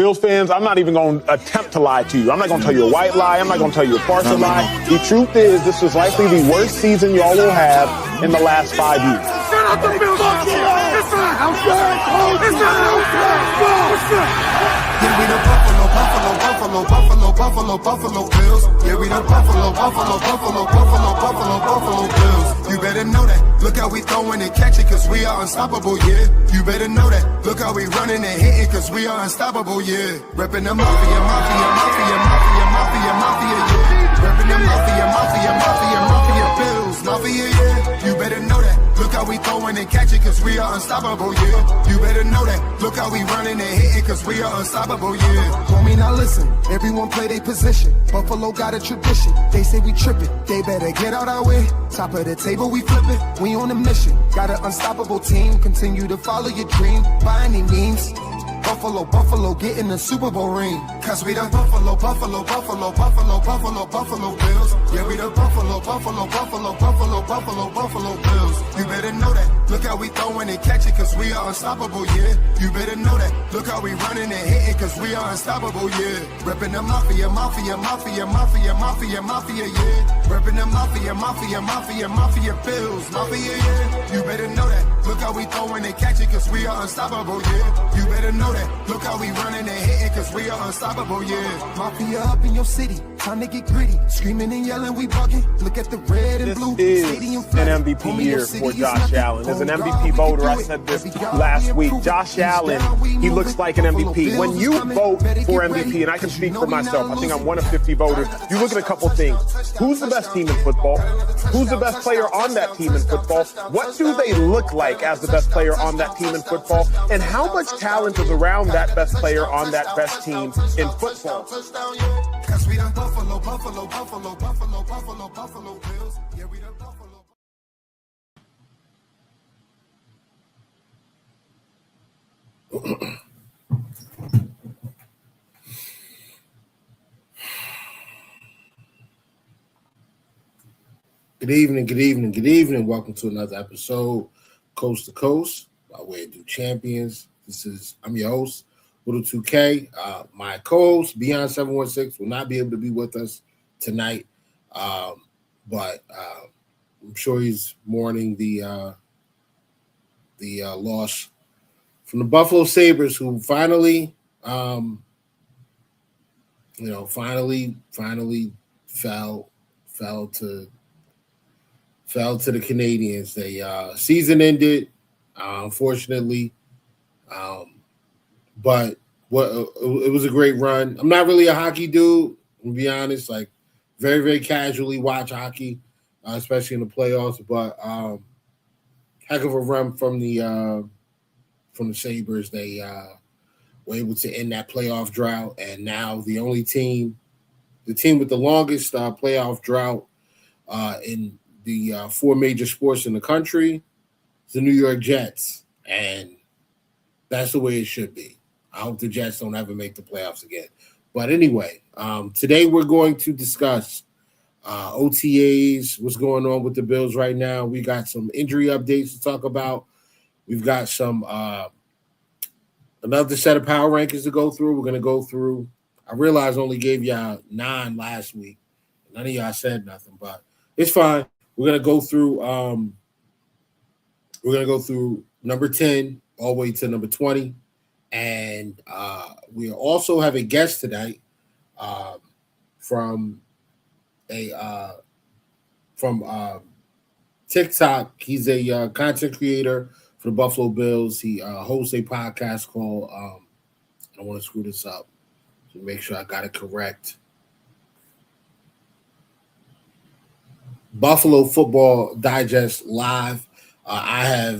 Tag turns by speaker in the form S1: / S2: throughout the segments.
S1: Bills fans, I'm not even going to attempt to lie to you. I'm not going to tell you a white lie. I'm not going to tell you a partial lie. The truth is, this is likely the worst season y'all will have in the last 5 years.
S2: Shout out the Bills Mafia! It's not
S3: Yeah, we the Buffalo Bills. Yeah, we the Buffalo Bills. You better know that. Look how we throwing and catching, cause we are unstoppable, yeah. You better know that. Look how we running and hitting, cause we are unstoppable, yeah. Reppin' the Mafia, yeah. Reppin' the Mafia, Bills, Mafia, yeah. You better know that. Look how we throwing and catching, cause we are unstoppable, yeah. You better know that. Look how we running and hitting, cause we are unstoppable, yeah. Homie, now listen, everyone play their position. Buffalo got a tradition. They say we trippin', they better get out our way. Top of the table, we flippin', we on a mission. Got an unstoppable team, continue to follow your dream by any means. Buffalo, get in the Super Bowl ring. Cause we the Buffalo Bills. Yeah, we the Buffalo Bills. You better know that. Look how we throwing and catching, cause we are unstoppable, yeah. You better know that. Look how we running and hitting, cause we are unstoppable, yeah. Reppin' the Mafia, yeah. Reppin' the Mafia, Bills, Mafia, yeah. You better know that. Look how we throwing and catching, cause we are unstoppable, yeah. You better know that. Look how we running and hitting, cause we are unstoppable, yeah. Mafia up in your city, time to get gritty. Screaming and yelling, we bugging. Look at the red and blue.
S1: This is an MVP year for Josh Allen. As an MVP voter, I said this last week. Josh Allen, he looks like an MVP. When you vote for MVP, and I can speak for myself, I think I'm one of 50 voters, you look at a couple things. Who's the best team in football? Who's the best player on that team in football? What do they look like as the best player on that team in football? And how much talent is around that best player on that best team in football?
S3: Cause we the Buffalo Bills. Yeah, we the Buffalo.
S4: Good evening. Welcome to another episode, Coast to Coast, by way of New Champions. I'm your host, Little 2K. My co-host, Beyond716, will not be able to be with us tonight, but I'm sure he's mourning the loss from the Buffalo Sabres, who finally fell to the Canadians. They season ended, unfortunately, but it was a great run. I'm not really a hockey dude, to be honest. Like, very, very casually watch hockey, especially in the playoffs. But heck of a run from the Sabres. They were able to end that playoff drought, and now the team with the longest playoff drought in the four major sports in the country is the New York Jets, and that's the way it should be. I hope the Jets don't ever make the playoffs again. But anyway, today we're going to discuss OTAs, what's going on with the Bills right now. We got some injury updates to talk about. We've got some another set of power rankings to go through. We're going to go through. I realize I only gave y'all 9 last week. None of y'all said nothing, but it's fine. We're gonna go through. We're gonna go through number 10 all the way to number 20, and we also have a guest tonight from TikTok. He's a content creator for the Buffalo Bills. He hosts a podcast called. I don't want to screw this up, so make sure I got it correct. Buffalo Football Digest Live. I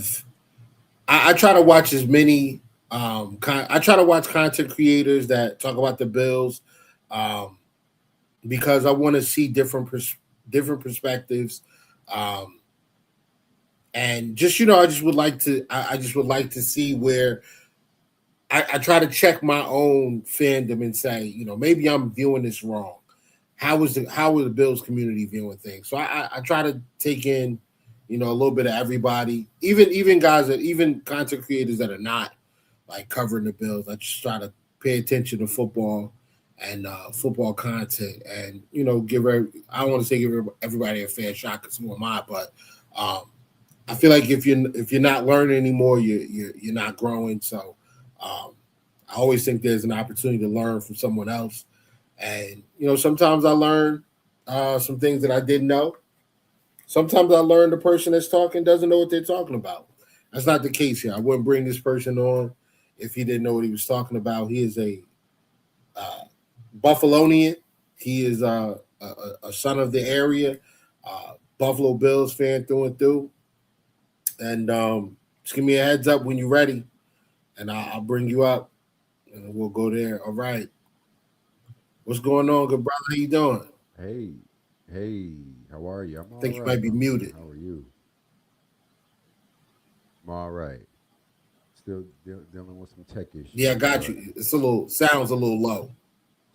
S4: try to watch as many. I try to watch content creators that talk about the Bills, because I want to see different perspectives, and just I just would like to see where I try to check my own fandom and say, maybe I'm viewing this wrong. How are the Bills community viewing things? So I try to take in, a little bit of everybody, even guys even content creators that are not like covering the Bills. I just try to pay attention to football and football content, and I don't want to say give everybody a fair shot because who am I, but I feel like if you're not learning anymore, you're not growing. So I always think there's an opportunity to learn from someone else, and sometimes I learn some things that I didn't know. Sometimes I learn the person that's talking doesn't know what they're talking about. That's not the case here. I wouldn't bring this person on if he didn't know what he was talking about. He is a Buffalonian. He is a son of the area, Buffalo Bills fan through and through. And just give me a heads up when you're ready, and I'll bring you up, and we'll go there. All right. What's going on, good brother? How you doing?
S5: Hey, how are you? I'm all
S4: I think you
S5: right.
S4: might be muted.
S5: How are you? I'm all right. Still dealing with some tech issues.
S4: Yeah, I got you. Sounds a little low.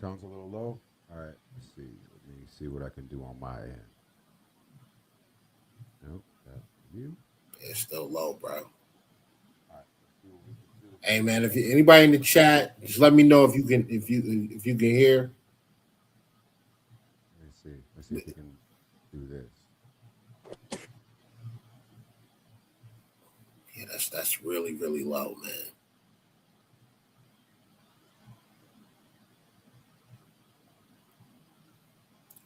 S5: Sounds a little low? All right, let's see. Let me see what I can do on my end. Nope, that's you.
S4: It's still low, bro.
S5: All right, let's see what we can do.
S4: Hey man, if anybody in the chat, just let me know if you can hear.
S5: Let's see if we can do this.
S4: Yeah, that's really, really low, man.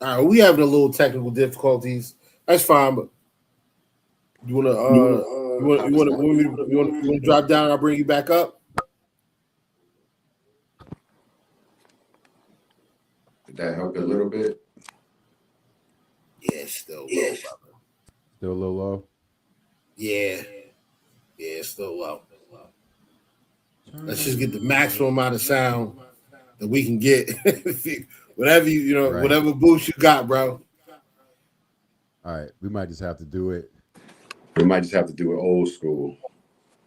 S4: All right, we having a little technical difficulties. That's fine, but you want to drop down and I'll bring you back up?
S6: Did that help a little bit?
S4: Yeah, it's still low, brother.
S5: Still a little low?
S4: Yeah, it's still low. Let's just get the maximum amount of sound that we can get. Whatever
S5: Right.
S4: whatever boost you got, bro.
S5: All right, we might just have to do it.
S6: We might just have to do it old school.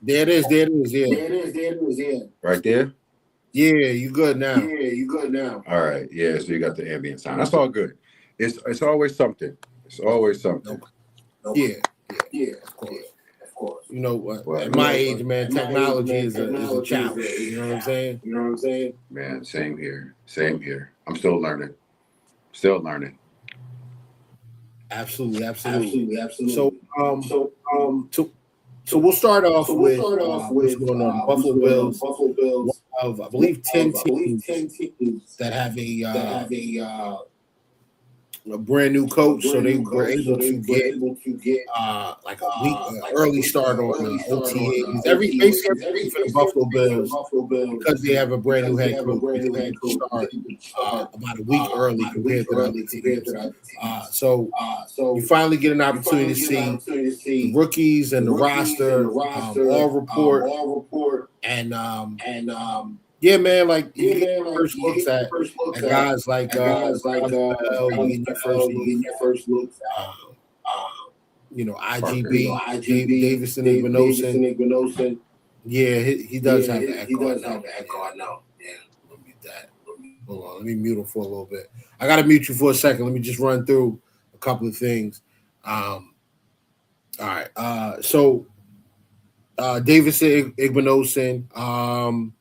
S4: There it is, yeah.
S6: Right there?
S4: Yeah, you good now.
S6: All right. Yeah, so you got the ambient sound. That's all good. It's always something. It's always something.
S4: Yeah, of course. At my age, man, technology is a challenge. You know what I'm saying?
S6: Man, same here. I'm still learning.
S4: Absolutely. So we'll start off with what's going on. Buffalo Bills, one of I believe 10 teams that have a brand new coach, so they were able to get like a week early start on OTAs. Basically everything for the Buffalo Bills, because they have a brand new head coach, they start about a week early compared to the other teams. So you finally get an opportunity to see the rookies and the roster all report and yeah, man, like you get your first looks at guys like you get your first look IGB, Davison Ignosin. Yeah, he does have the echo. I know. Yeah, let me mute that. Hold on, let me mute him for a little bit. I gotta mute you for a second. Let me just run through a couple of things. All right. So Davison Ignosin.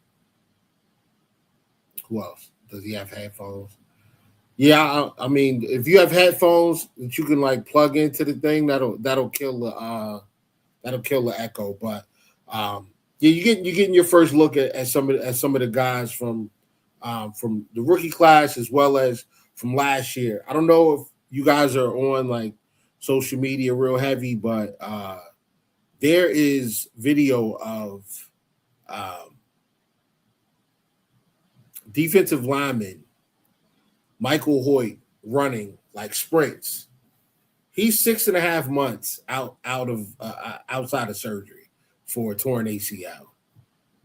S4: Who else? Does he have headphones? Yeah, I mean, if you have headphones that you can like plug into the thing, that'll kill the echo. But yeah, you're getting your first look at some of the guys from the rookie class as well as from last year. I don't know if you guys are on like social media real heavy, but there is video of defensive lineman Michael Hoyt running like sprints. He's 6.5 months outside of surgery for a torn ACL.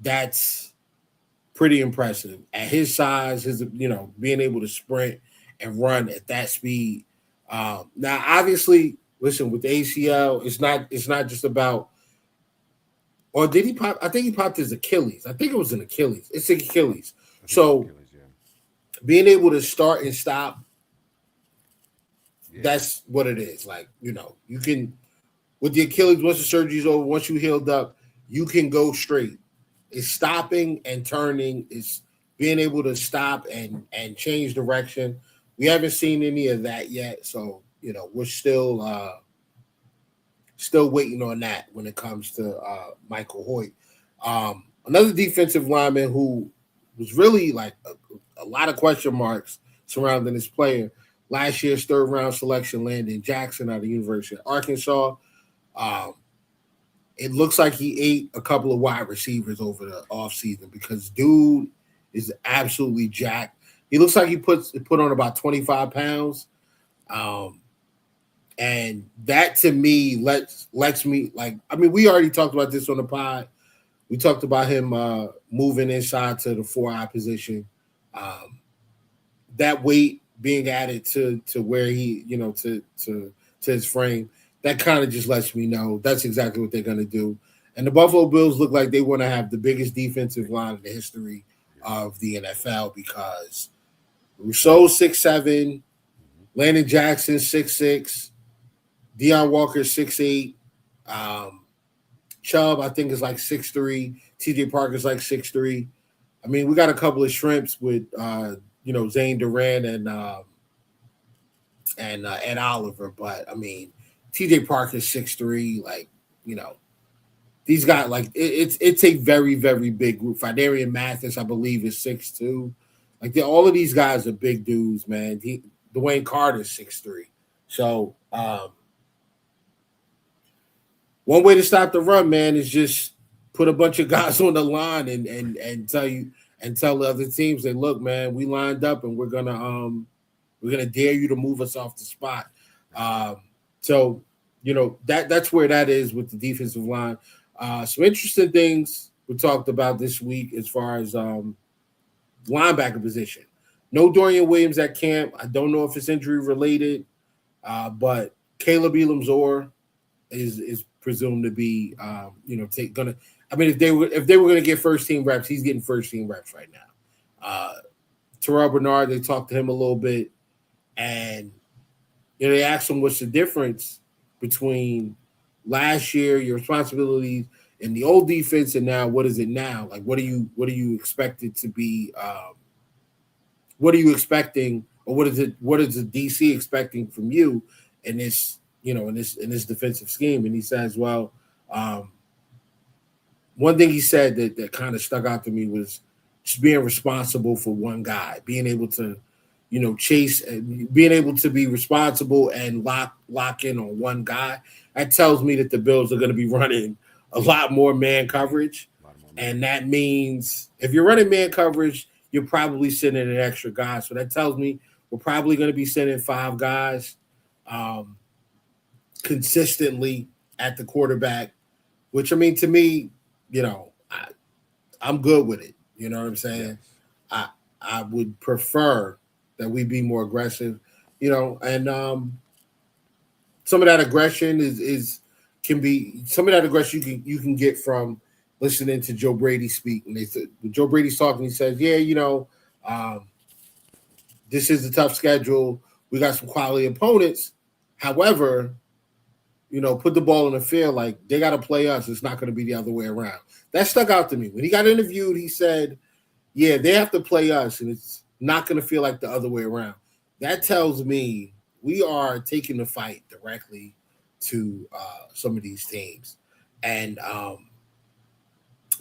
S4: That's pretty impressive at his size. His being able to sprint and run at that speed. Now, obviously, listen, with the ACL, it's not just about. Or did he pop? I think he popped his Achilles. I think it was an Achilles. It's Achilles. So being able to start and stop, that's what it is. Like, you can, with the Achilles, once the surgery's over, once you healed up, you can go straight. It's stopping and turning is being able to stop and change direction. We haven't seen any of that yet, so we're still waiting on that when it comes to Michael Hoyt. Another defensive lineman who was really like a lot of question marks surrounding this player. Last year's third-round selection, Landon Jackson out of the University of Arkansas. It looks like he ate a couple of wide receivers over the offseason because dude is absolutely jacked. He looks like he put on about 25 pounds. And that to me lets me we already talked about this on the pod. We talked about him moving inside to the 4-eye position. That weight being added to where he, to his frame, that kind of just lets me know that's exactly what they're going to do. And the Buffalo Bills look like they want to have the biggest defensive line in the history of the NFL because Rousseau 6'7", Landon Jackson 6'6", Deion Walker 6'8", Chubb I think is like 6'3", TJ Parker's like 6'3". I mean, we got a couple of shrimps with Zane Duran and Ed Oliver, but I mean, TJ Parker's 6'3", these guys, it's a very, very big group. Fidarian Mathis, I believe, is 6'2". All of these guys are big dudes, man. Dwayne Carter's 6'3". So one way to stop the run, man, is just put a bunch of guys on the line and tell the other teams that, look, man, we lined up and we're gonna dare you to move us off the spot. So that's where that is with the defensive line. Some interesting things we talked about this week as far as linebacker position. No Dorian Williams at camp. I don't know if it's injury related, but Caleb Elam-Zor is presumed to be gonna. I mean, if they were gonna get first team reps, he's getting first team reps right now. Terrell Bernard, they talked to him a little bit, and they asked him what's the difference between last year, your responsibilities in the old defense, and now what is it now? Like, what do you expect it to be? What are you expecting, or what is the DC expecting from you in this, in this defensive scheme? And he says, well, one thing he said that kind of stuck out to me was just being responsible for one guy, being able to, chase and being able to be responsible and lock in on one guy. That tells me that the Bills are going to be running a lot more man coverage. And that means if you're running man coverage, you're probably sending an extra guy. So that tells me we're probably going to be sending 5 guys consistently at the quarterback, which, I mean, to me, I'm good with it. You know what I'm saying? Yes. I would prefer that we be more aggressive, and some of that aggression can be some of that aggression you can get from listening to Joe Brady speak. And they said Joe Brady's talking, he says, this is a tough schedule. We got some quality opponents. However, put the ball in the field, like they got to play us. It's not going to be the other way around. That stuck out to me. When he got interviewed, he said, yeah, they have to play us, and it's not going to feel like the other way around. That tells me we are taking the fight directly to some of these teams. And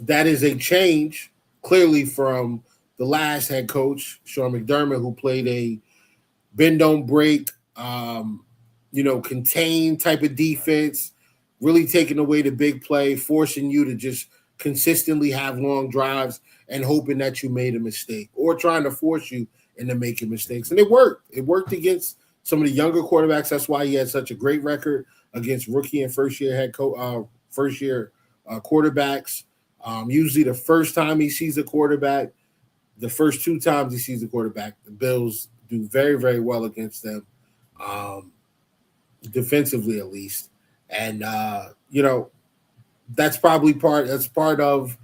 S4: that is a change, clearly, from the last head coach, Sean McDermott, who played a bend, don't break, contain type of defense, really taking away the big play, forcing you to just consistently have long drives and hoping that you made a mistake or trying to force you into making mistakes. And it worked. It worked against some of the younger quarterbacks. That's why he had such a great record against rookie and first-year quarterbacks. Usually the first time he sees a quarterback, the first 2 times he sees a quarterback, the Bills do very, very well against them, defensively at least. And, that's probably part of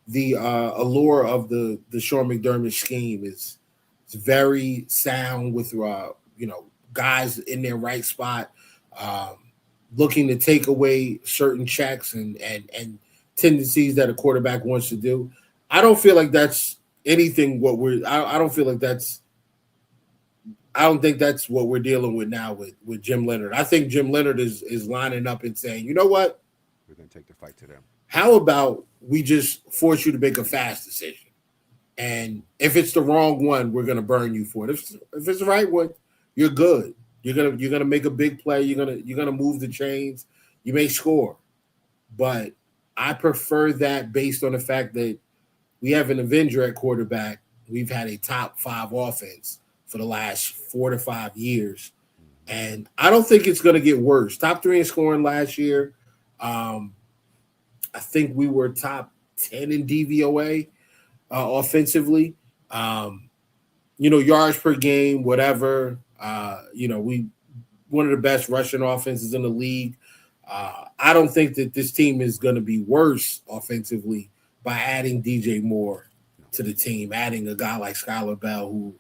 S4: the allure of the Sean McDermott scheme. It's very sound with, guys in their right spot, looking to take away certain checks and tendencies that a quarterback wants to do. I don't feel like that's anything what we're I don't feel like that's I don't think that's what we're dealing with now with Jim Leonard. I think Jim Leonard is lining up and saying, you know what?
S5: We're gonna take the fight to them.
S4: How about we just force you to make a fast decision? And if it's the wrong one, we're gonna burn you for it. If it's the right one, you're good. You're gonna make a big play. You're gonna move the chains. You may score, but I prefer that based on the fact that we have an Avenger at quarterback. We've had a top 5 offense for the last 4 to 5 years, and I don't think it's gonna get worse. Top 3 in scoring last year. I think we were top 10 in DVOA offensively. Yards per game, whatever. We one of the best rushing offenses in the league. I don't think that this team is going to be worse offensively by adding DJ Moore to the team, adding a guy like Skylar Bell, who,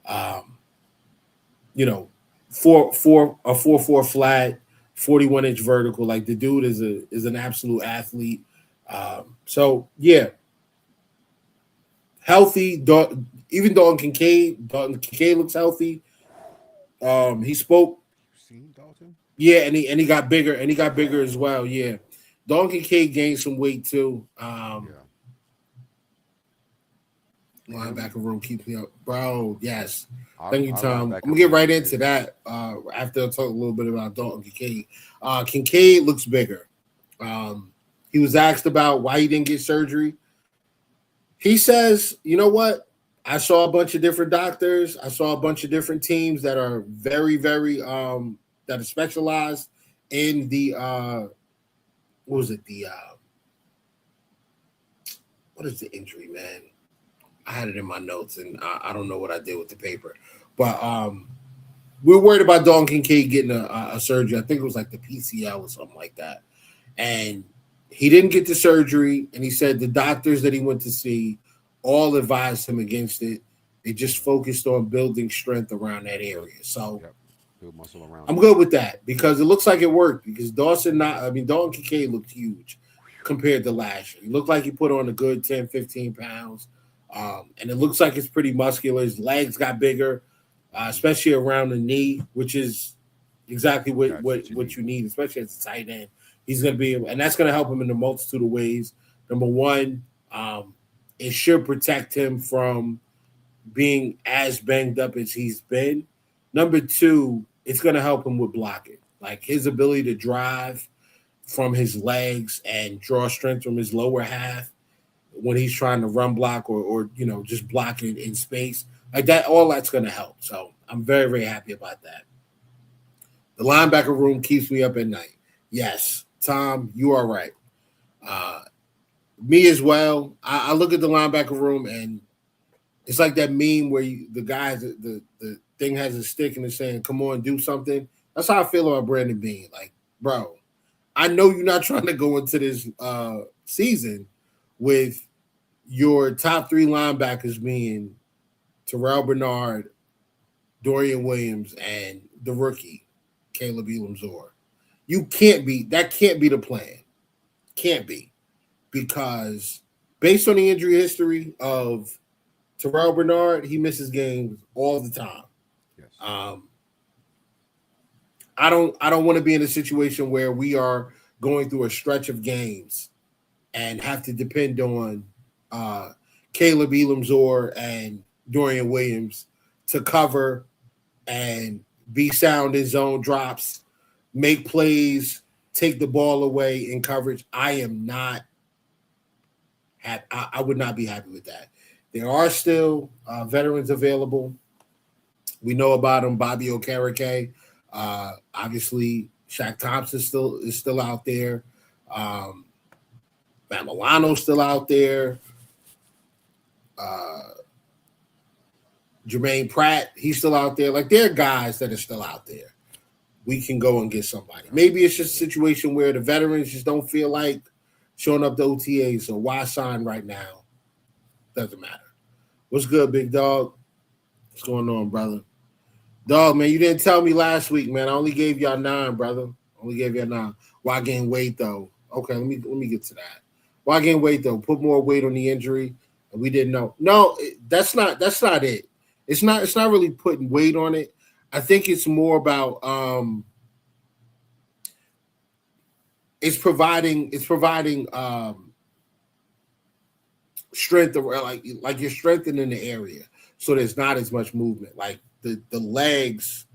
S4: 4.4 flat, 41-inch vertical. Like, the dude is an absolute athlete. So yeah, healthy. Even Dalton Kincaid looks healthy. He spoke.
S5: You seen Dalton?
S4: Yeah, and he got bigger, as well. Yeah, Dalton Kincaid gained some weight too. Linebacker room keeps me up, bro. Yes, thank you, Tom. I'm gonna get right into that after I talk a little bit about Dalton Kincaid. Kincaid looks bigger. He was asked about why he didn't get surgery. He says, you know what? I saw a bunch of different doctors. I saw a bunch of different teams that are very, very that are specialized in the what is the injury, man? I had it in my notes, and I don't know what I did with the paper. But we're worried about Dalton Kincaid getting a surgery. I think it was like the PCL or something like that. And he didn't get the surgery, and he said the doctors that he went to see all advised him against it. They just focused on building strength around that area. So
S5: build muscle around.
S4: I'm good with that because it looks like it worked. Because Dalton Kincaid looked huge compared to last year. He looked like he put on a good 10, 15 pounds. And it looks like it's pretty muscular. His legs got bigger, especially around the knee, which is exactly what you need, especially as a tight end. He's going to be, and that's going to help him in a multitude of ways. Number one, it should protect him from being as banged up as he's been. Number two, it's going to help him with blocking. Like his ability to drive from his legs and draw strength from his lower half when he's trying to run block or just blocking in space. Like that, all that's going to help. So I'm very, very happy about that. The linebacker room keeps me up at night. Yes, Tom, you are right. Me as well. I look at the linebacker room and it's like that meme where the thing has a stick and it's saying, come on, do something. That's how I feel about Brandon Beane. Like, bro, I know you're not trying to go into this season with your top 3 linebackers being Terrell Bernard, Dorian Williams, and the rookie, Caleb Elam-Zor. That can't be the plan. Can't be. Because based on the injury history of Terrell Bernard, he misses games all the time.
S5: Yes.
S4: I don't want to be in a situation where we are going through a stretch of games and have to depend on Caleb Elam-Zor and Dorian Williams to cover and be sound in zone drops, make plays, take the ball away in coverage. I would not be happy with that. There are still veterans available. We know about them. Bobby Okereke. Obviously, Shaq Thompson is still out there. Matt Milano's still out there. Jermaine Pratt, he's still out there. Like, there are guys that are still out there. We can go and get somebody. Maybe it's just a situation where the veterans just don't feel like showing up to OTAs, so why sign right now? Doesn't matter. What's good, big dog? What's going on, brother? Dog, man, you didn't tell me last week, man. I only gave y'all 9, brother. Only gave y'all 9. Why gain weight, though? Okay, let me get to that. Why gain weight, though? Put more weight on the injury. We didn't know. No, that's not it. It's not really putting weight on it. I think it's more about it's providing strength, or like you're strengthening the area, so there's not as much movement. Like the legs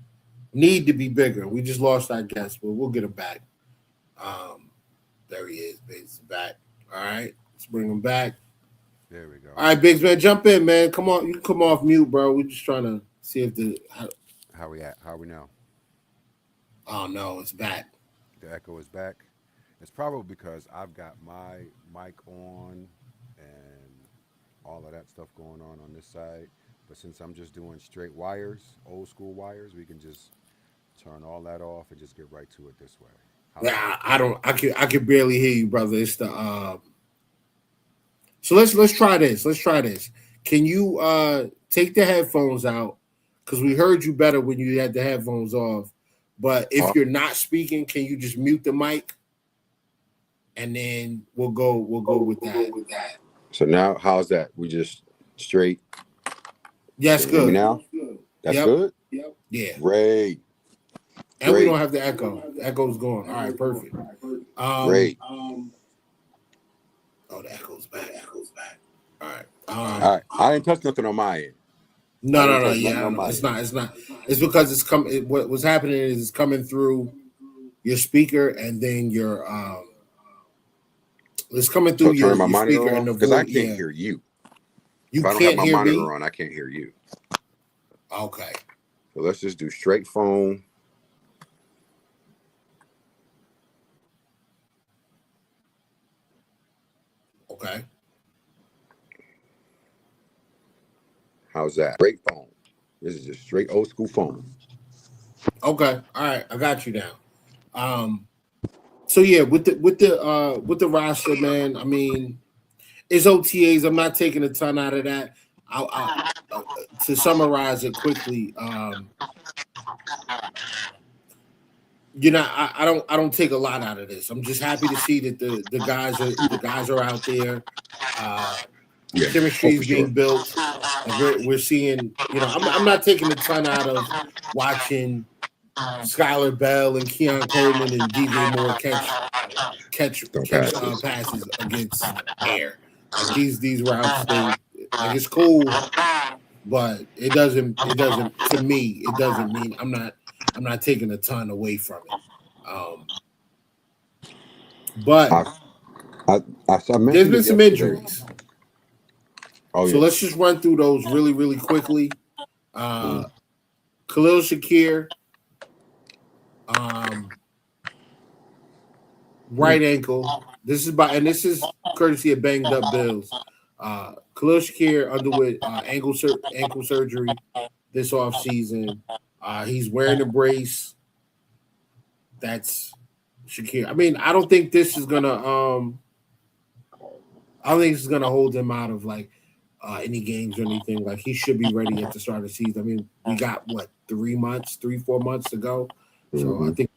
S4: need to be bigger. We just lost our guest, but we'll get him back. There he is. Biggs back. All right, let's bring him back.
S5: There we go.
S4: All right, Biggs, man, jump in, man. Come on, you can come off mute, bro. We're just trying to see if
S5: How we at? How we now?
S4: Oh no, it's back.
S5: The echo is back. It's probably because I've got my mic on and all of that stuff going on this side. But since I'm just doing straight wires, old school wires, we can just turn all that off and just get right to it this way.
S4: Nah, I can barely hear you, brother. It's the So let's try this. Let's try this. Can you take the headphones out? Because we heard you better when you had the headphones off. But if you're not speaking, can you just mute the mic? And then we'll go with that.
S6: So now, how's that? We just straight.
S4: Yes, good.
S6: Me now? That's good?
S4: Yep. Yeah.
S6: Great.
S4: And we don't have the echo. The echo's gone. All right, perfect.
S6: Great.
S4: Oh, the echo's back. All right.
S6: All right. I didn't touch nothing on my end.
S4: No. Yeah, it's not. It's because it's coming. What's happening is it's coming through your speaker, and then your it's coming through your speaker and the voice.
S6: Because I can't hear you.
S4: You
S6: if I don't
S4: can't
S6: have my
S4: hear
S6: monitor
S4: me?
S6: on, I can't hear you.
S4: Okay.
S6: So let's just do straight phone.
S4: Okay.
S6: How's that? Straight phone. This is just straight old school phone.
S4: Okay. All right. I got you now. So yeah, with the roster, man. I mean, it's OTAs. I'm not taking a ton out of that. I'll to summarize it quickly. I don't take a lot out of this. I'm just happy to see that the guys are out there. Chemistry is being built. We're seeing. I'm not taking a ton out of watching Skylar Bell and Keon Coleman and DJ Moore catch passes against air. Like these routes, it's cool, but it doesn't to me. It doesn't mean I'm not taking a ton away from it. But there's been some injuries.
S6: Oh, yeah.
S4: So let's just run through those really, really quickly. Khalil Shakir, right ankle. This is courtesy of Banged Up Bills. Khalil Shakir underwent ankle surgery this offseason. He's wearing a brace. That's Shakir. I mean, I don't think this is gonna hold him out of any games or anything. Like, he should be ready at the start of the season. I mean, we got 3-4 months to go. So I think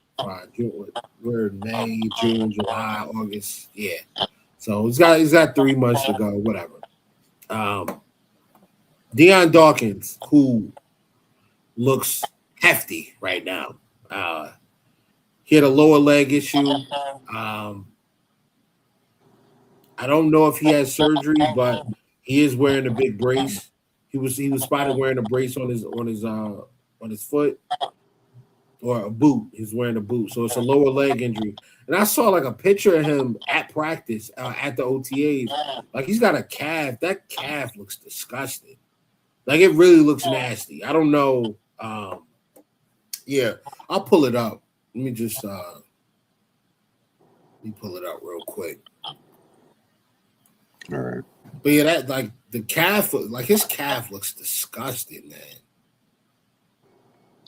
S4: we're in May, June, July, August. Yeah. So he's got 3 months to go, whatever. Deion Dawkins, who looks hefty right now. He had a lower leg issue. I don't know if he has surgery, but he is wearing a big brace. He was spotted wearing a brace on his foot, or a boot. He's wearing a boot, so it's a lower leg injury. And I saw a picture of him at practice at the OTAs. Like, he's got a calf. That calf looks disgusting. Like, it really looks nasty. I don't know. Yeah, I'll pull it up. Let me just pull it up real quick.
S6: All right.
S4: But yeah, that the calf, his calf looks disgusting, man.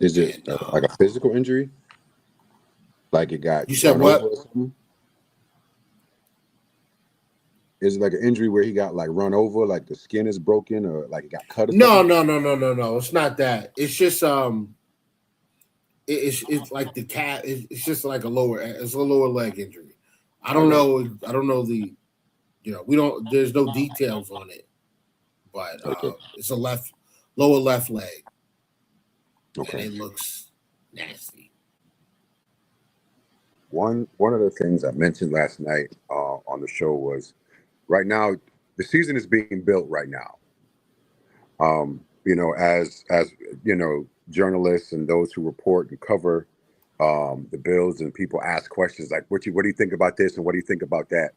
S6: Is it like a physical injury? Like it got.
S4: You said what?
S6: Is it like an injury where he got run over, like the skin is broken, or like it got cut?
S4: No. It's not that. It's just it's like the calf. It's just like a lower leg injury. I don't know the. We don't. There's no details on it. but
S6: Okay.
S4: it's a lower left leg,
S6: Okay.
S4: and it looks nasty.
S6: One of the things I mentioned last night on the show was right now the season is being built right now. As journalists and those who report and cover the Bills, and people ask questions like, what do you think about this and what do you think about that?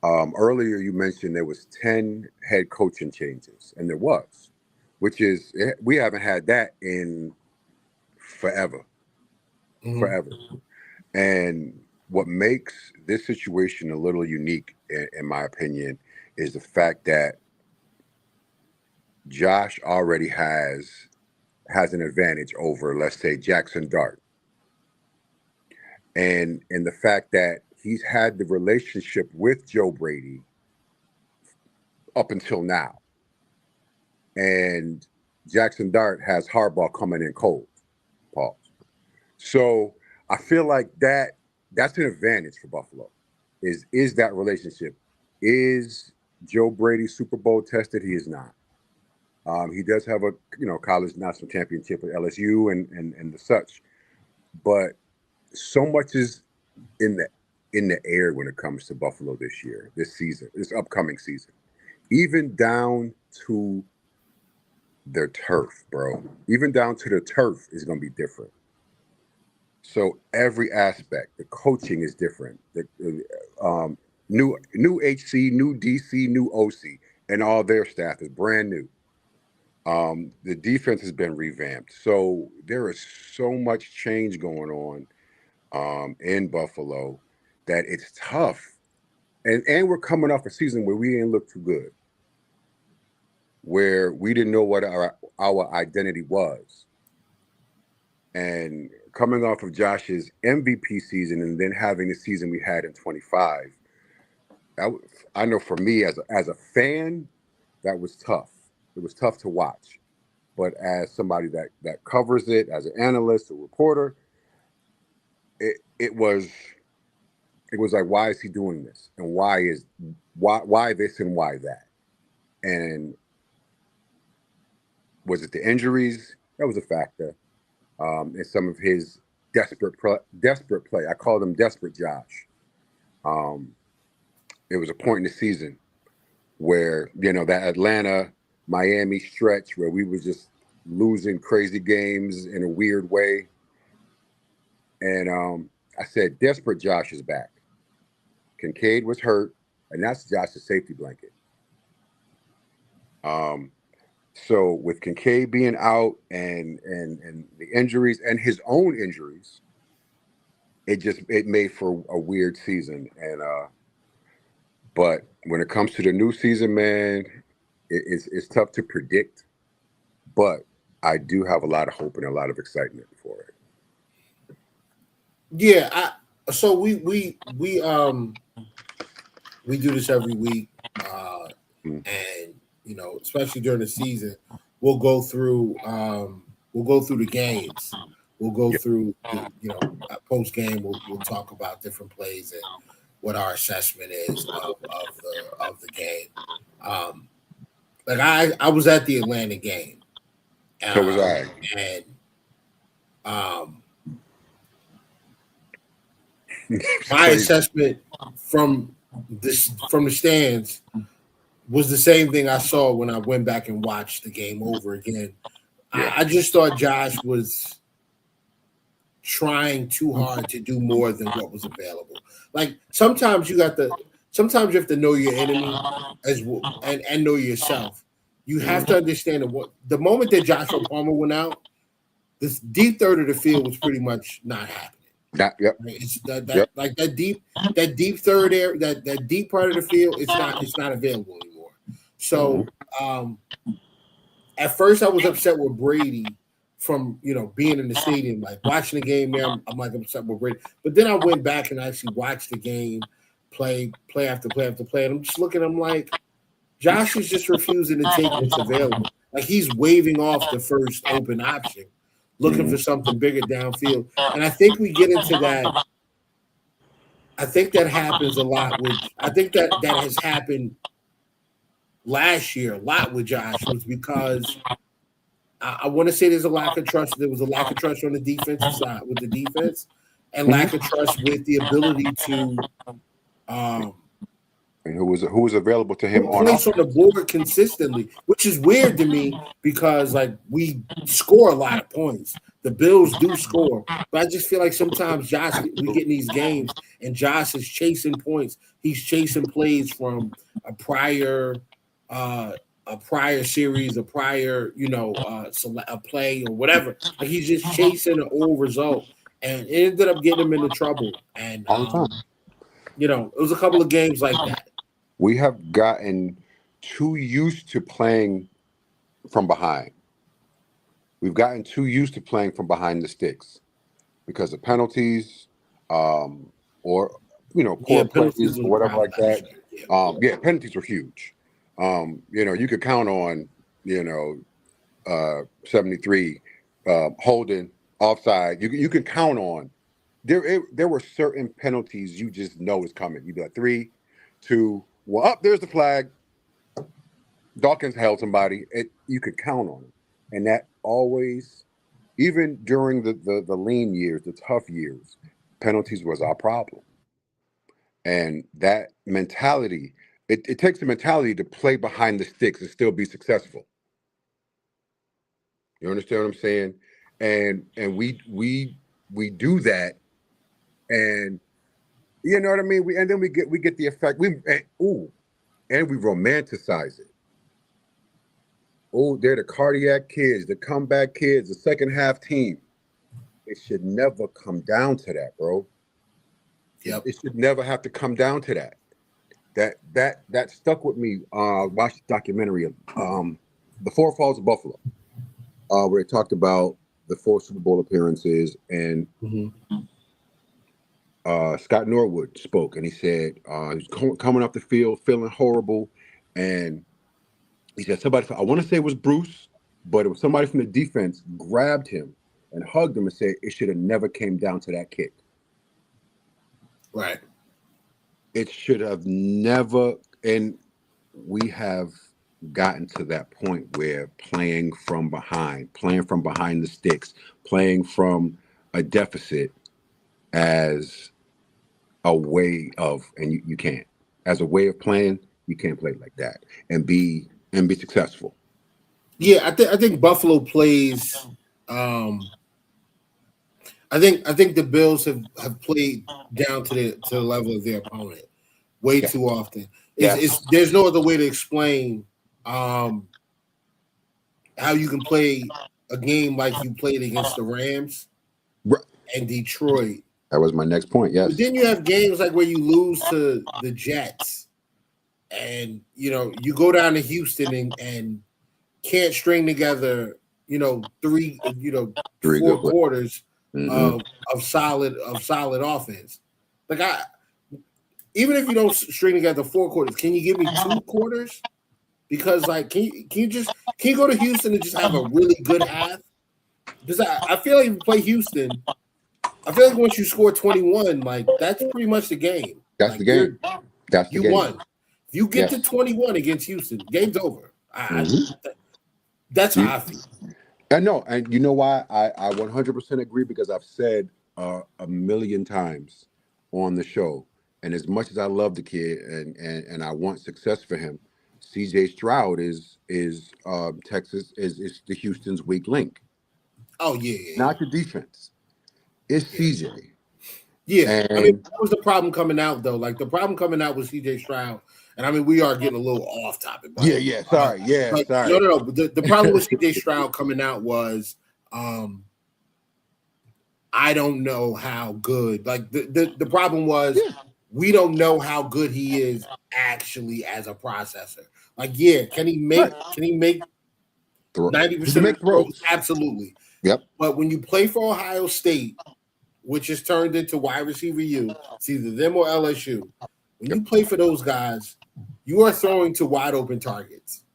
S6: Earlier you mentioned there was 10 head coaching changes, and there was, which is we haven't had that in forever. And what makes this situation a little unique, in my opinion, is the fact that Josh already has an advantage over, let's say, Jackson Dart. And the fact that he's had the relationship with Joe Brady up until now. And Jackson Dart has Harbaugh coming in cold, Paul. So I feel like that's an advantage for Buffalo, is that relationship. Is Joe Brady Super Bowl tested? He is not. He does have a college national championship with LSU and the such, but so much is in the air when it comes to Buffalo this upcoming season, even down to their turf, bro. Even down to the turf is going to be different. So every aspect, the coaching is different. The new HC, new DC, new OC, and all their staff is brand new. The defense has been revamped. So there is so much change going on in Buffalo that it's tough. And we're coming off a season where we didn't look too good, where we didn't know what our identity was. And coming off of Josh's MVP season and then having the season we had in 25, I know for me as a fan, that was tough. It was tough to watch. But as somebody that covers it, as an analyst, a reporter, it was like, why is he doing this? And why this and why that? And was it the injuries? That was a factor. And some of his desperate play. I called him Desperate Josh. It was a point in the season where, that Atlanta-Miami stretch where we were just losing crazy games in a weird way. And I said, Desperate Josh is back. Kincaid was hurt, and that's Josh's safety blanket. So with Kincaid being out and the injuries and his own injuries, it made for a weird season. And but when it comes to the new season, man, it's tough to predict. But I do have a lot of hope and a lot of excitement for it.
S4: Yeah, so we do this every week, and especially during the season, we'll go through the games. We'll go through post game. We'll talk about different plays and what our assessment is of the game. Like I was at the Atlanta game.
S6: So was I.
S4: And my assessment from the stands was the same thing I saw when I went back and watched the game over again. Yeah. I just thought Josh was trying too hard to do more than what was available. Like sometimes you have to know your enemy as well and know yourself. You have to understand that the moment that Joshua Palmer went out, this deep third of the field was pretty much not happening. It's like that deep third area, that deep part of the field, it's not available anymore. So at first I was upset with Brady from being in the stadium, like watching the game there. I'm like upset with Brady. But then I went back and actually watched the game, play after play after play, and I'm just looking, I'm like, Josh is just refusing to take what's available. Like he's waving off the first open option, looking for something bigger downfield. And I think we get into that. I think that happens a lot I think that has happened last year a lot with Josh was because I want to say there's a lack of trust. There was a lack of trust on the defensive side with the defense, and lack of trust with the ability to
S5: And who was available to him
S4: put
S5: on
S4: points on
S5: offense.
S4: the board consistently, which is weird to me because like we score a lot of points. The Bills do score, but I just feel like sometimes Josh, we get in these games and Josh is chasing points. He's chasing plays from a prior series, a prior, a play or whatever. Like he's just chasing an old result, and it ended up getting him into trouble. And
S5: All the time.
S4: it was a couple of games like that.
S5: We have gotten too used to playing from behind. We've gotten too used to playing from behind the sticks because of penalties, or poor plays or whatever like that. Penalties were huge. You could count on 73 holding offside. You can count on there were certain penalties you just know is coming. You'd be like 3, 2, 1. Up there's the flag. Dawkins held somebody. You could count on it, and that always, even during the lean years, the tough years, penalties was our problem. And that mentality, it takes a mentality to play behind the sticks and still be successful. You understand what I'm saying? And we do that, and you know what I mean. And then we get the effect. And we romanticize it. Oh, they're the cardiac kids, the comeback kids, the second half team. It should never come down to that, bro.
S4: Yep.
S5: It should never have to come down to that. That stuck with me. Watched the documentary of The Four Falls of Buffalo, where they talked about the 4 Super Bowl appearances, and Scott Norwood spoke, and he said he was coming off the field feeling horrible, and he said somebody, I want to say it was Bruce, but it was somebody from the defense grabbed him and hugged him and said it should have never came down to that kick.
S4: Right.
S5: It should have never, and we have gotten to that point where playing from behind the sticks, playing from a deficit as a way of, and you can't, as a way of playing, you can't play like that and be successful.
S4: Yeah, I think Buffalo plays. I think the Bills have played down to the level of their opponent way too often. There's no other way to explain how you can play a game like you played against the Rams and Detroit.
S5: That was my next point. Yes.
S4: But then you have games like where you lose to the Jets, and you go down to Houston and can't string together 3 4 quarters of solid offense. Like even if you don't string together 4 quarters, can you give me 2 quarters? Because like can you go to Houston and just have a really good half? Because I feel like if you play Houston, I feel like once you score 21, like that's pretty much the game.
S5: That's the game. That's the game.
S4: You won. If you get to 21 against Houston, game's over. That's how I feel.
S5: I know, and you know why I 100% agree, because I've said a million times on the show, and as much as I love the kid and I want success for him, CJ Stroud is Texas is the Houston's weak link.
S4: Oh yeah.
S5: Not the defense. It's CJ.
S4: Yeah, I mean that was the problem coming out though. Like the problem coming out was CJ Stroud. And I mean, we are getting a little off topic.
S5: Sorry.
S4: Sorry. No. The problem with CJ Stroud coming out was, I don't know how good. Like the problem was, we don't know how good he is actually as a processor. Like, can he make 90% of throws? Absolutely.
S5: Yep.
S4: But when you play for Ohio State, which is turned into wide receiver U, it's either them or LSU. When you play for those guys, you are throwing to wide open targets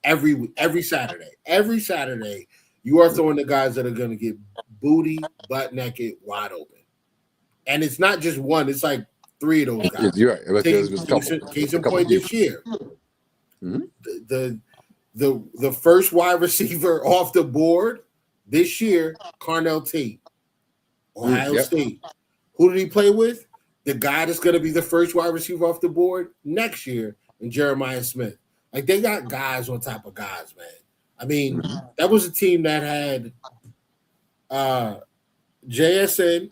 S4: every Saturday. Every Saturday, you are throwing to guys that are going to get booty, butt naked, wide open. And it's not just one; it's like 3 of those guys.
S5: You're right.
S4: Case in point this year, The first wide receiver off the board this year, Carnell Tate, Ohio State. Who did he play with? The guy that's going to be the first wide receiver off the board next year, and Jeremiah Smith. Like, they got guys on top of guys, man. I mean, that was a team that had JSN,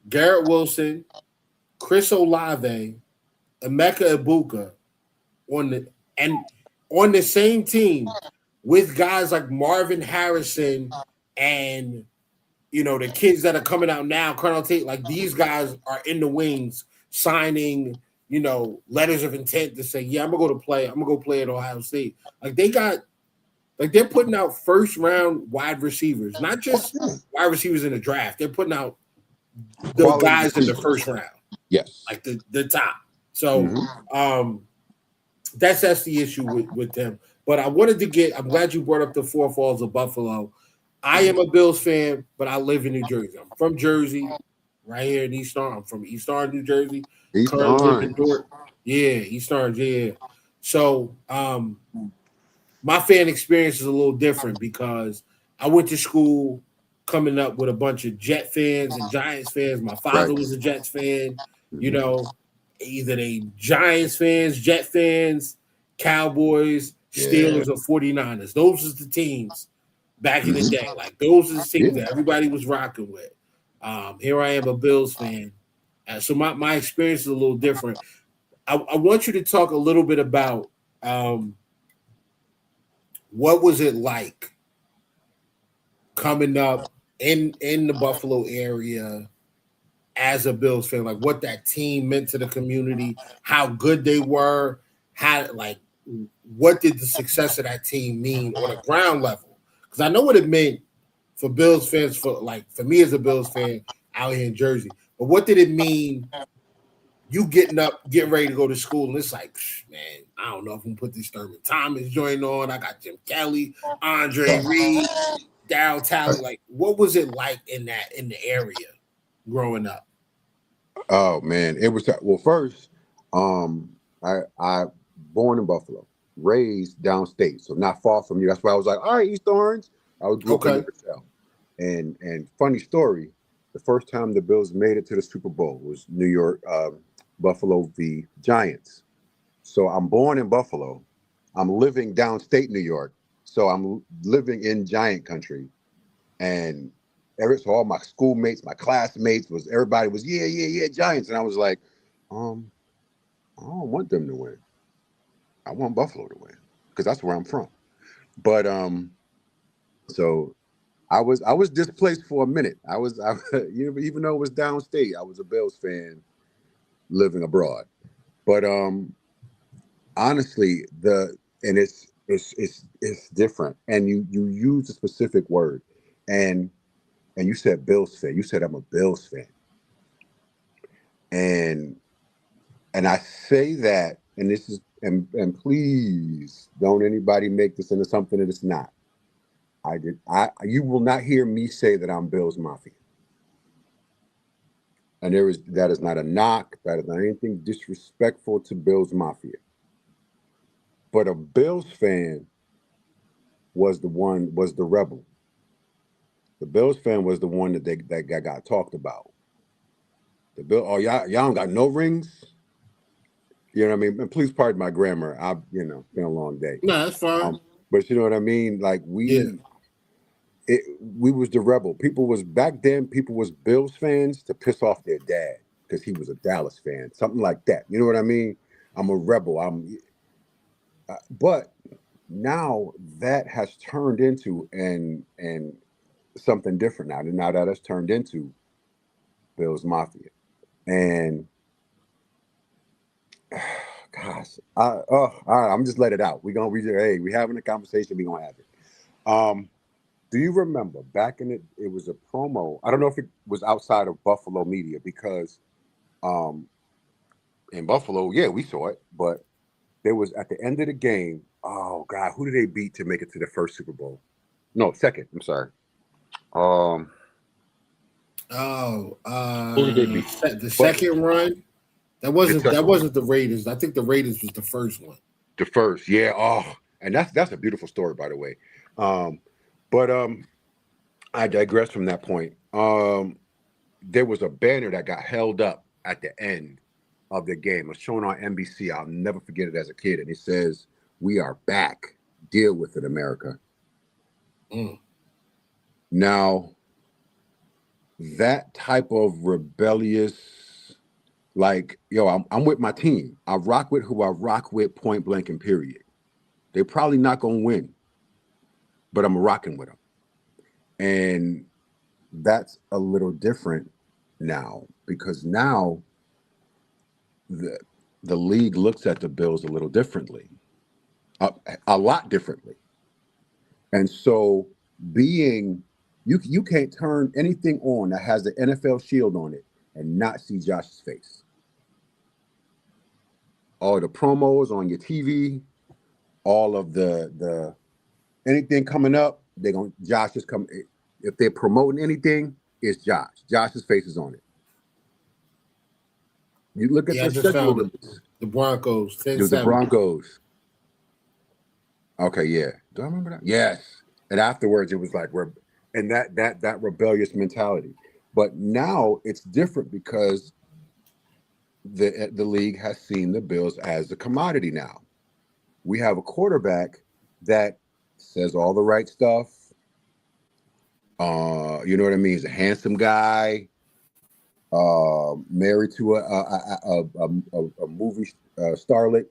S4: Garrett Wilson, Chris Olave, Emeka Ibuka on the same team with guys like Marvin Harrison and the kids that are coming out now, Colonel Tate. Like, these guys are in the wings signing, letters of intent to say, yeah, I'm gonna go play at Ohio State. Like, they're putting out first round wide receivers, not just wide receivers in the draft. They're putting out the guys in the first round.
S6: Yes.
S4: Like the top. So that's the issue with them. But I'm glad you brought up the Four Falls of Buffalo. I am a Bills fan, but I live in New Jersey. I'm from Jersey, right here in East Orange. I'm from East Orange, New Jersey.
S6: East Orange.
S4: Yeah, East Orange, yeah. So my fan experience is a little different because I went to school coming up with a bunch of Jet fans and Giants fans. My father was a Jets fan, either they Giants fans, Jet fans, Cowboys, Steelers, or 49ers. Those are the teams back in the day. Like, those are the teams that everybody was rocking with. Here I am, a Bills fan. So my experience is a little different. I want you to talk a little bit about what was it like coming up in the Buffalo area as a Bills fan, like what that team meant to the community, how good they were, what did the success of that team mean on a ground level? Because I know what it meant for Bills fans, for me as a Bills fan out here in Jersey. But what did it mean? You getting up, getting ready to go to school, and it's like, man, I don't know if I'm gonna put this Thurman Thomas joint on. I got Jim Kelly, Andre Reed, Darryl Talley. Like, what was it like in the area growing up?
S6: Oh man, it was first. I born in Buffalo, raised downstate, so not far from you. That's why I was like, all right, East Orange. I was grew up in Purcell. And funny story, the first time the Bills made it to the Super Bowl was New York, Buffalo v. Giants. So I'm born in Buffalo. I'm living downstate New York. So I'm living in Giant country. And so all my schoolmates, my classmates, everybody was, yeah, Giants. And I was like, I don't want them to win. I want Buffalo to win because that's where I'm from. But so I was displaced for a minute. I even though it was downstate, I was a Bills fan living abroad. But honestly, it's different. And you use a specific word, and you said Bills fan. You said I'm a Bills fan, and I say that, and this is, and please don't anybody make this into something that it's not. You will not hear me say that I'm Bills Mafia. And that is not a knock. That is not anything disrespectful to Bills Mafia. But a Bills fan was the rebel. The Bills fan was the one that got talked about. Y'all don't got no rings. You know what I mean? And please pardon my grammar. Been a long day.
S4: No, that's fine.
S6: But you know what I mean? Like we was the rebel. People was Bills fans to piss off their dad because he was a Dallas fan, something like that. You know what I mean? I'm a rebel. But now that has turned into and something different now. Now that has turned into Bills Mafia, and gosh, all right, I'm just let it out. We having a conversation. We gonna have it. Do you remember back in it was a promo? I don't know if it was outside of Buffalo media because in Buffalo, yeah, we saw it, but there was at the end of the game. Oh God, who did they beat to make it to the first Super Bowl? No, second. I'm sorry. Who did they beat?
S4: The second run. That wasn't the Raiders. I think the Raiders was the first one.
S6: The first, yeah. Oh, and that's a beautiful story, by the way. But I digress from that point. There was a banner that got held up at the end of the game. It was shown on NBC. I'll never forget it as a kid. And it says, "We are back. Deal with it, America." Now, that type of rebellious, like, yo, I'm with my team. I rock with who I rock with, point blank and period. They're probably not going to win, but I'm rocking with them. And that's a little different now, because now the league looks at the Bills a little differently, a lot differently. And so you can't turn anything on that has the NFL shield on it and not see Josh's face. All the promos on your TV, all of the anything coming up, Josh is coming. If they're promoting anything, it's Josh. Josh's face is on it. You look at
S4: I just found the Broncos.
S6: The Broncos. Okay, yeah. Do I remember that? Yes. And afterwards, it was like that rebellious mentality. But now it's different because the league has seen the Bills as a commodity now. We have a quarterback that says all the right stuff. You know what I mean? He's a handsome guy, married to a movie starlet.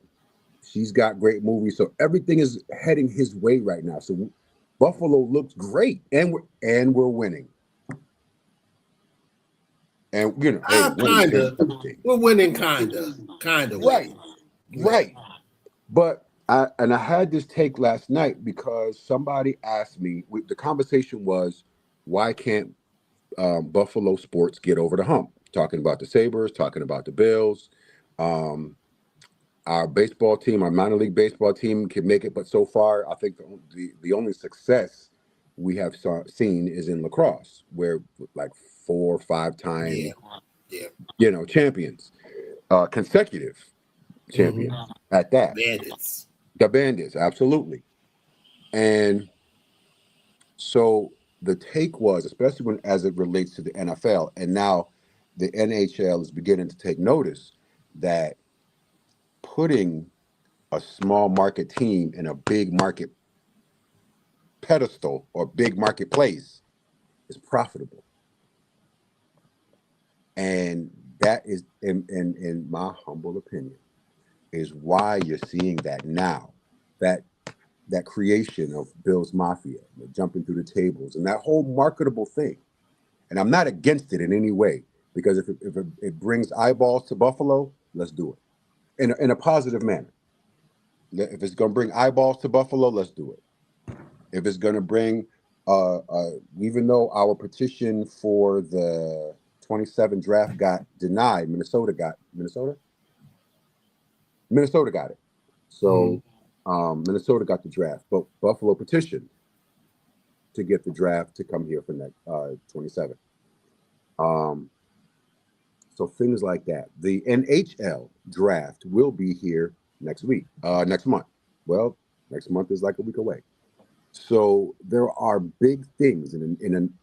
S6: She's got great movies, so everything is heading his way right now. So Buffalo looks great, and we're winning. And
S4: we're winning, kind of,
S6: right. But I had this take last night because somebody asked me. The conversation was, why can't Buffalo sports get over the hump? Talking about the Sabres, talking about the Bills. Our baseball team, our minor league baseball team, can make it, but so far, I think the only success we have seen is in lacrosse, where like 4 or 5 times, champions, consecutive champions at that. The Bandits, absolutely. And so the take was, especially as it relates to the NFL, and now the NHL is beginning to take notice that putting a small market team in a big market pedestal or big marketplace is profitable. And that is, in my humble opinion, is why you're seeing that now. That creation of Bills Mafia, jumping through the tables, and that whole marketable thing. And I'm not against it in any way, because if it brings eyeballs to Buffalo, let's do it in a positive manner. If it's going to bring eyeballs to Buffalo, let's do it. If it's going to bring, even though our petition for the 27 draft got denied, Minnesota got it. So Minnesota got the draft, but Buffalo petitioned to get the draft to come here for that 27. So things like that. The NHL draft will be here next month. Well, next month is like a week away. So there are big things, and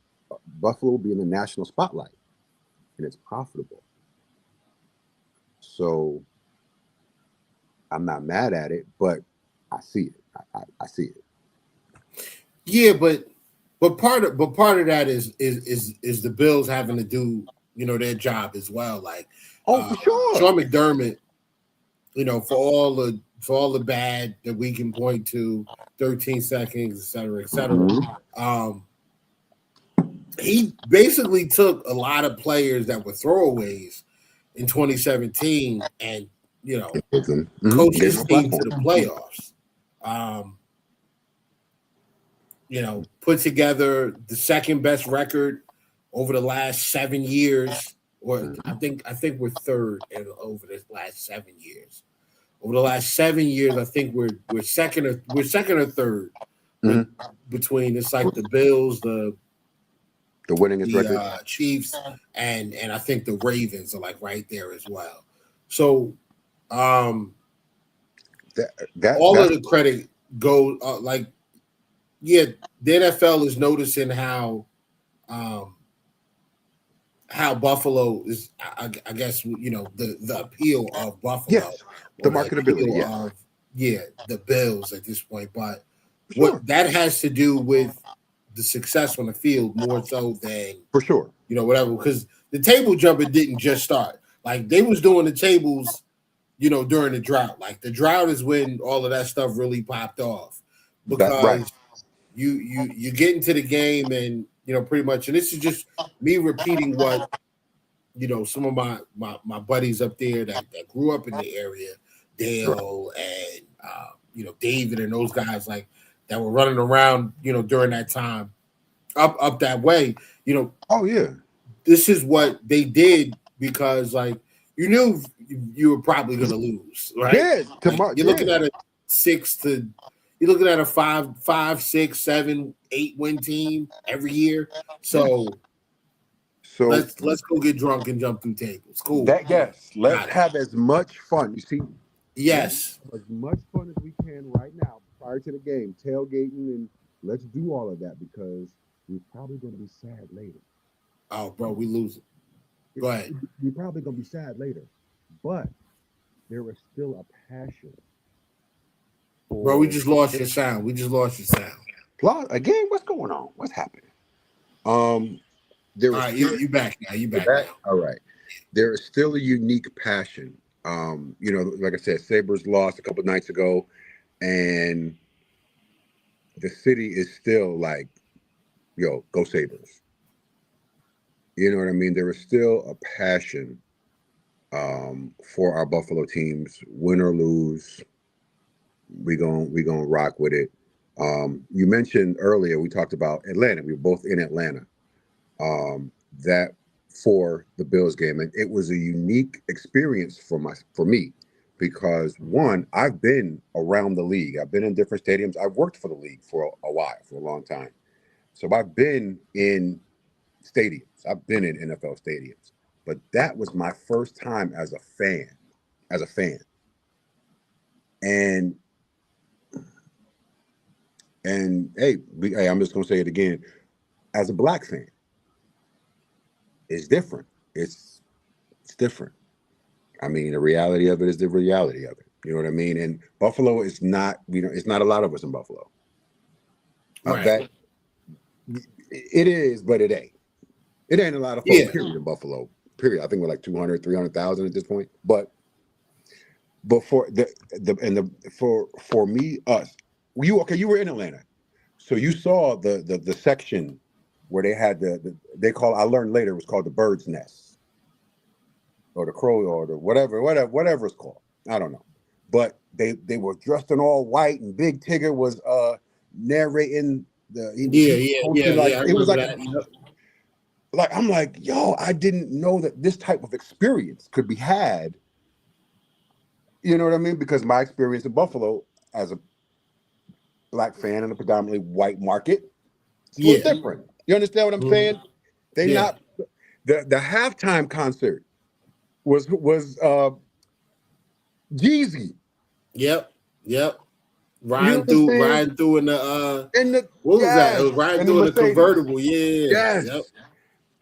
S6: Buffalo will be in the national spotlight, and it's profitable. So I'm not mad at it, but I see it. I see it.
S4: Yeah, but part of that is the Bills having to do their job as well. Like,
S6: for sure,
S4: Sean McDermott, for all the bad that we can point to, 13 seconds, et cetera, et cetera. He basically took a lot of players that were throwaways in 2017 and coached his team to the playoffs. Put together the second best record over the last 7 years, or I think we're third over the last 7 years. Over the last 7 years, I think we're second or third between, it's like the Bills, the
S6: winningest record,
S4: Chiefs, and I think the Ravens are like right there as well. So all of
S6: that's
S4: the credit goes the NFL is noticing how Buffalo is, I guess, the appeal of Buffalo,
S6: yes, the
S4: or the
S6: marketability.
S4: appeal
S6: Yeah,
S4: of the Bills at this point. But
S6: sure,
S4: what that has to do with the success on the field more so than
S6: for sure.
S4: whatever, because the table jumping didn't just start. Like, they was doing the tables, during the drought. Like, the drought is when all of that stuff really popped off,
S6: That right.
S4: because you get into the game, and pretty much, and this is just me repeating what some of my buddies up there that grew up in the area,
S6: Right.
S4: Dale and David and those guys, like, that were running around during that time up that way.
S6: Oh yeah.
S4: This is what they did, because, like, you knew you were probably going to lose, right?
S6: Yeah,
S4: Like, you're looking at a 5, 6, 7, 8 win team every year. So let's go get drunk and jump through tables. Cool.
S6: Let's have as much fun. You see,
S4: Yes.
S6: as much fun as we can right now prior to the game, tailgating, and let's do all of that, because we're probably going to be sad later.
S4: Oh, bro, we lose it. Go ahead.
S6: We're probably going to be sad later, but there is still a passion.
S4: Bro, we just lost your sound.
S6: Again, what's going on? What's happening? There
S4: All
S6: is
S4: right, you back now. You back
S6: back?
S4: now.
S6: All right. There is still a unique passion. Like I said, Sabres lost a couple nights ago, and the city is still like, yo, go Sabres. You know what I mean? There is still a passion for our Buffalo teams, win or lose. We gonna rock with it. You mentioned earlier, we talked about Atlanta. We were both in Atlanta. That for the Bills game, and it was a unique experience for me, because one, I've been around the league. I've been in different stadiums. I've worked for the league for a while, for a long time. So I've been in stadiums. I've been in NFL stadiums, but that was my first time as a fan. And hey, I'm just gonna say it again. As a black fan, it's different. It's different. I mean, the reality of it is the reality of it. You know what I mean? And Buffalo is not. It's not a lot of us in Buffalo.
S4: Right.
S6: It is, but it ain't. It ain't a lot of folks, period, in Buffalo. Period. I think we're like 200, 300,000 at this point. But for for me, us, you were in Atlanta, so you saw the section where they had I learned later it was called the bird's nest, or the crow, or the whatever it's called. I don't know, but they were dressed in all white, and Big Tigger was narrating it was like I'm like, yo, I didn't know that this type of experience could be had. You know what I mean? Because my experience in Buffalo as a black fan in a predominantly white market was different. You understand what I'm saying? They not the halftime concert was Jeezy.
S4: Yep. Riding through in the what was that? It was riding through in the convertible. Yeah.
S6: Yes.
S4: Yep.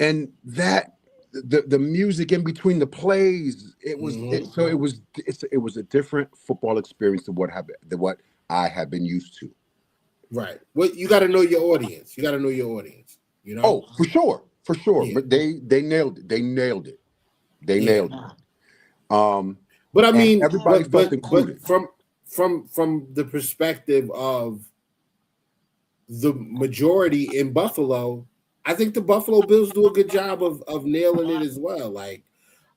S6: And that the music in between the plays, it was it was a different football experience than what I have been used to.
S4: Right. Well, you got to know your audience. You know.
S6: Oh, for sure.
S4: Yeah.
S6: But they nailed it. They nailed it.
S4: But I mean,
S6: everybody felt included.
S4: But from the perspective of the majority in Buffalo, I think the Buffalo Bills do a good job of nailing it as well. Like,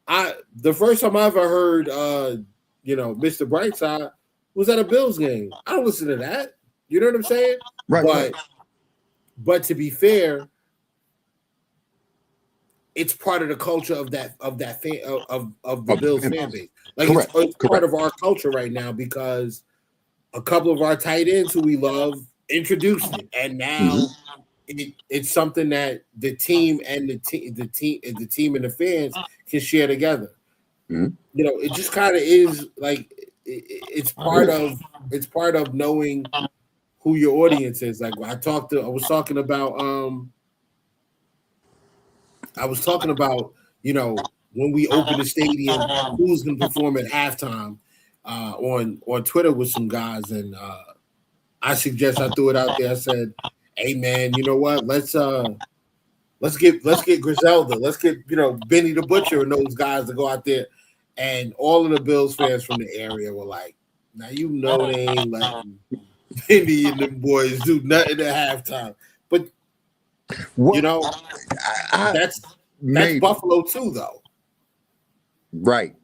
S4: the first time I ever heard Mr. Brightside was at a Bills game. I don't listen to that. You know what I'm saying?
S6: Right.
S4: But to be fair, it's part of the culture of the Bills fan base. Like, it's part of our culture right now, because a couple of our tight ends who we love introduced it, and now it's something that the team and the team and the fans can share together.
S6: Mm-hmm.
S4: It just kind of is like, it's part of knowing who your audience is. Like I was talking about when we open the stadium, who's going to perform at halftime on Twitter with some guys, and I threw it out there. I said, "Hey man, you know what? Let's get Griselda, let's get Benny the Butcher and those guys to go out there." And all of the Bills fans from the area were like, "Now they ain't letting Benny and them boys do nothing at halftime." But that's Buffalo too, though.
S6: Right.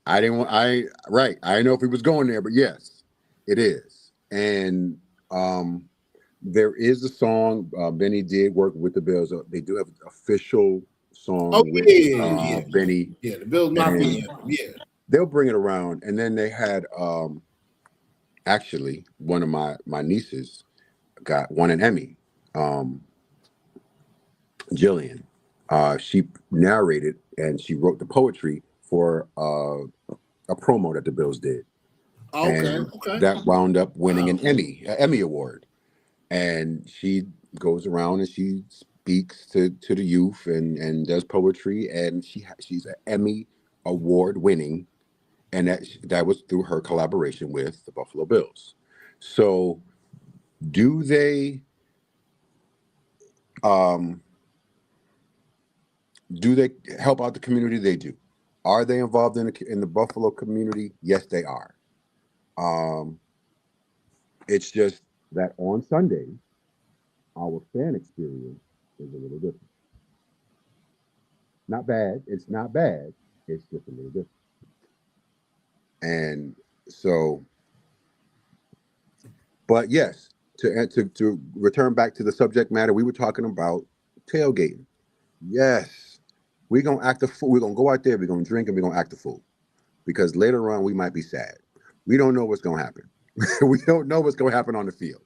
S6: I didn't know if he was going there, but yes, it is. And there is a song Benny did work with the Bills. They do have an official song with Benny.
S4: Yeah, the Bills Mafia. Yeah,
S6: they'll bring it around. And then they had actually one of my nieces won an Emmy. Jillian, she narrated and she wrote the poetry for a promo that the Bills did. Okay. That wound up winning an Emmy award. And she goes around and she speaks to the youth and does poetry, and she's an Emmy award winning, and that was through her collaboration with the Buffalo Bills. So do they help out the community? They do. Are they involved in the Buffalo community? Yes, they are. It's just that on Sunday, our fan experience is a little different. Not bad. It's not bad. It's just a little different. And so, but yes, to return back to the subject matter, we were talking about tailgating. Yes, we're gonna act a fool. We're gonna go out there. We're gonna drink and we're gonna act a fool, because later on we might be sad. We don't know what's gonna happen. We don't know what's gonna happen on the field.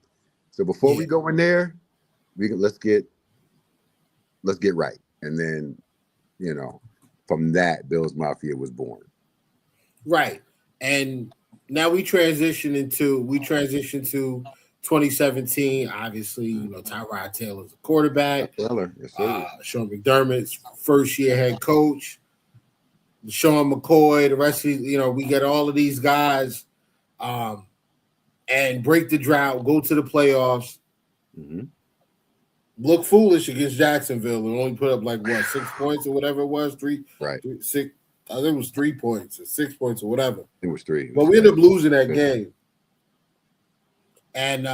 S6: So before we go in there, let's get right, and then from that, Bills Mafia was born.
S4: Right, and now we transition to 2017. Obviously, Tyrod Taylor's a quarterback.
S6: Taylor, yes, sir.
S4: Sean McDermott's first year head coach. Sean McCoy, the rest of we get all of these guys, and break the drought, go to the playoffs.
S6: Mm-hmm.
S4: Look foolish against Jacksonville and only put up 6 points or whatever it was, 3,
S6: right?
S4: 6. I think it was 3 points or 6 points or whatever.
S6: It was 3.
S4: But we ended up losing that game. And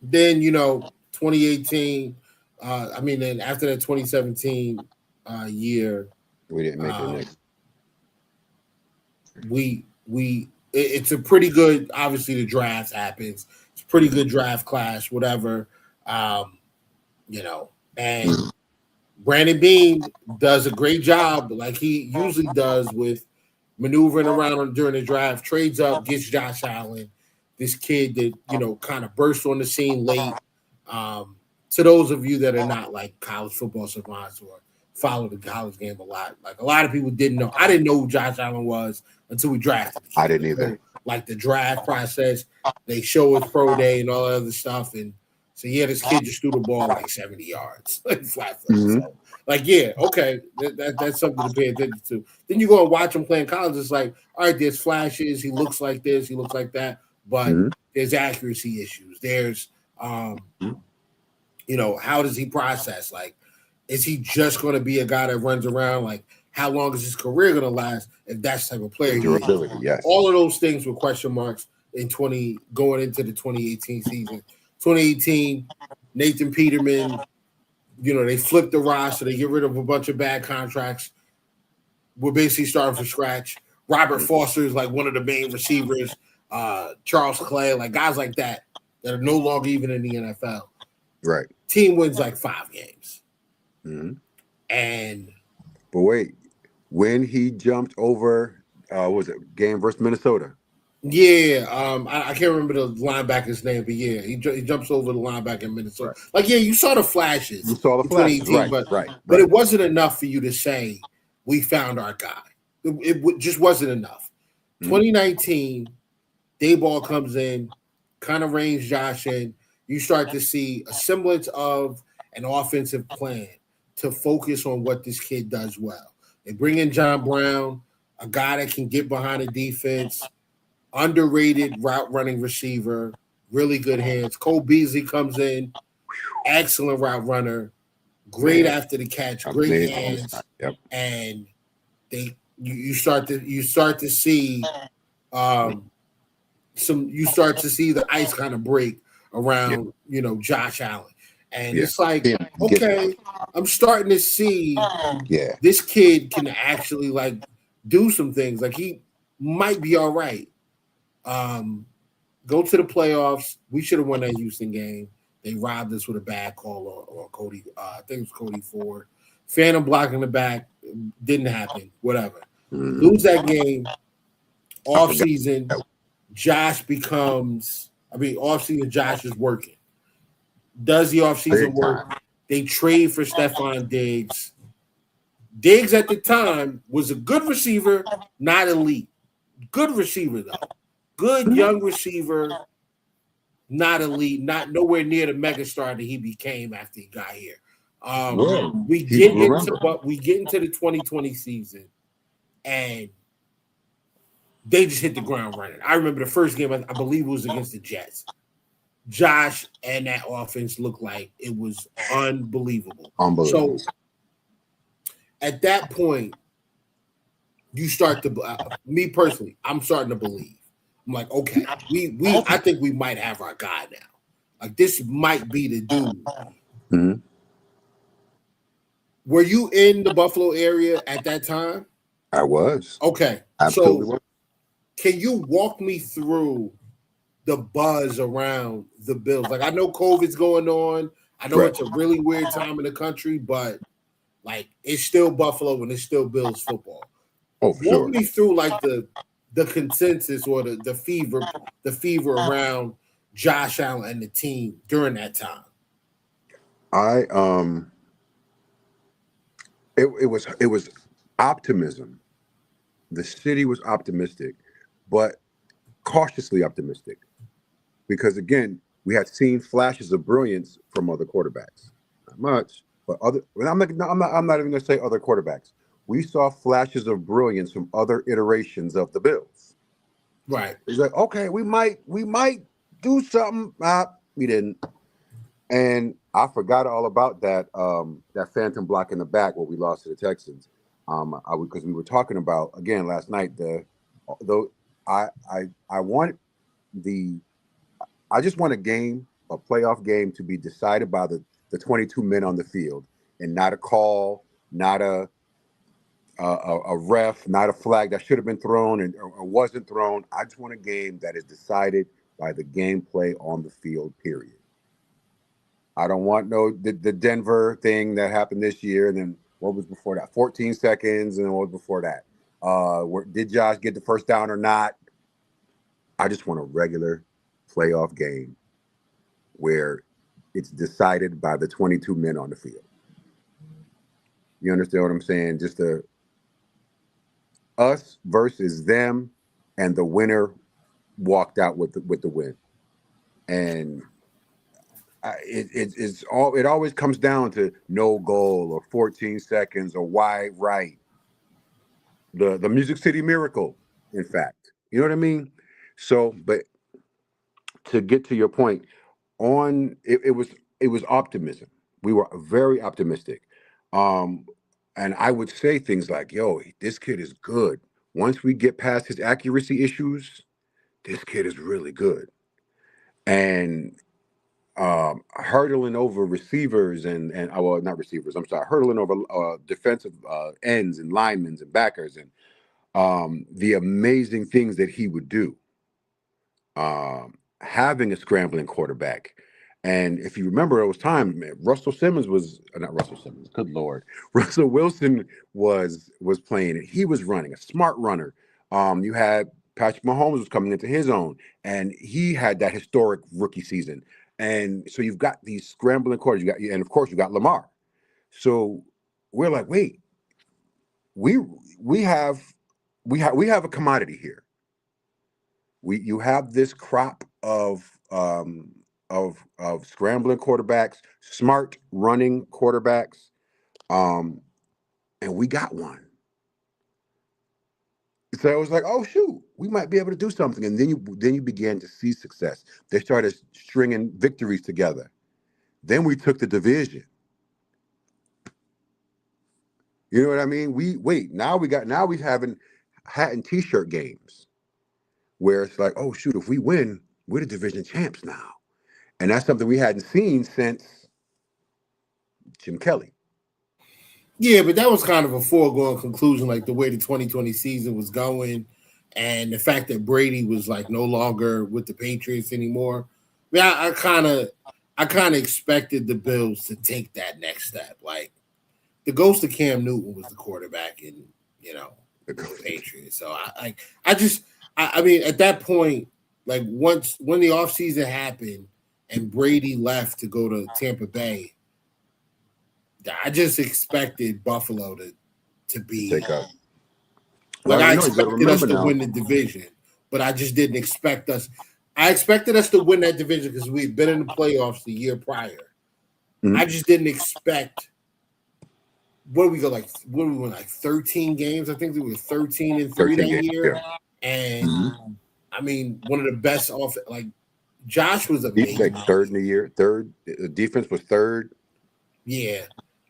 S4: then 2018. Then after that 2017 year,
S6: we didn't make it next.
S4: It's a pretty good. Obviously, the draft happens. It's a pretty good draft class, whatever. And Brandon Beane does a great job, like he usually does, with maneuvering around during the draft. Trades up, gets Josh Allen, this kid that kind of burst on the scene late. To those of you that are not like college football savants or follow the college game a lot, a lot of people didn't know. I didn't know who Josh Allen was until we drafted him.
S6: I didn't either.
S4: Like the draft process, they show his pro day and all that other stuff, and so this kid just threw the ball 70 yards, flat foot.
S6: Mm-hmm.
S4: So, okay, that's something to pay attention to. Then you go and watch him play in college. It's all right, there's flashes. He looks like this, he looks like that, but there's accuracy issues. There's, how does he process? Is he just going to be a guy that runs around? How long is his career going to last if that's the type of player he is?
S6: Yes.
S4: All of those things were question marks going into the 2018 season. 2018, Nathan Peterman, they flipped the roster. They get rid of a bunch of bad contracts. We're basically starting from scratch. Robert Foster is one of the main receivers. Charles Clay, guys like that are no longer even in the NFL.
S6: Right.
S4: Team wins 5 games.
S6: Mm-hmm.
S4: But
S6: wait, when he jumped over, game versus Minnesota?
S4: Yeah, I can't remember the linebacker's name, but yeah, he jumps over the linebacker in Minnesota.
S6: Right.
S4: You saw the flashes.
S6: You saw the flashes, right?
S4: But it wasn't enough for you to say we found our guy. just wasn't enough. 2019, Dayball comes in, kind of reins Josh in. You start to see a semblance of an offensive plan to focus on what this kid does well. They bring in John Brown, a guy that can get behind the defense, underrated route running receiver, really good hands. Cole Beasley comes in, excellent route runner, great after the catch, great hands, and you start to see you start to see the ice kind of break around Josh Allen, and it's like, okay, I'm starting to see this kid can actually like do some things. Like, he might be all right. Go to the playoffs. We should have won that Houston game. They robbed us with a bad call or Cody. I think it was Cody Ford. Phantom blocking the back didn't happen. Whatever. Lose that game. Off season, Josh is working. Does the off season work? They trade for Stephon Diggs. Diggs at the time was a good receiver, not elite. Good receiver though. Good young receiver, not elite, not nowhere near the megastar that he became after he got here. We get into the 2020 season, and they just hit the ground running. I remember the first game, I believe it was against the Jets. Josh and that offense looked like it was unbelievable. So at that point, you start to, me personally, I'm starting to believe. I'm like, okay, I think we might have our guy now. Like, this might be the dude.
S6: Mm-hmm.
S4: Were you in the Buffalo area at that time?
S6: I was.
S4: Okay.
S6: Absolutely.
S4: So can you walk me through the buzz around the Bills? Like, I know COVID's going on. I know it's a really weird time in the country, but like, it's still Buffalo and it's still Bills football.
S6: Oh, for sure.
S4: Walk me through like the consensus or the fever around Josh Allen and the team during that time.
S6: It was optimism. The city was optimistic, but cautiously optimistic, because again, we had seen flashes of brilliance from other quarterbacks. Not much, but other. I'm not even going to say other quarterbacks. We saw flashes of brilliance from other iterations of the Bills.
S4: Right.
S6: It's like, okay, we might do something. We didn't. And I forgot all about that phantom block in the back where we lost to the Texans. Because we were talking about, again, last night, I just want a playoff game to be decided by the 22 men on the field, and not a call, not a ref, not a flag that should have been thrown or wasn't thrown. I just want a game that is decided by the gameplay on the field, period. I don't want the Denver thing that happened this year, and then what was before that? 14 seconds, and then what was before that? Did Josh get the first down or not? I just want a regular playoff game where it's decided by the 22 men on the field. You understand what I'm saying? Just us versus them, and the winner walked out with the win. And it always comes down to no goal or 14 seconds or wide right. The Music City Miracle, in fact. You know what I mean? So, but to get to your point, it was optimism. We were very optimistic. And I would say things like, yo, this kid is good. Once we get past his accuracy issues, this kid is really good. And hurdling over receivers and well, not receivers, I'm sorry, hurdling over defensive ends and linemen and backers, and the amazing things that he would do. Having a scrambling quarterback. And if you remember, it was time, man, Russell Wilson was playing it. He was running, a smart runner. You had Patrick Mahomes was coming into his own, and he had that historic rookie season. And so you've got these scrambling quarters, and of course you got Lamar. So we're like, wait, we have we have a commodity here. You have this crop of scrambling quarterbacks, smart running quarterbacks, and we got one. So it was like, oh shoot, we might be able to do something. And then you began to see success. They started stringing victories together. Then we took the division. You know what I mean? Now we having hat and t-shirt games where it's like, oh shoot, if we win, we're the division champs now. And that's something we hadn't seen since Jim Kelly.
S4: Yeah, but that was kind of a foregone conclusion, like the way the 2020 season was going, and the fact that Brady was like no longer with the Patriots anymore. I kind of expected the Bills to take that next step. Like the ghost of Cam Newton was the quarterback in the Patriots. So I mean at that point, like when the offseason happened and Brady left to go to Tampa Bay, I just expected Buffalo to be
S6: take up.
S4: Like I expected us to win the division, but I just didn't expect us. I expected us to win that division because we'd been in the playoffs the year prior. Mm-hmm. I just didn't expect. What did we go like? What did we win like 13 games? I think we were 13-3 that year. Yeah. And I mean, one of the best off. Like Josh was amazing.
S6: Like third in the year. Third. The defense was third.
S4: Yeah.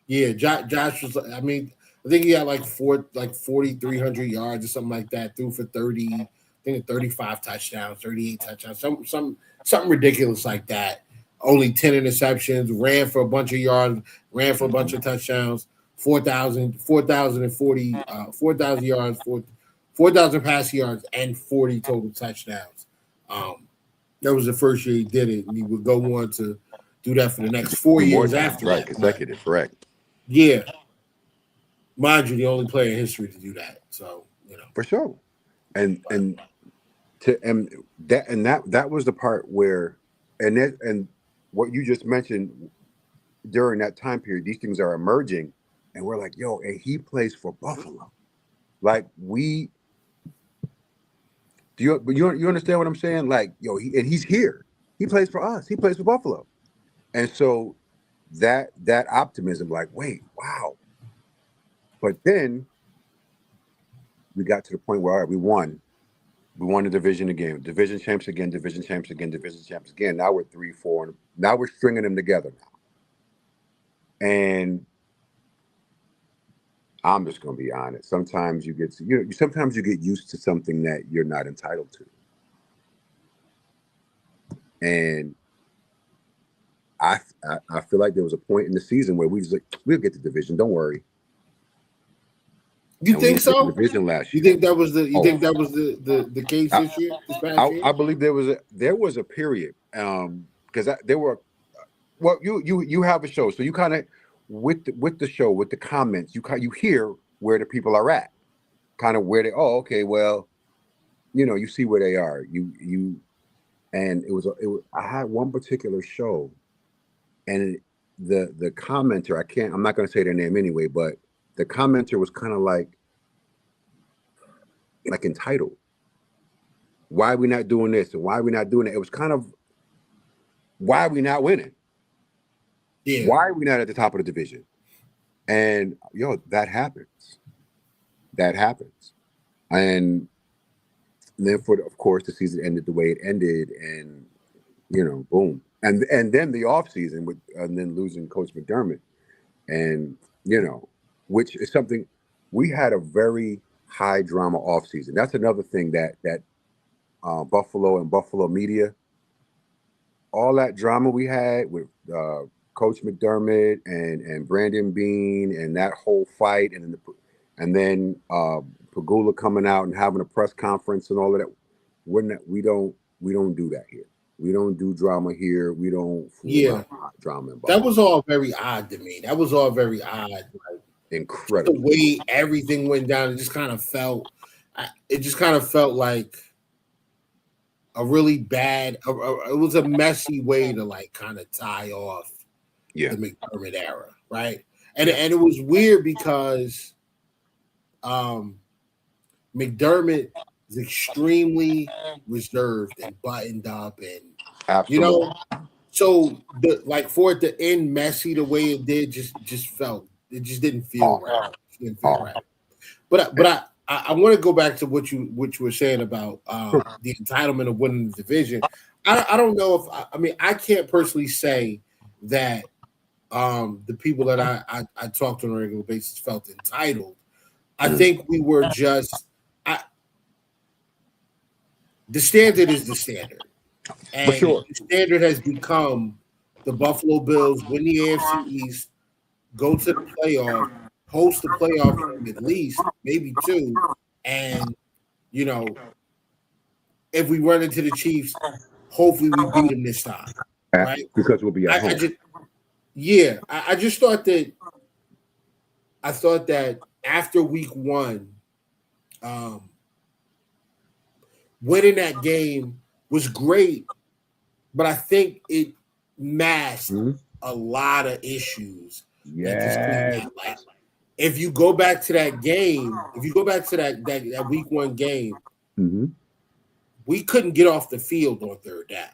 S4: Josh was. I mean, I think he had like 4,300 yards or something like that. Threw for 30. I think 35 touchdowns, 38 touchdowns, something ridiculous like that. Only 10 interceptions. Ran for a bunch of yards. Ran for a bunch of touchdowns. 4,040 yards, 4,000 passing yards, and 40 total touchdowns. That was the first year he did it, and he would go on to do that for the next 4 years after
S6: that.
S4: Right,
S6: consecutive, correct.
S4: Yeah. Mind you, the only player in history to do that. So,
S6: For sure. And that was the part where and what you just mentioned during that time period, these things are emerging, and we're like, yo, and he plays for Buffalo. Like you understand what I'm saying? Like, yo, he's here. He plays for us. He plays for Buffalo. And so that optimism, like, wait, wow. But then we got to the point where all right, we won. We won the division again. Division champs again, division champs again, division champs again. Now we're 3-4. And now we're stringing them together now. And I'm just gonna be honest. Sometimes you get used to something that you're not entitled to. And I feel like there was a point in the season where we was like, we'll get the division, don't worry.
S4: You think so?
S6: Division last year.
S4: You think that was the case this year?
S6: I believe there was a period because there were. Well, you have a show, so you kind of with the show with the comments, you hear where the people are at, kind of where they. Oh, okay, well, you see where they are. And I had one particular show, and the commenter, I'm not going to say their name anyway, but the commenter was kind of like entitled. Why are we not doing this? And why are we not doing it? It was kind of, why are we not winning? Yeah. Why are we not at the top of the division? And that happens. That happens. And then of course the season ended the way it ended, and boom. And then the offseason and then losing Coach McDermott, and which is something we had a very high drama offseason. That's another thing that Buffalo and Buffalo media, all that drama we had with Coach McDermott and Brandon Beane and that whole fight, and then Pagula coming out and having a press conference and all of that. We don't do that here. We don't do drama here. We don't drama.
S4: That was all very odd to me. That was all very odd. Like,
S6: incredible.
S4: The way everything went down, it just kind of felt like a really bad. It was a messy way to kind of tie off the McDermott era, right? And it was weird because, McDermott is extremely reserved and buttoned up, and
S6: Absolutely.
S4: So for it to end messy the way it did, just didn't feel right. It didn't feel right. But I want to go back to what you were saying about the entitlement of winning the division. I don't know if I mean I can't personally say that the people that I talked to on a regular basis felt entitled. I think we were just the standard is the standard. And the standard has become the Buffalo Bills win the AFC East, go to the playoff, host the playoff game at least, maybe two, and if we run into the Chiefs, hopefully we beat them this time, right?
S6: Because we'll be at home.
S4: I just thought that. I thought that after week one, winning that game was great, but I think it masked a lot of issues.
S6: Yeah.
S4: Like, if you go back to that game, that week one game, we couldn't get off the field on third down.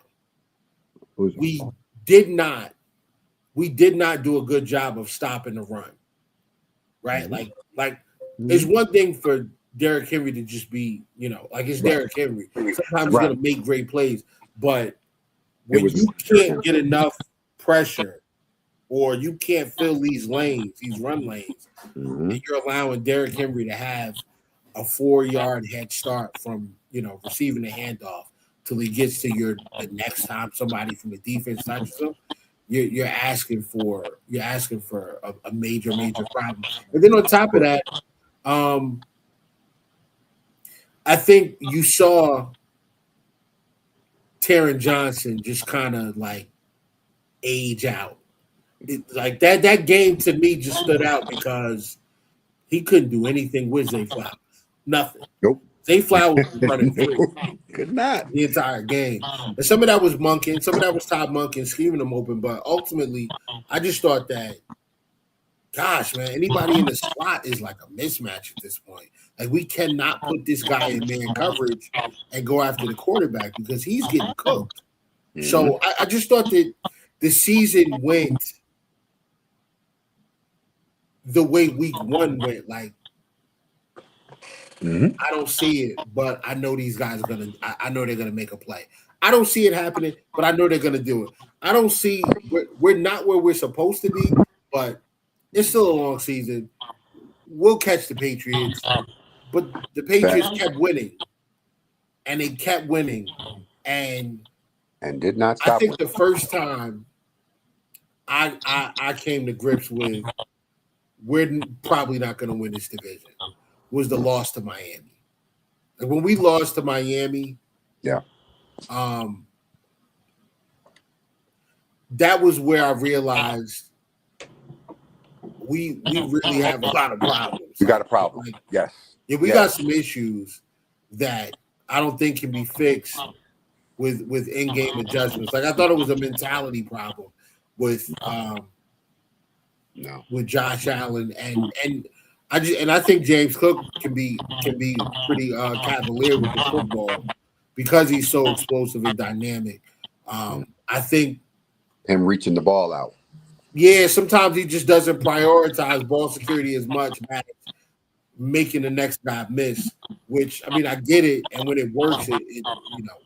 S4: We did not do a good job of stopping the run. Right? Like it's one thing for Derrick Henry to just be, it's Derrick Henry. Sometimes he's gonna make great plays, but when you can't get enough pressure or you can't fill these run lanes, and you're allowing Derrick Henry to have a 4-yard head start from receiving the handoff till he gets to the next time somebody from the defense touches him, you're asking for a major problem. And then on top of that, I think you saw Taron Johnson just kind of like age out. Like that game to me just stood out because he couldn't do anything with Zay Flowers. Nothing.
S6: Nope.
S4: Zay Flowers was running free.
S6: Could not.
S4: The entire game. And some of that was Monken, some of that was Todd Monken scheming them open, but ultimately I just thought that, gosh, man, anybody in the slot is like a mismatch at this point. Like, we cannot put this guy in man coverage and go after the quarterback because he's getting cooked. So I just thought that the season went the way week one went. Like, I don't see it, but I know these guys are gonna. I know they're gonna make a play. I don't see it happening, but I know they're gonna do it. I don't see. We're not where we're supposed to be, but it's still a long season. We'll catch the Patriots, but the Patriots kept winning, and they kept winning, and
S6: did not stop.
S4: I think the first time I came to grips with we're probably not going to win this division was the loss to Miami. And when we lost to Miami, that was where I realized we really have a lot of problems.
S6: We got a problem.
S4: Like,
S6: yes.
S4: Yeah, we got some issues that I don't think can be fixed with in-game adjustments. Like, I thought it was a mentality problem with Josh Allen and I think James Cook can be pretty cavalier with the football because he's so explosive and dynamic. I think
S6: him reaching the ball out.
S4: Yeah, sometimes he just doesn't prioritize ball security as much as making the next guy miss. Which, I mean, I get it, and when it works, it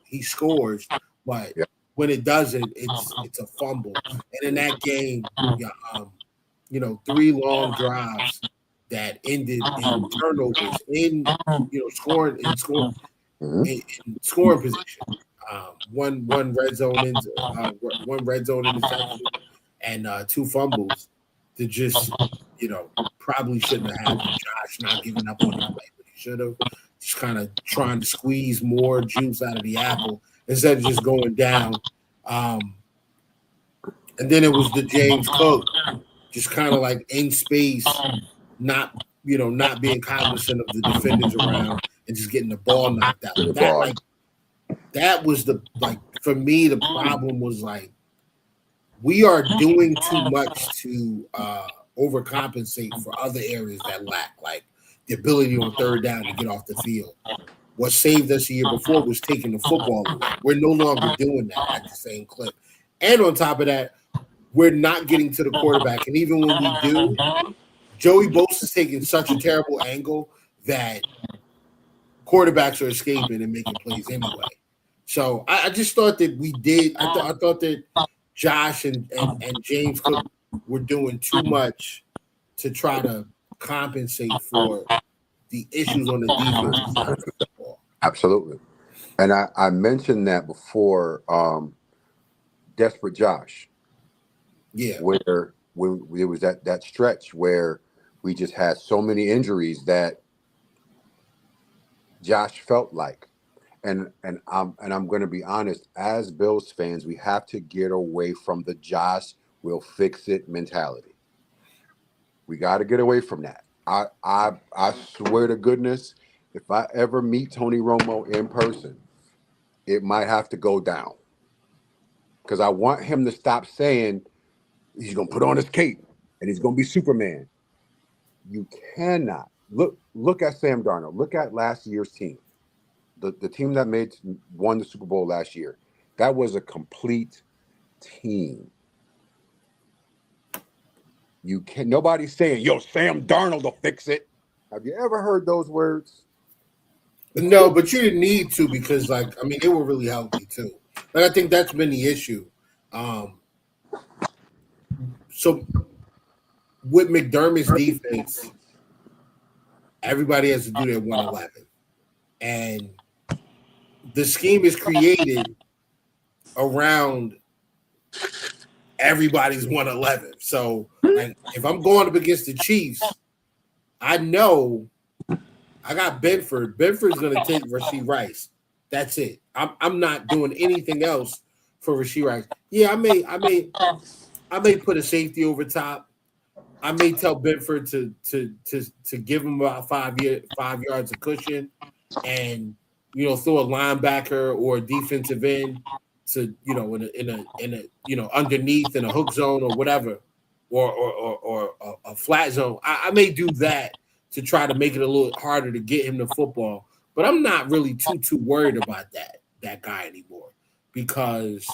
S4: he scores. But when it doesn't, it's a fumble. And in that game, 3 long drives that ended in turnovers, in scoring position. One red zone interception and 2 fumbles that just probably shouldn't have happened. Josh not giving up on the play, but he should have. Just kind of trying to squeeze more juice out of the apple instead of just going down. And then it was the James Cook, just kind of like in space, not being cognizant of the defenders around and just getting the ball knocked out. That was for me, the problem was we are doing too much to overcompensate for other areas that lack. Like, the ability on third down to get off the field. What saved us the year before was taking the football away. We're no longer doing that at the same clip. And on top of that, we're not getting to the quarterback. And even when we do, Joey Bosa is taking such a terrible angle that quarterbacks are escaping and making plays anyway. So I just thought that we did. I thought that Josh and James Cook were doing too much to try to compensate for the issues on the defensive side of the football.
S6: Absolutely. And I mentioned that before, Desperate Josh.
S4: Yeah.
S6: Where it was that stretch where we just had so many injuries that Josh felt like. And I'm going to be honest, as Bills fans, we have to get away from the Josh will fix it mentality. We got to get away from that. I swear to goodness, if I ever meet Tony Romo in person, it might have to go down. Because I want him to stop saying he's going to put on his cape and he's going to be Superman. You cannot. Look at Sam Darnold. Look at last year's team. The team that won the Super Bowl last year. That was a complete team. Nobody's saying, yo, Sam Darnold will fix it. Have you ever heard those words?
S4: No, but you didn't need to because, they were really healthy too. But I think that's been the issue. So with McDermott's defense, everybody has to do their 111. And the scheme is created around everybody's 111. So if I'm going up against the Chiefs, I know I got Benford. Benford's going to take Rashee Rice. That's it. I'm not doing anything else for Rashee Rice. Yeah, I may put a safety over top. I may tell Benford to give him about 5 yards of cushion, and throw a linebacker or a defensive end to in a underneath in a hook zone or whatever, or a flat zone. I may do that to try to make it a little harder to get him the football. But I'm not really too worried about that guy anymore because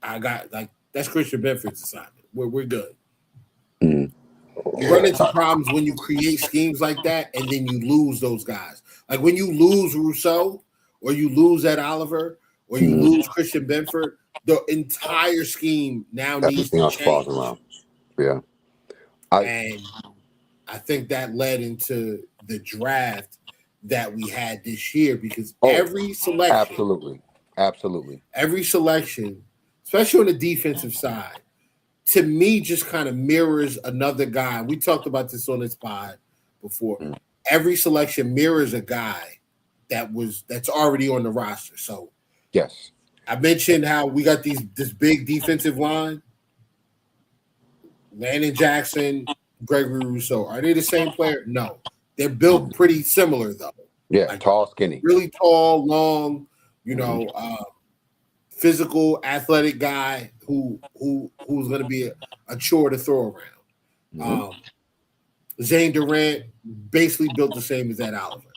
S4: I got that's Christian Benford's assignment. We're good.
S6: Mm.
S4: You run into problems when you create schemes like that and then you lose those guys. Like when you lose Rousseau or you lose Ed Oliver or you lose Christian Benford, the entire scheme now needs to change.
S6: Falls around. Yeah.
S4: And I think that led into the draft that we had this year because every selection,
S6: absolutely,
S4: every selection, especially on the defensive side, to me just kind of mirrors another guy. We talked about this on this pod before. Every selection mirrors a guy that's already on the roster. So
S6: yes,
S4: I mentioned how we got this big defensive line. Landon Jackson, Gregory Rousseau. Are they the same player? No. They're built pretty similar, though.
S6: Yeah, tall, skinny.
S4: Really tall, long, physical, athletic guy who's going to be a chore to throw around. Zane Durant basically built the same as Ed Oliver.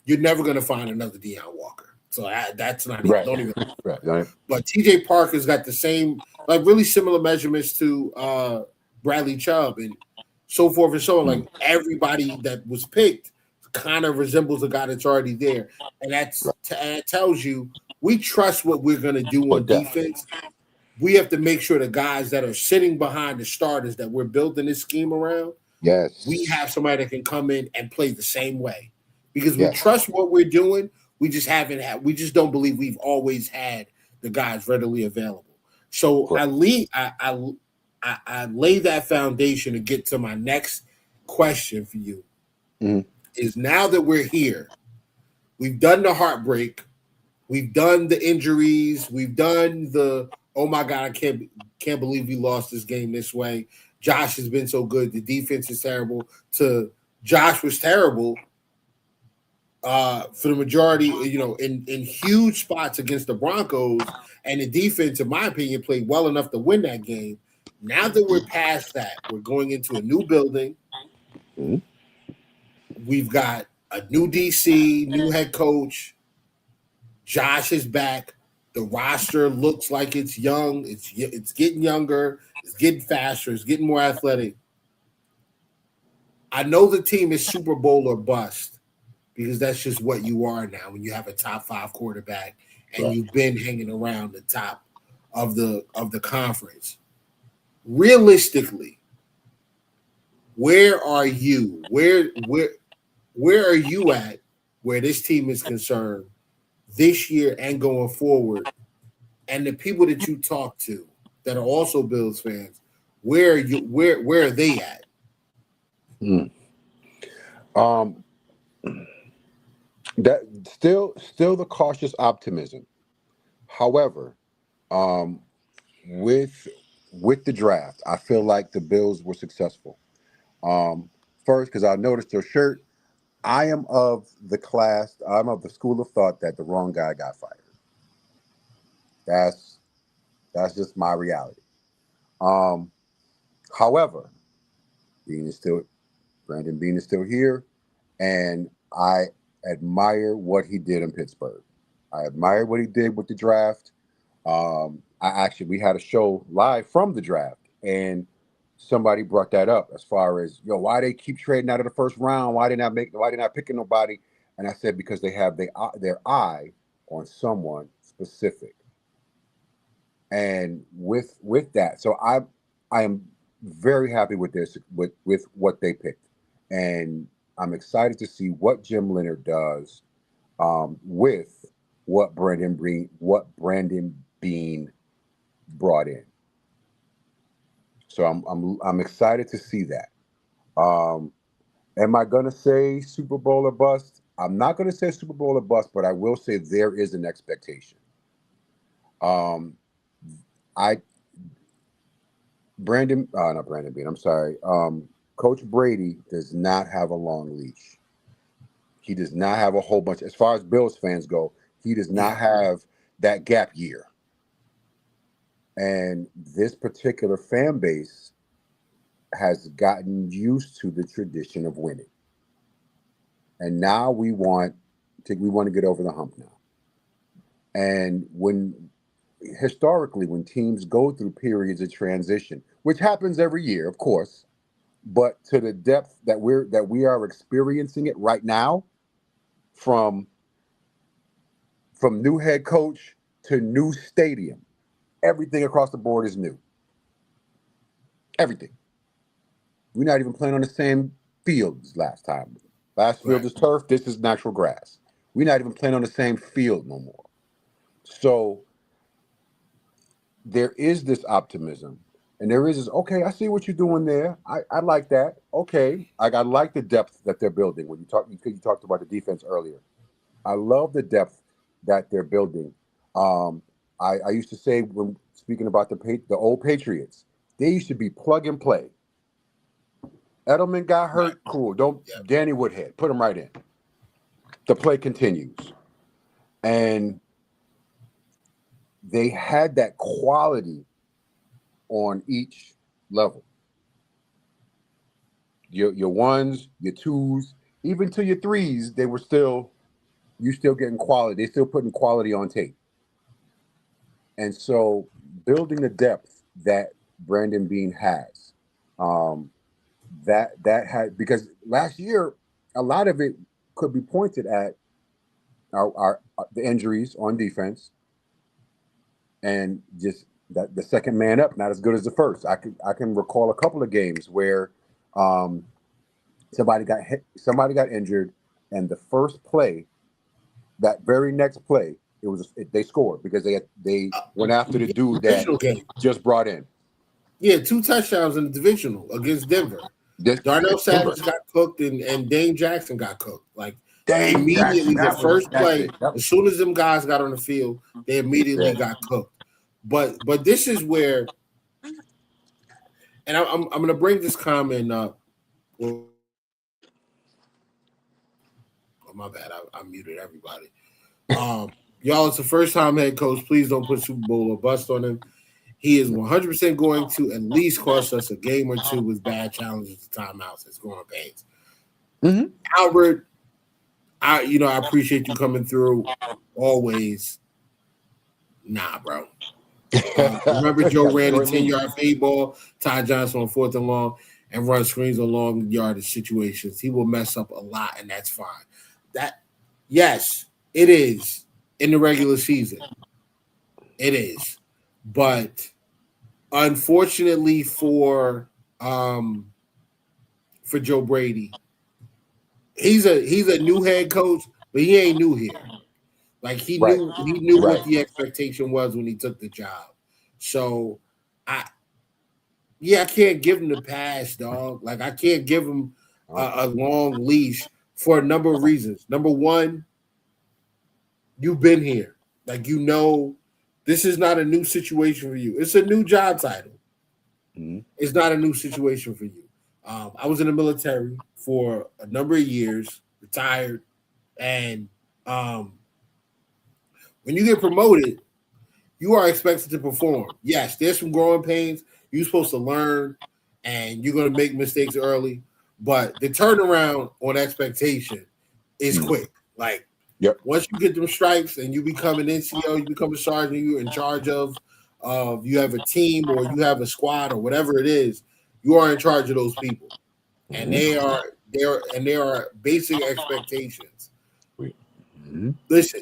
S4: You're never going to find another Deion Walker. So that's not even, don't even.
S6: Right.
S4: But TJ Parker's got the same, really similar measurements to Bradley Chubb and so forth and so on. Like everybody that was picked kind of resembles a guy that's already there. And that tells you we trust what we're going to do on defense. We have to make sure the guys that are sitting behind the starters that we're building this scheme around, we have somebody that can come in and play the same way. Because we trust what we're doing. We just don't believe we've always had the guys readily available. So I lay that foundation to get to my next question for you. Is now that we're here, we've done the heartbreak, we've done the injuries, we've done the oh my God, I can't believe we lost this game this way. Josh has been so good, the defense is terrible. To Josh was terrible for the majority, in huge spots against the Broncos, and the defense, in my opinion, played well enough to win that game. Now that we're past that, we're going into a new building. We've got a new DC, new head coach. Josh is back. The roster looks like it's young. It's getting younger. It's getting faster. It's getting more athletic. I know the team is Super Bowl or bust because that's just what you are now when you have a top 5 quarterback and you've been hanging around the top of the conference. Realistically, where are you? Where are you at where this team is concerned this year and going forward? And the people that you talk to that are also Bills fans, where are they at?
S6: That still the cautious optimism. However, with the draft, I feel like the Bills were successful. First, because I noticed your shirt, I'm of the school of thought that the wrong guy got fired. That's just my reality. However, Brandon Beane is still here, and I admire what he did in Pittsburgh. I admire what he did with the draft. We had a show live from the draft, and somebody brought that up as far as why they keep trading out of the first round, why they not picking nobody, and I said because they have their eye on someone specific, and with that, so I am very happy with this with what they picked, and I'm excited to see what Jim Leonard does with what Brandon Beane brought in. So I'm excited to see that. Am I gonna say Super Bowl or bust? I'm not gonna say Super Bowl or bust, but I will say there is an expectation. Not Brandon Beane. I'm sorry. Coach Brady does not have a long leash. He does not have a whole bunch. As far as Bills fans go, he does not have that gap year. And this particular fan base has gotten used to the tradition of winning. And now we want to get over the hump now. And historically, when teams go through periods of transition, which happens every year, of course, but to the depth that we are experiencing it right now, from new head coach to new stadium, everything across the board is new. Everything. We're not even playing on the same fields last time. Last field is turf. This is natural grass. We're not even playing on the same field no more. So there is this optimism, and there is this, okay, I see what you're doing there. I like that. Okay. I like the depth that they're building. When you talked about the defense earlier. I love the depth that they're building. I used to say, when speaking about the old Patriots, they used to be plug and play. Edelman got hurt, cool. Danny Woodhead, put him right in. The play continues. And they had that quality on each level. Your ones, your twos, even to your threes, you're still getting quality. They're still putting quality on tape. And so building the depth that Brandon Beane has, that had, because last year a lot of it could be pointed at the injuries on defense, and just that the second man up not as good as the first. I can recall a couple of games where somebody got injured, and the first play, that very next play, they scored because they went after the dude that just brought in.
S4: Yeah, 2 touchdowns in the divisional against Denver. Darnell Savage got cooked, and Dane Jackson got cooked. Like immediately, the first play, as soon as them guys got on the field, they immediately got cooked. But this is where, and I'm going to bring this comment up. Oh, my bad, I muted everybody. Y'all, it's the first time head coach. Please don't put Super Bowl or bust on him. He is 100% going to at least cost us a game or two with bad challenges to timeouts and scoring pains. Albert, I appreciate you coming through always. Nah, bro. Remember Joe ran a 10-yard fade ball, Ty Johnson on 4th and long, and run screens on long yardage situations. He will mess up a lot, and that's fine. Yes, it is in the regular season. It is. But unfortunately for Joe Brady, he's a new head coach, but he ain't new here. Like he knew what the expectation was when he took the job. So I can't give him the pass, dog. Like I can't give him a long leash for a number of reasons. Number one, you've been here. Like this is not a new situation for you. It's a new job title. It's not a new situation for you. I was in the military for a number of years, retired, and when you get promoted, you are expected to perform. Yes, there's some growing pains. You're supposed to learn, and you're going to make mistakes early. But the turnaround on expectation is quick. Like, once you get them stripes and you become an NCO, you become a sergeant, you're in charge of you have a team or you have a squad or whatever it is, you are in charge of those people. And there are basic expectations. Listen,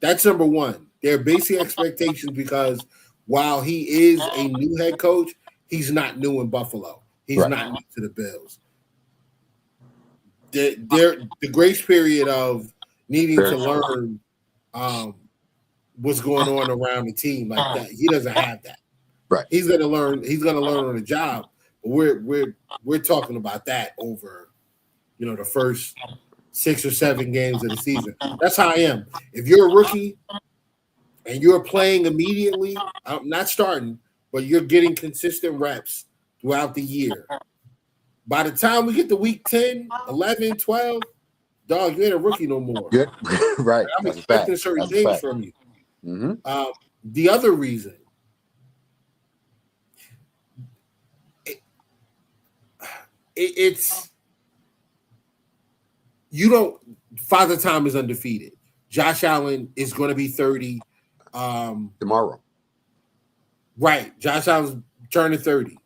S4: that's number one. There are basic expectations because while he is a new head coach, he's not new in Buffalo. He's not new to the Bills. The grace period of needing to learn what's going on around the team like that, he doesn't have that.
S6: Right.
S4: He's gonna learn on the job. But we're talking about that over, the first 6 or 7 games of the season. That's how I am. If you're a rookie and you're playing immediately, I'm not starting, but you're getting consistent reps throughout the year. By the time we get to week 10, 11, 12, dog, you ain't a rookie no more.
S6: Good. Right.
S4: I'm expecting certain things from you. The other reason, it's you don't. Father Time is undefeated. Josh Allen is going to be 30
S6: tomorrow.
S4: Right. Josh Allen's turning 30.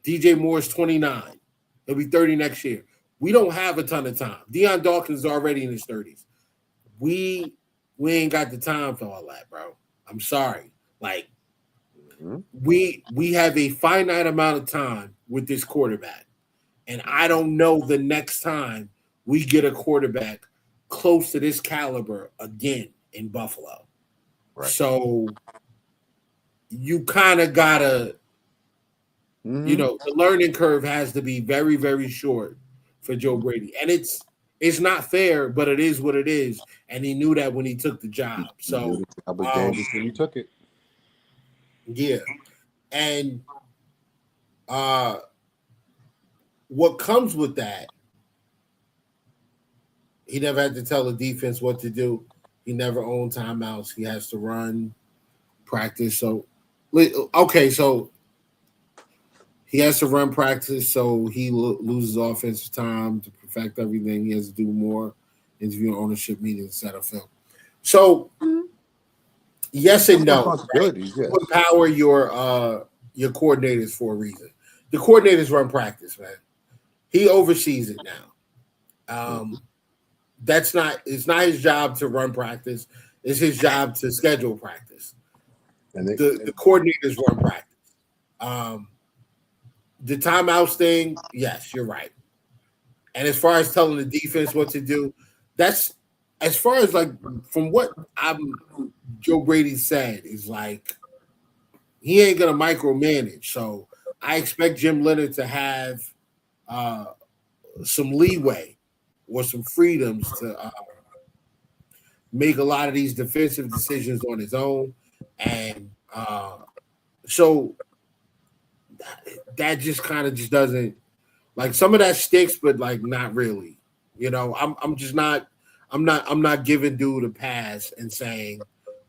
S4: DJ Moore's 29. He'll be 30 next year. We don't have a ton of time. Deion Dawkins is already in his 30s. We ain't got the time for all that, bro. I'm sorry. Like, we have a finite amount of time with this quarterback. And I don't know the next time we get a quarterback close to this caliber again in Buffalo. Right. So you kind of gotta, the learning curve has to be very, very short for Joe Brady. And it's not fair, but it is what it is. And he knew that when he took the job. So
S6: I was damned when he took it.
S4: Yeah. And what comes with that, he never had to tell the defense what to do. He never owned timeouts. He has to run, practice. So he has to run practice, so he loses offensive time to perfect everything. He has to do more interview ownership meetings, set of film. So, yes and no. Right? You empower your coordinators for a reason. The coordinators run practice, man. He oversees it now. It's not his job to run practice. It's his job to schedule practice. And the coordinators run practice. The timeouts thing, yes, you're right. And as far as telling the defense what to do, that's as far as like from what Joe Brady said is like he ain't gonna micromanage. So I expect Jim Leonard to have some leeway or some freedoms to make a lot of these defensive decisions on his own, and so that just kind of just doesn't like some of that sticks, but like not really. I'm not giving dude a pass and saying,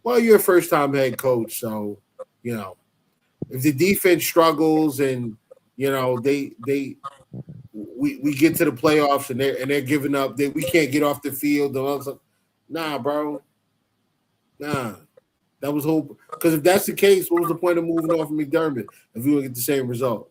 S4: well, you're a first time head coach, so if the defense struggles and they we get to the playoffs and they're giving up. We can't get off the field. Nah, bro. Nah. That was hope. Because if that's the case, what was the point of moving off of McDermott if we would get the same result?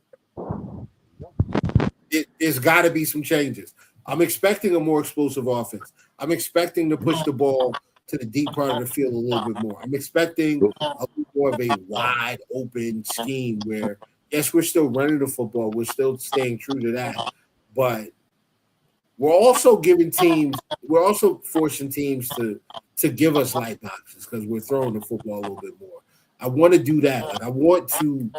S4: There's got to be some changes. I'm expecting a more explosive offense. I'm expecting to push the ball to the deep part of the field a little bit more. I'm expecting a little more of a wide open scheme where, yes, we're still running the football. We're still staying true to that. But we're also forcing teams to give us light boxes because we're throwing the football a little bit more. I want to do that. Like I want to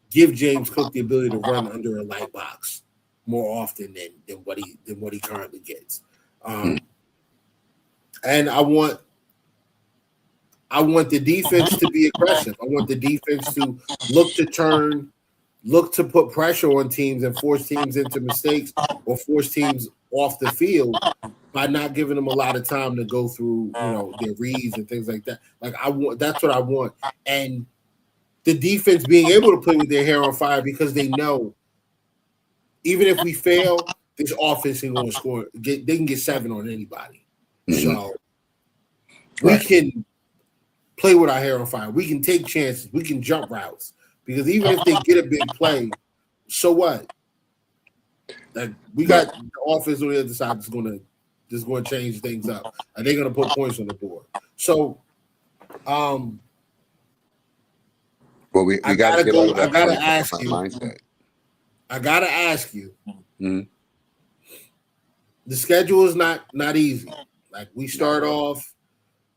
S4: give James Cook the ability to run under a light box more often than what he currently gets. And I want the defense to be aggressive. I want the defense to look to put pressure on teams and force teams into mistakes or force teams off the field by not giving them a lot of time to go through, their reads and things like that. Like that's what I want. And the defense being able to play with their hair on fire because they know even if we fail, this offense ain't going to score. They can get 7 on anybody. So we can play with our hair on fire. We can take chances. We can jump routes. Because even if they get a big play, so what? Like we got the offense on the other side that's going to change things up. And they're going to put points on the board. So,
S6: well, we got to go. I got to ask you. Mindset.
S4: I got to ask you. The schedule is not easy. Like we start off,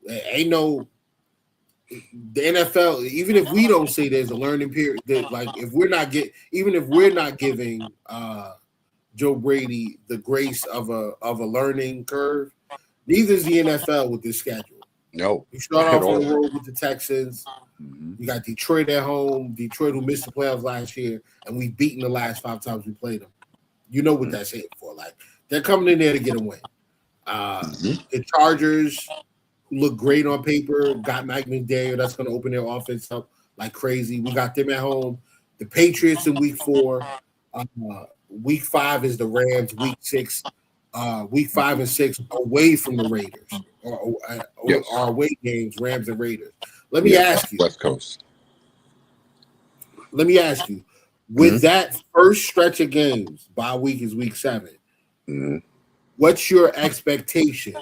S4: ain't no. The NFL, even if we don't say there's a learning period, that like if we're not giving Joe Brady the grace of a learning curve, neither is the NFL with this schedule.
S6: No,
S4: you start off on the road with the Texans. You got Detroit at home. Detroit, who missed the playoffs last year, and we've beaten the last 5 times we played them. You know what that's hitting for? Like they're coming in there to get a win. The Chargers look great on paper. Got Mike McDaniel. That's going to open their offense up like crazy. We got them at home. The Patriots in week 4. Week 5 is the Rams. Week 6, week 5 and 6 away from the Raiders or away games, Rams and Raiders. Let me ask you.
S6: West Coast.
S4: Let me ask you. With that first stretch of games, bye week is week 7. What's your expectation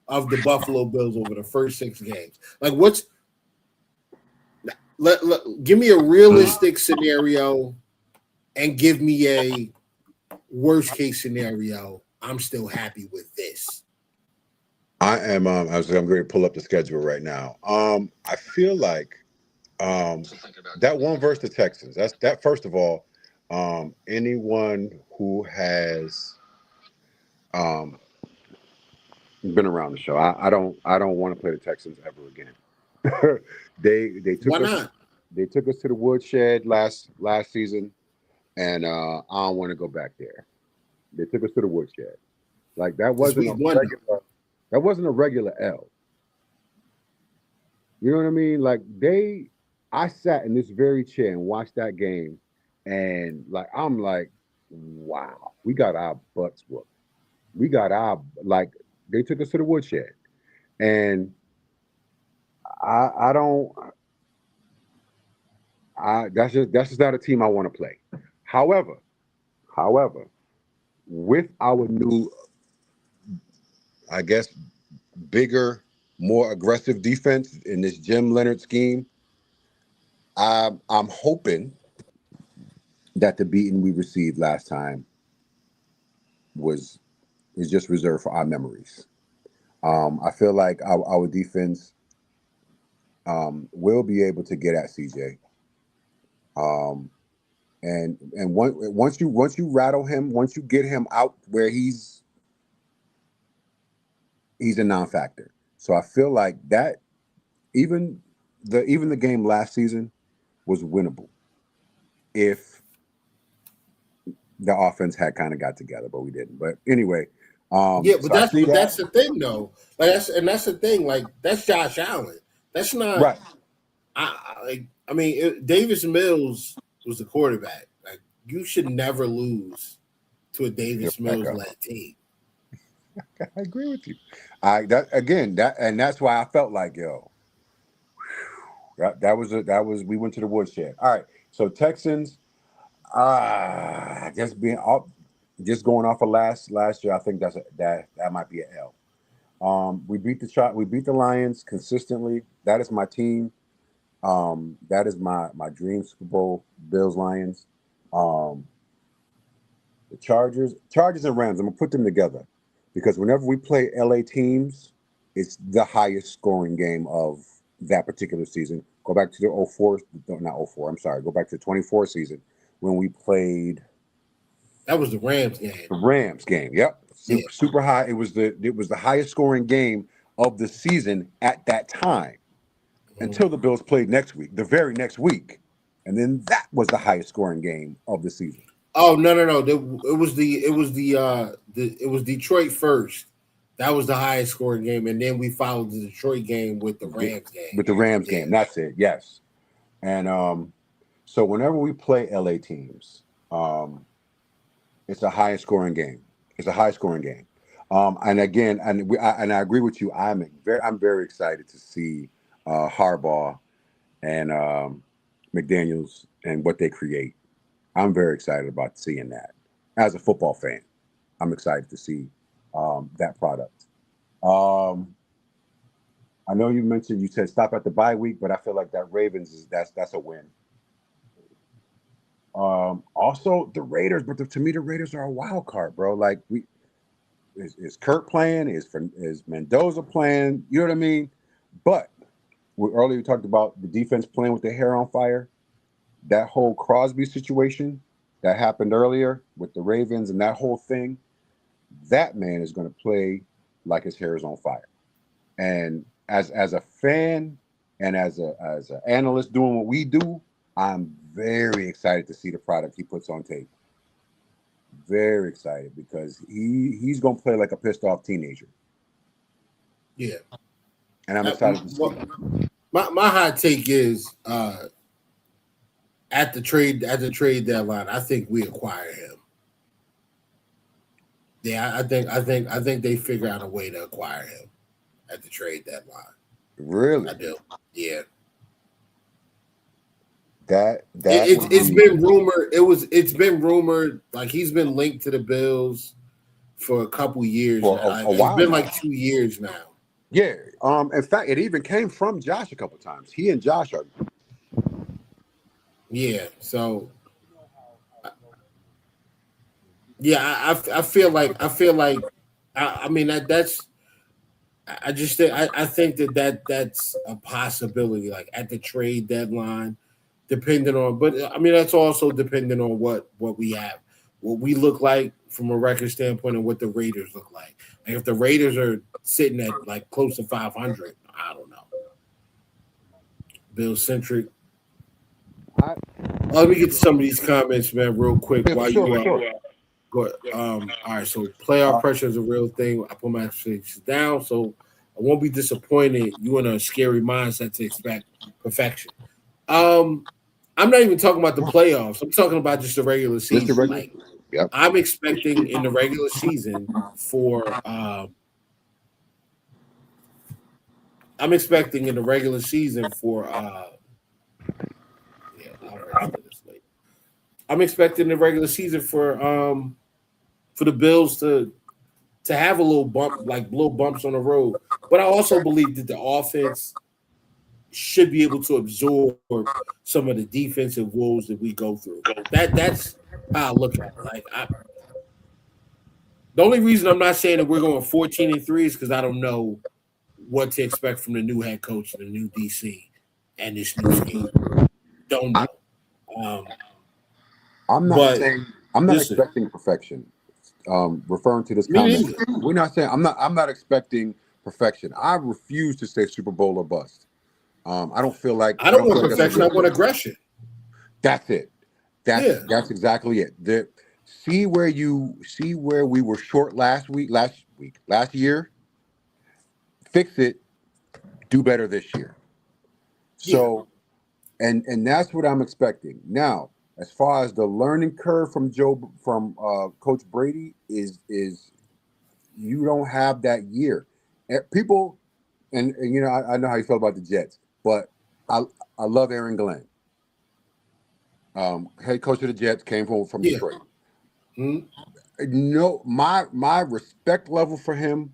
S4: of the Buffalo Bills over the first 6 games? Like, give me a realistic scenario and give me a worst case scenario. I'm still happy with this.
S6: I am. I'm going to pull up the schedule right now. I feel like that one versus the Texans. That first of all. Anyone who has been around the show, I don't want to play the Texans ever again. They took
S4: Why
S6: us.
S4: not?
S6: They took us to the woodshed last season, and I don't want to go back there. They took us to the woodshed. Like that wasn't a regular L. You know what I mean? Like I sat in this very chair and watched that game, and I'm like, wow, we got our butts whooped. We got they took us to the woodshed, and that's just not a team I want to play. However, with our new, I guess, bigger, more aggressive defense in this Jim Leonard scheme, I'm hoping that the beating we received last time is just reserved for our memories. I feel like our defense will be able to get at CJ. And once you rattle him, once you get him out where he's a non-factor. So I feel like that even the game last season was winnable if the offense had kind of got together, but we didn't. But anyway,
S4: but that's the thing though. Like that's the thing. Like that's Josh Allen. That's not
S6: right.
S4: Davis Mills was the quarterback. Like you should never lose to a Davis
S6: He'll back
S4: Mills
S6: up.
S4: led team.
S6: I agree with you. That's why I felt like, yo, that was we went to the woodshed. All right, so Texans, just going off of last year, I think that might be an L. We beat the Lions consistently. That is my team. That is my dream Super Bowl, Bills Lions. The Chargers and Rams. I'm gonna put them together because whenever we play LA teams, it's the highest scoring game of that particular season. Go back to the 04, not 04. I'm sorry. Go back to the 24 season when we played.
S4: That was the Rams game.
S6: The Rams game. Yep,
S4: Yeah.
S6: super high. It was the highest scoring game of the season at that time until the Bills played the very next week, and then that was the highest scoring game of the season.
S4: Oh no! It was Detroit first. That was the highest scoring game, and then we followed the Detroit game with the Rams game.
S6: With the Rams game, that's it. Yes, and so whenever we play LA teams, it's a high scoring game. It's a high scoring game. And again, I agree with you. I'm very excited to see Harbaugh and McDaniels and what they create. I'm very excited about seeing that. As a football fan, I'm excited to see that product. I know you said stop at the bye week, but I feel like that Ravens that's a win. Also the Raiders, but to me the Raiders are a wild card, bro. Like is Kirk playing? Is Mendoza playing? You know what I mean? But earlier we talked about the defense playing with their hair on fire. That whole Crosby situation that happened earlier with the Ravens and that whole thing, that man is going to play like his hair is on fire. And as a fan and as an analyst doing what we do, I'm very excited to see the product he puts on tape. Very excited because he's going to play like a pissed off teenager.
S4: Yeah.
S6: And I'm excited to see.
S4: My hot take is at the trade deadline, I think we acquire him. Yeah, I think they figure out a way to acquire him at the trade deadline.
S6: Really?
S4: I do. Yeah.
S6: It's
S4: been rumored. It's been rumored like he's been linked to the Bills for a couple years now.
S6: A while.
S4: It's been like 2 years now.
S6: Yeah. In fact, it even came from Josh a couple times. He and Josh are.
S4: Yeah. So. Yeah, I feel like I mean that's. I just think I think that's a possibility. Like at the trade deadline. Depending on, but I mean that's also depending on what we have, what we look like from a record standpoint, and what the Raiders look like. Like if the Raiders are sitting at like close to 500, I don't know. Bill centric. Let me get to some of these comments, man, real quick. While you go ahead. All right, so playoff pressure is a real thing. I put my expectations down, so I won't be disappointed. You in a scary mindset to expect perfection. I'm not even talking about the playoffs. I'm talking about just the regular season.
S6: Yep.
S4: I'm expecting in the regular season for I'm expecting in the regular season for I'm expecting the regular season for the Bills to have a little bump, like little bumps on the road. But I also believe that the offense should be able to absorb some of the defensive woes that we go through. That's how I look at it. Like the only reason I'm not saying that we're going 14-3 is because I don't know what to expect from the new head coach and the new DC and this new scheme. Don't know.
S6: I'm not expecting perfection. Referring to this comment, we're not saying I'm not expecting perfection. I refuse to say Super Bowl or bust. I don't feel like
S4: I don't want perfection. I want aggression.
S6: That's it. That's exactly it. See where we were short last year. Fix it. Do better this year. So, and that's what I'm expecting. Now, As far as the learning curve from Coach Brady is you don't have that year. People, and you know, I know how you feel about the Jets, but I love Aaron Glenn. Head coach of the Jets, came from Detroit.
S4: Mm-hmm.
S6: No, my respect level for him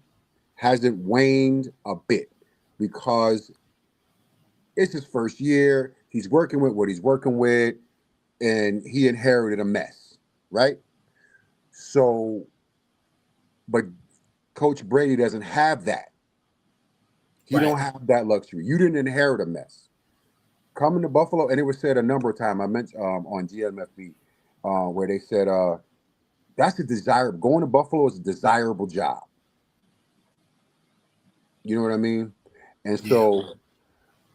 S6: hasn't waned a bit because it's his first year. He's working with what he's working with, and he inherited a mess, right? So, but Coach Brady doesn't have that. He don't have that luxury. You didn't inherit a mess. Coming to Buffalo, and it was said a number of times. I mentioned on GMFB where they said that's a desirable. Going to Buffalo is a desirable job. You know what I mean? And so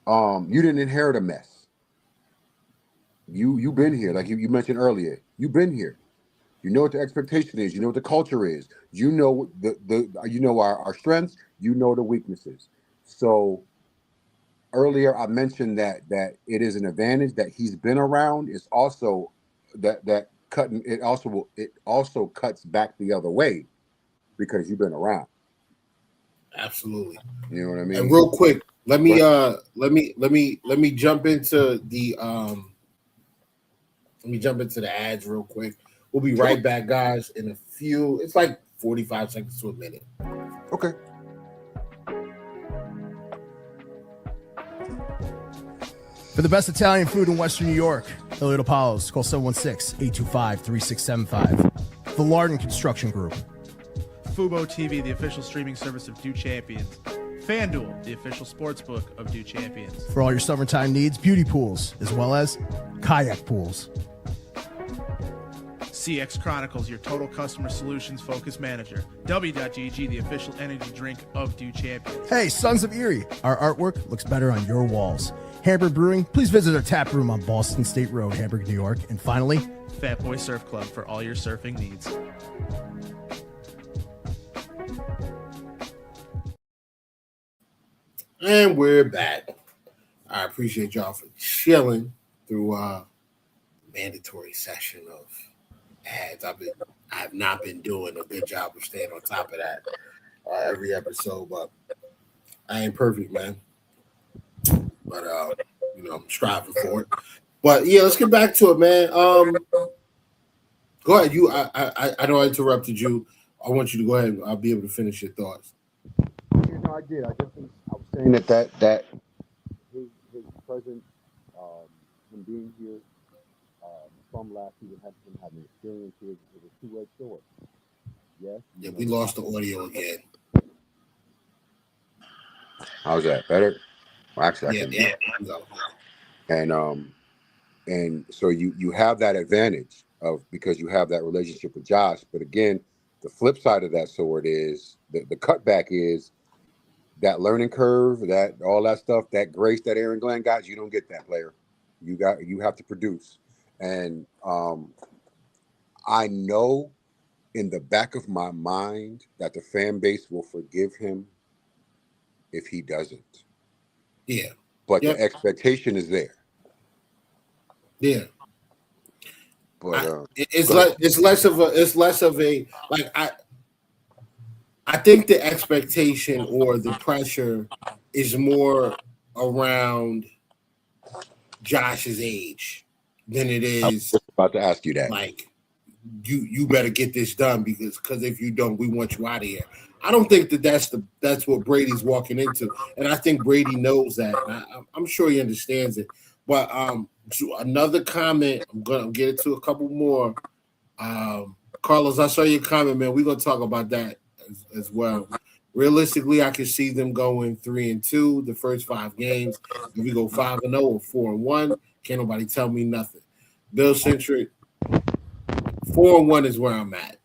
S6: you didn't inherit a mess. You've been here, like you mentioned earlier. You've been here. You know what the expectation is. You know what the culture is. You know you know our strengths. You know the weaknesses. So earlier I mentioned that it is an advantage that he's been around. It's also that cutting. It also cuts back the other way because you've been around.
S4: Absolutely.
S6: You know what I mean?
S4: And real quick, let me jump into the ads real quick. We'll be right back, guys, in a few. It's like 45 seconds to a minute.
S6: Okay.
S7: For the best Italian food in Western New York, Elliot Apollo's, call 716-825-3675. The Lardon Construction Group.
S8: Fubo TV, the official streaming service of Do Champions. FanDuel, the official sports book of Do Champions.
S7: For all your summertime needs, beauty pools, as well as kayak pools.
S8: CX Chronicles, your total customer solutions focused manager. W.GG, the official energy drink of Do Champions.
S7: Hey, Sons of Erie, our artwork looks better on your walls. Hamburg Brewing, please visit our tap room on Boston State Road, Hamburg, New York. And finally,
S8: Fat Boy Surf Club for all your surfing needs.
S4: And we're back. I appreciate y'all for chilling through a mandatory session of ads. I have not been doing a good job of staying on top of that every episode, but I ain't perfect, man. But you know, I'm striving for it. But yeah, let's get back to it, man. Go ahead. I know I interrupted you. I want you to go ahead. I'll be able to finish your thoughts.
S6: You know, I did. I was saying that his presence, him being here from last season, having experience here, is a two-edged sword. Yes.
S4: Yeah, we lost the audio again.
S6: How's that? Better? Well, actually,
S4: Yeah.
S6: And so you have that advantage because you have that relationship with Josh. But again, the flip side of that sword is the cutback is that learning curve, that all that stuff, that grace that Aaron Glenn got. You don't get that, player. You have to produce. And I know in the back of my mind that the fan base will forgive him if he doesn't.
S4: Yeah.
S6: But the expectation is there.
S4: Yeah.
S6: But
S4: it's less of a like I think the expectation or the pressure is more around Josh's age than it is.
S6: I was about to ask you that.
S4: Like you better get this done because if you don't, we want you out of here. I don't think that's what Brady's walking into, and I think Brady knows that. I'm sure he understands it. But another comment, I'm gonna get into a couple more. Carlos, I saw your comment, man. We're gonna talk about that as well. Realistically, I can see them going 3-2 the first 5 games. If we go 5-0 or 4-1, can't nobody tell me nothing. Bill centric, 4-1 is where I'm at.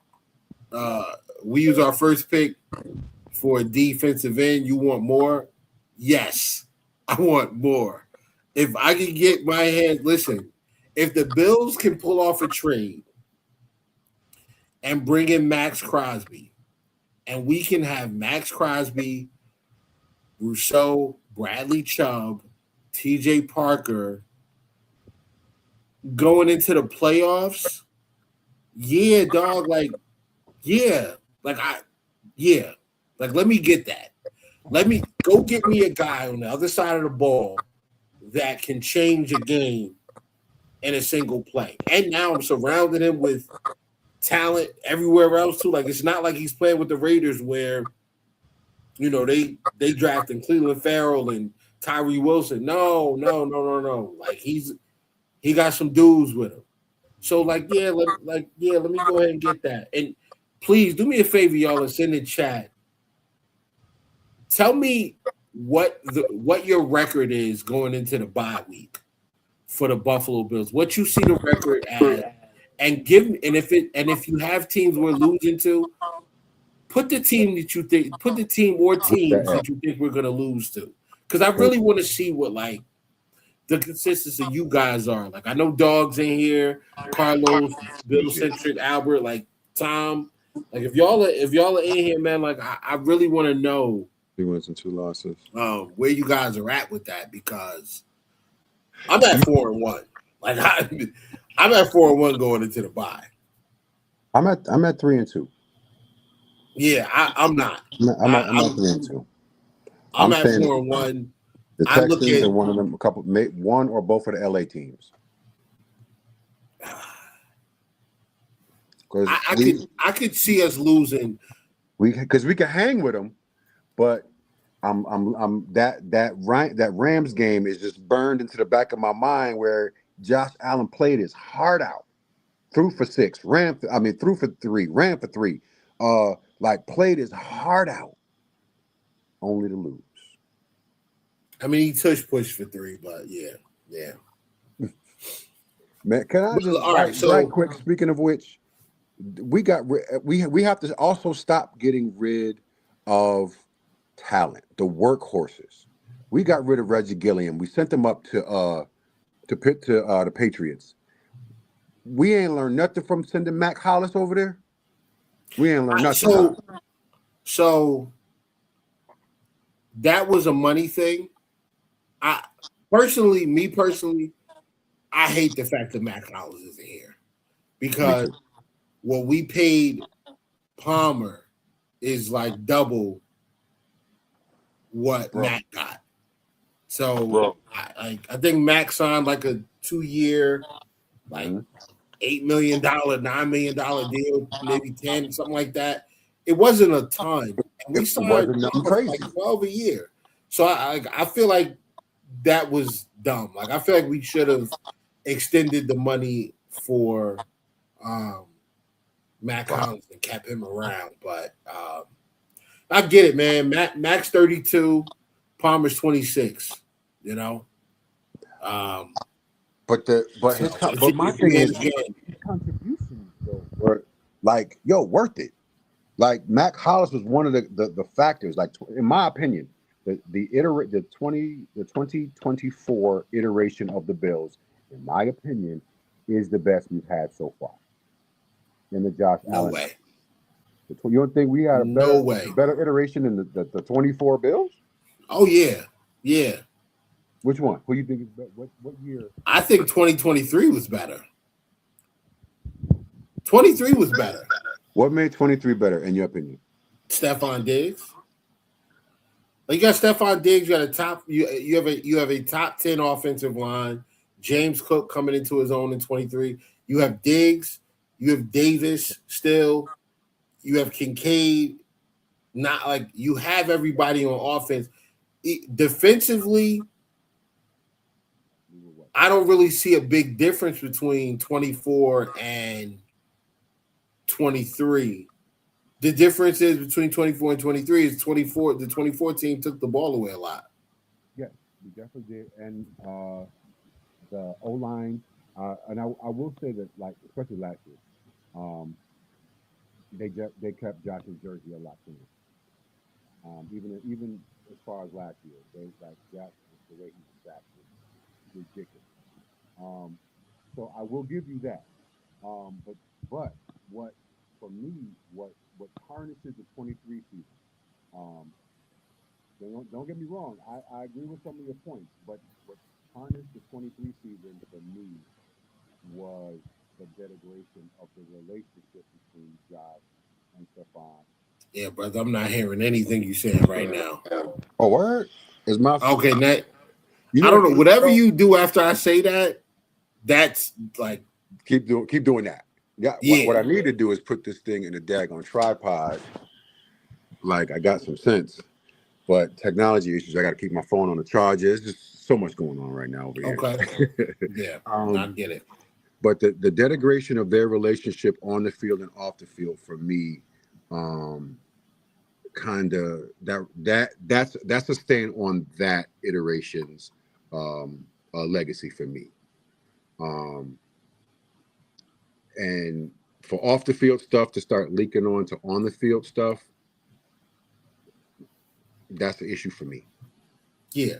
S4: We use our first pick for a defensive end. You want more? Yes, I want more. If I can get my hand, listen, if the Bills can pull off a trade and bring in Max Crosby, and we can have Max Crosby, Rousseau, Bradley Chubb, TJ Parker, going into the playoffs, yeah, dog, like, yeah, like yeah, like let me get that. Let me go get me a guy on the other side of the ball that can change a game in a single play. And now I'm surrounding him with talent everywhere else too. Like it's not like he's playing with the Raiders where they drafting Cleveland Farrell and Tyree Wilson. No. Like he got some dudes with him. So like let me go ahead and get that. And please do me a favor, y'all, and send in chat. Tell me what your record is going into the bye week for the Buffalo Bills. What you see the record as, and if you have teams we're losing to, put the team or teams that you think we're gonna lose to. Because I really want to see what like the consistency you guys are. Like I know Dogs in here, Carlos, Bill Centric, Albert, like Tom. Like if y'all are in here, man, like I really want to know
S5: 3 wins and 2 losses.
S4: Where you guys are at with that, because I'm at 4-1. Like I'm at 4-1 going into the bye.
S5: I'm at 3-2.
S4: Yeah, I'm not.
S5: I'm at 3-2.
S4: I'm at 4-1.
S5: The Texans are one of them. One or both of the LA teams.
S4: I could see us losing.
S5: Because we can hang with them, but that Rams game is just burned into the back of my mind where Josh Allen played his heart out, threw for 6, threw for 3, ran for 3, like played his heart out, only to lose.
S4: I mean, he push for 3, but yeah.
S5: Man, can I just right quick? Speaking of which, we have to also stop getting rid of talent, the workhorses. We got rid of Reggie Gilliam. We sent him up to the Patriots. We ain't learned nothing from sending Mac Hollis over there. We ain't learned nothing.
S4: So that was a money thing. Me personally, I hate the fact that Mac Hollis isn't here, because what we paid Palmer is like double what Mac got. So I think Mac signed like a 2-year, like $8 million, $9 million deal, maybe 10, something like that. It wasn't a ton. And we signed like 12 a year. So I feel like that was dumb. Like I feel like we should have extended the money for Mac Hollins and kept him around. But I get it, man. Mac's 32, Palmer's 26. You know.
S5: But my thing is his contributions though were like worth it. Like Mac Hollis was one of the factors. Like in my opinion, the 2024 iteration of the Bills, in my opinion, is the best we've had so far. In the Josh Allen.
S4: No way.
S5: You don't think we had a better iteration than the 24 Bills?
S4: Oh yeah.
S5: Which one? Who you think is better? What year?
S4: I think 2023 was better. 23 was better.
S5: What made 23 better in your opinion?
S4: Stephon Diggs. Like you got Stephon Diggs. You got you have a top 10 offensive line. James Cook coming into his own in 23. You have Diggs. You have Davis still. You have Kincaid. Not like you have everybody on offense. Defensively, I don't really see a big difference between 24 and 23. The difference is between 24 and 23 is 24. The 24 team took the ball away a lot.
S5: Yes, we definitely did. And the O-line, and I will say that, like, especially last year, they kept Josh's jersey a lot cleaner. Even as far as last year, they like Josh, the way he was sacked was ridiculous. So I will give you that. But what for me, what tarnishes the 23 season? Don't get me wrong. I agree with some of your points, but what tarnished the 23 season for me
S6: was the denigration of the relationship between Josh and Stephon.
S4: Yeah, brother, I'm not hearing anything you saying right now.
S6: Oh, word? Is my
S4: Okay, Nat.
S6: you
S4: I
S6: know,
S4: don't know. Whatever you do after I say that, that's like
S6: keep doing that. Yeah,
S4: yeah.
S6: what I need to do is put this thing in a daggone tripod. Like I got some sense, but technology issues. I got to keep my phone on the charger. There's just so much going on right now over here.
S4: Okay. Yeah, I get it.
S6: But the denigration of their relationship on the field and off the field for me, kind of that's a stain on that iteration's legacy for me. And for off the field stuff to start leaking on to on the field stuff, that's the issue for me.
S4: Yeah.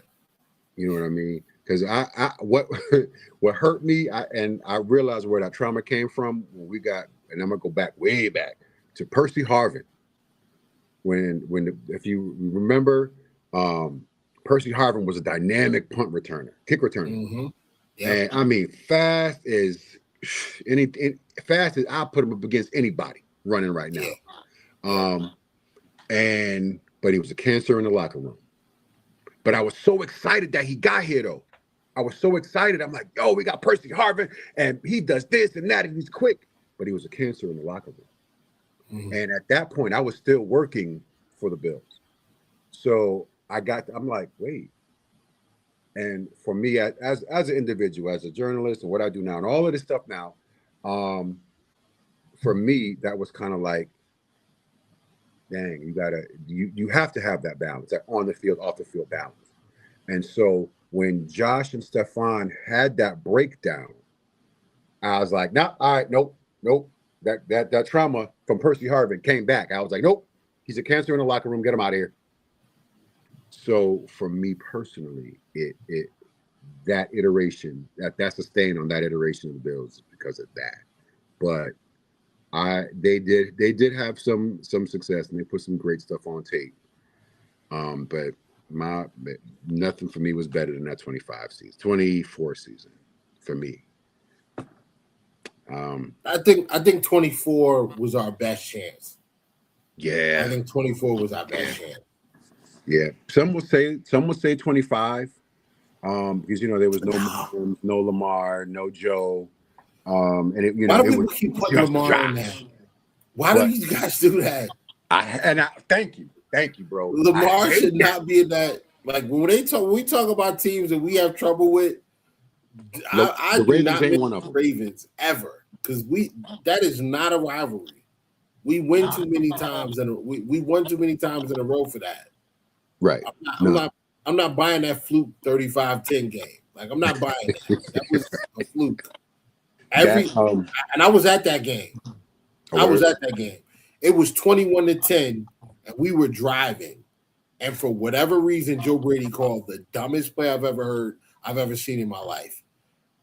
S6: You know what I mean? Because I what what hurt me, I realized where that trauma came from when we got, and I'm gonna go back way back to Percy Harvin. If you remember, Percy Harvin was a dynamic kick returner.
S4: Mm-hmm. Yep.
S6: And I mean, fast as I'll put him up against anybody running right now.
S4: Yeah.
S6: But he was a cancer in the locker room. But I was so excited that he got here, though. I was so excited. I'm like, yo, we got Percy Harvin, and he does this and that, and he's quick. But he was a cancer in the locker room. Mm-hmm. And at that point, I was still working for the Bills. So I'm like, wait. And for me, as an individual, as a journalist, and what I do now, and all of this stuff now, for me, that was kind of like, dang, you have to have that balance, that on the field, off the field balance. And so when Josh and Stephon had that breakdown, I was like, nah, all right, nope. That trauma from Percy Harvin came back. I was like, nope, he's a cancer in the locker room. Get him out of here. So for me personally, that iteration, that's a stain on that iteration of the Bills because of that. But they did have some success, and they put some great stuff on tape. But nothing for me was better than that 24 season for me.
S4: I think 24 was our best chance.
S6: Yeah,
S4: I think 24 was our best chance.
S6: Yeah, some would say 25, because there was no Mahomes, no Lamar, no Joe, and
S4: why do people keep putting Lamar in there? Why do you guys do that?
S6: Thank you, bro.
S4: Lamar should not be in that. Like when we talk about teams that we have trouble with, I do not mention the Ravens ever, because that is not a rivalry. We win too many times, and we won too many times in a row for that.
S6: Right.
S4: I'm not buying that fluke 35-10 game. Like I'm not buying that. That was a fluke. And I was at that game. It was 21-10, and we were driving. And for whatever reason, Joe Brady called the dumbest play I've ever seen in my life.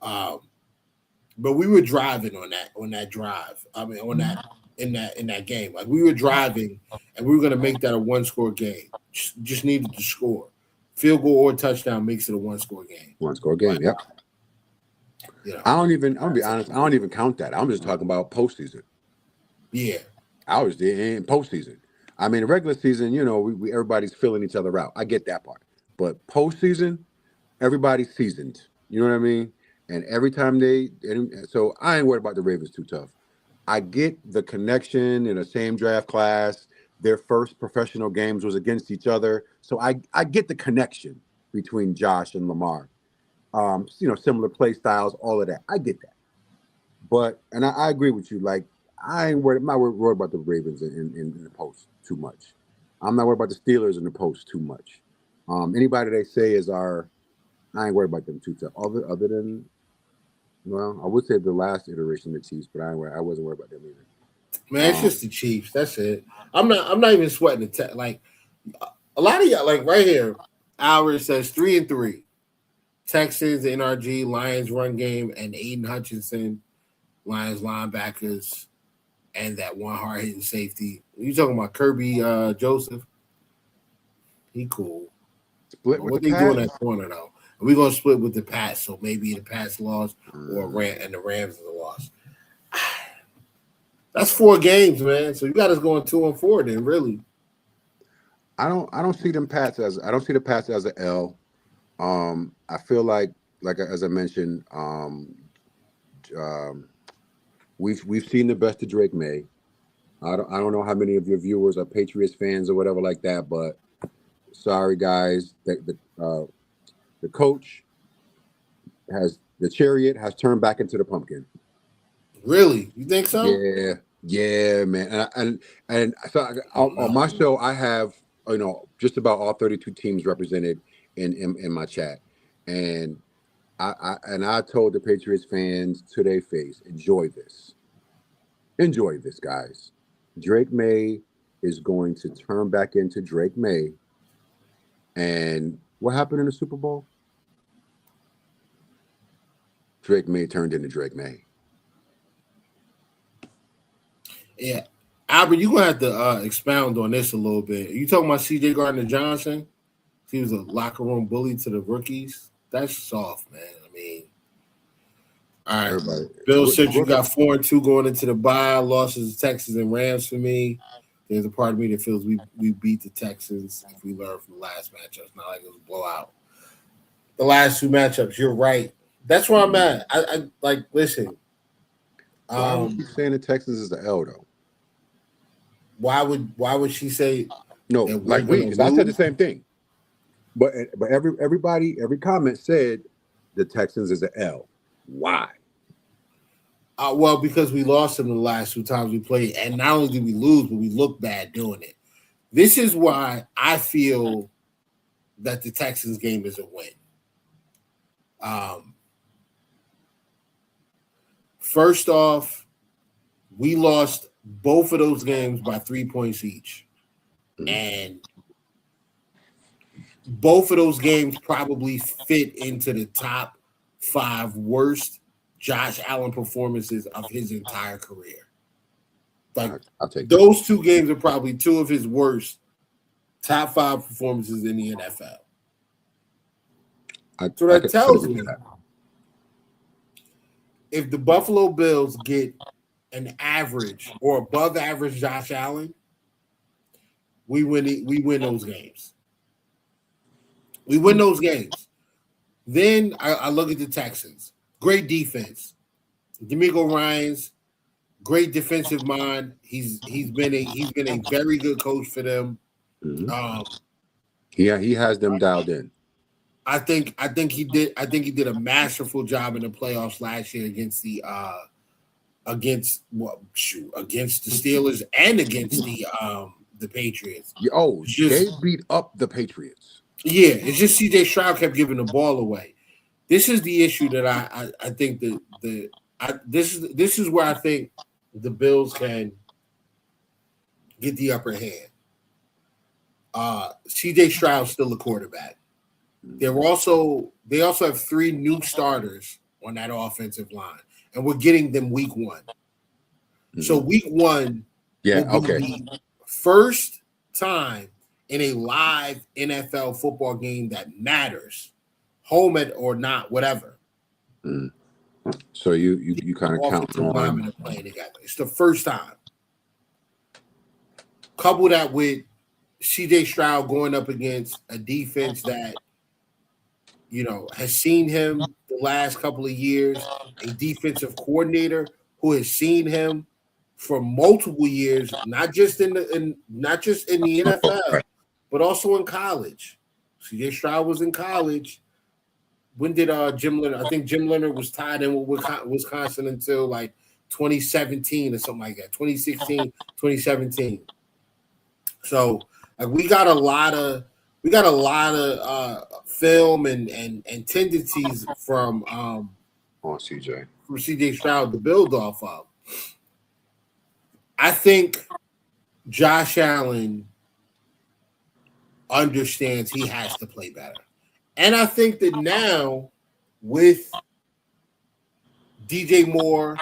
S4: But we were driving on that drive. I mean, in that game. Like we were driving, and we were going to make that a one-score game. Just needed to score. Field goal or touchdown makes it a one-score game.
S6: One-score game, yep. I'm gonna be honest, I don't even count that. I'm just talking about postseason.
S4: Yeah.
S6: I was there in postseason. I mean, regular season, everybody's filling each other out. I get that part. But postseason, everybody's seasoned. You know what I mean? And every time so I ain't worried about the Ravens too tough. I get the connection in the same draft class. Their first professional games was against each other. So I get the connection between Josh and Lamar. Similar play styles, all of that. I get that. But, and I agree with you, like, I'm not worried about the Ravens in the post too much. I'm not worried about the Steelers in the post too much. Anybody they say I ain't worried about them too tough. Other than, well, I would say the last iteration of the Chiefs, but I wasn't worried about them either.
S4: Man, it's just the Chiefs. That's it. I'm not even sweating the like a lot of y'all, like right here. Ours says 3-3. Texans, NRG, Lions run game, and Aiden Hutchinson, Lions linebackers, and that one hard hitting safety. You talking about Kirby Joseph? He cool.
S6: Split
S4: what they doing at corner though? We're gonna split with the Pats, so maybe the Pats lost or the Rams are the loss. That's 4 games, man. So you got us going 2-4 then, really.
S6: I don't see the Pats as an L. I feel like as I mentioned, we've seen the best of Drake May. I don't know how many of your viewers are Patriots fans or whatever like that, but sorry guys, the coach the chariot has turned back into the pumpkin.
S4: Really? You think so?
S6: Yeah, man. And so on my show, I have just about all 32 teams represented in my chat, and I told the Patriots fans to their face, enjoy this, guys. Drake May is going to turn back into Drake May. And what happened in the Super Bowl? Drake May turned into Drake May.
S4: Yeah. Albert, you're going to have to expound on this a little bit. You talking about C.J. Gardner-Johnson? He was a locker room bully to the rookies. That's soft, man. I mean, all right. Everybody. Bill said you got 4-2 going into the bye. Losses to Texans and Rams for me. There's a part of me that feels we beat the Texans if we learn from the last matchup. It's not like it was a blowout. The last 2 matchups, you're right. That's where I'm at. I like, listen.
S6: Why would you saying the Texans is the L though?
S4: Why would she say
S6: no? Like because I said the same thing. But every comment said the Texans is an L. Why?
S4: Well, because we lost them the last 2 times we played, and not only did we lose, but we looked bad doing it. This is why I feel that the Texans game is a win. First off, we lost both of those games by 3 points each, and both of those games probably fit into the top 5 worst Josh Allen performances of his entire career. Like,
S6: I'll take
S4: those 2 games are probably 2 of his worst top 5 performances in the NFL. So that tells me if the Buffalo Bills get an average or above average Josh Allen, we win those games. We win those games. Then I look at the Texans. Great defense. D'Amico Ryans, great defensive mind. He's been a very good coach for them.
S6: Mm-hmm. He has them dialed in.
S4: I think he did a masterful job in the playoffs last year against the Steelers and against the Patriots.
S6: They beat up the Patriots.
S4: Yeah, it's just C.J. Stroud kept giving the ball away. This is the issue that I think this is where I think the Bills can get the upper hand. C.J. Stroud's still a quarterback. They also have 3 new starters on that offensive line, and we're getting them week 1. Mm-hmm. So week 1, the first time in a live NFL football game that matters, home or not, whatever.
S6: Mm. So you kind of count on
S4: playing together. It's the first time. Couple that with C.J. Stroud going up against a defense that has seen him the last couple of years, a defensive coordinator who has seen him for multiple years, not just in the NFL, but also in college. C.J. Stroud was in college. When did Jim Leonard? I think Jim Leonard was tied in with Wisconsin until like 2017 or something like that. 2016, 2017. So we got a lot of film and tendencies from CJ Stroud to build off of. I think Josh Allen understands he has to play better. And I think that now with DJ Moore,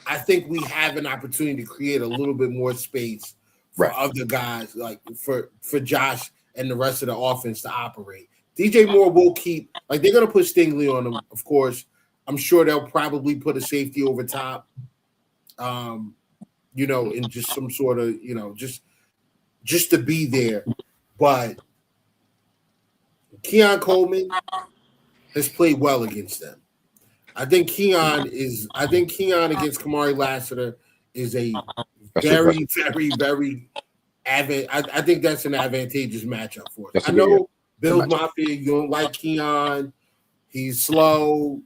S4: I think we have an opportunity to create a little bit more space for other guys, like for Josh and the rest of the offense to operate. DJ Moore will keep, like, they're going to put Stingley on him, of course. I'm sure they'll probably put a safety over top, in just some sort of, just to be there. But Keon Coleman has played well against them. I think Keon against Kamari Lassiter is a very, very, very I think that's an advantageous matchup for us. I know Bills Mafia, you don't like Keon. He's slow.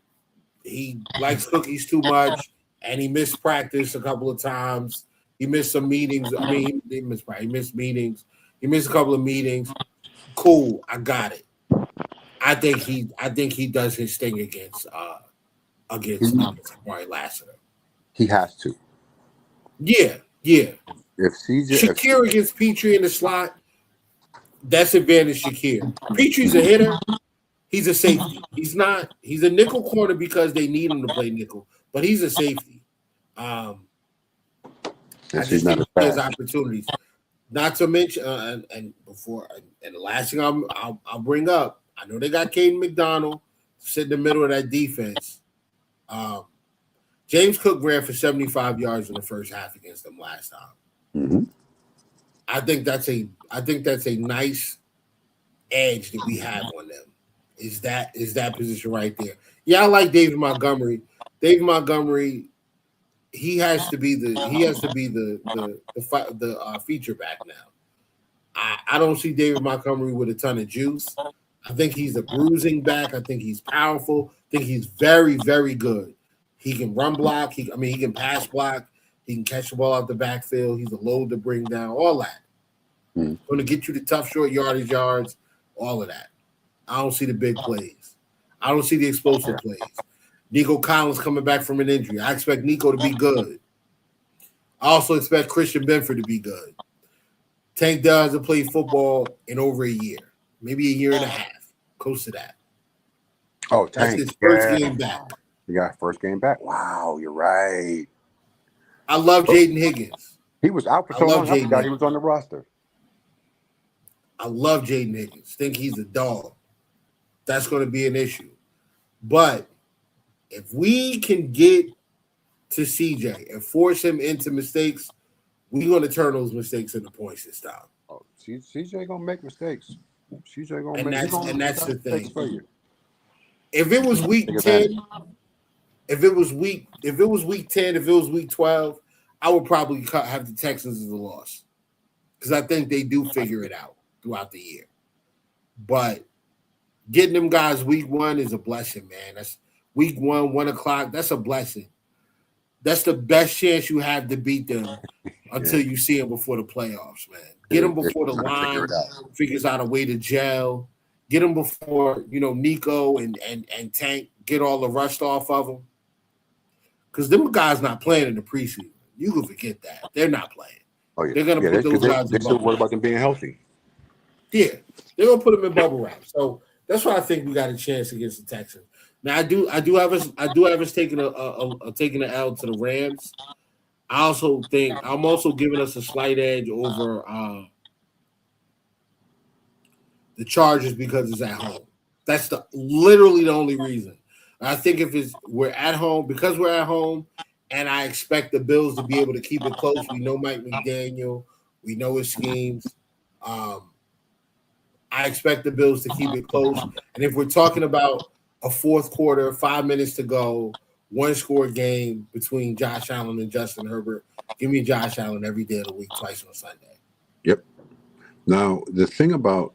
S4: He likes cookies too much, and he missed practice a couple of times. He missed some meetings. I mean, he missed meetings. He missed a couple of meetings. Cool, I got it. I think he does his thing against Kamari Lassiter.
S6: He has to.
S4: Yeah.
S6: If
S4: Shakir against Petrie in the slot, that's advantage Shakir. Petrie's a hitter. He's a safety. He's a nickel corner because they need him to play nickel, but he's a safety. I just think he has opportunities. Not to mention, and the last thing I'll bring up, I know they got Caden McDonald to sit in the middle of that defense. James Cook ran for 75 yards in the first half against them last time.
S6: Mm-hmm.
S4: I think that's a nice edge that we have on them. Is that position right there? Yeah, I like David Montgomery. David Montgomery, he has to be the feature back now. I don't see David Montgomery with a ton of juice. I think he's a bruising back. I think he's powerful. I think he's very, very good. He can run block. He can pass block. He can catch the ball out the backfield. He's a load to bring down. All that. Going to get you the tough short yardage yards. All of that. I don't see the big plays. I don't see the explosive plays. Nico Collins coming back from an injury. I expect Nico to be good. I also expect Christian Benford to be good. Tank Dell hasn't played football in over a year. Maybe a year and a half. Close to that.
S6: Oh, Tank.
S4: That's his first game back.
S6: You got first game back? Wow, you're right.
S4: I love Jaden Higgins.
S6: He was out for so long. I forgot he was on the roster.
S4: I love Jaden Higgins. Think he's a dog. That's going to be an issue. But if we can get to CJ and force him into mistakes, we're going to turn those mistakes into points this time.
S6: Oh, CJ going to make mistakes. CJ going to
S4: make mistakes. And that's the thing.
S6: For you.
S4: If it was week 10, if it was week 10, if it was week 12, I would probably have the Texans as a loss. Because I think they do figure it out throughout the year. But getting them guys week 1 is a blessing, man. That's week 1, 1 o'clock. That's a blessing. That's the best chance you have to beat them until you see them before the playoffs, man. Get them before the line figures out a way to gel. Get them before, Nico and Tank get all the rust off of them. Because them guys not playing in the preseason. You can forget that. They're not playing.
S6: Oh, yeah.
S4: They're going to put those guys in bubble wrap.
S6: What about them being healthy?
S4: Yeah. They're going to put them in bubble wrap. So that's why I think we got a chance against the Texans. Now I do have us taking a L to the Rams. I also think I'm also giving us a slight edge over the Chargers because it's at home. That's literally the only reason. I think we're at home, because we're at home, and I expect the Bills to be able to keep it close. We know Mike McDaniel. We know his schemes. I expect the Bills to keep it close. And if we're talking about a fourth quarter, 5 minutes to go, 1-score game between Josh Allen and Justin Herbert, give me Josh Allen every day of the week, twice on Sunday.
S6: Yep. Now, the thing about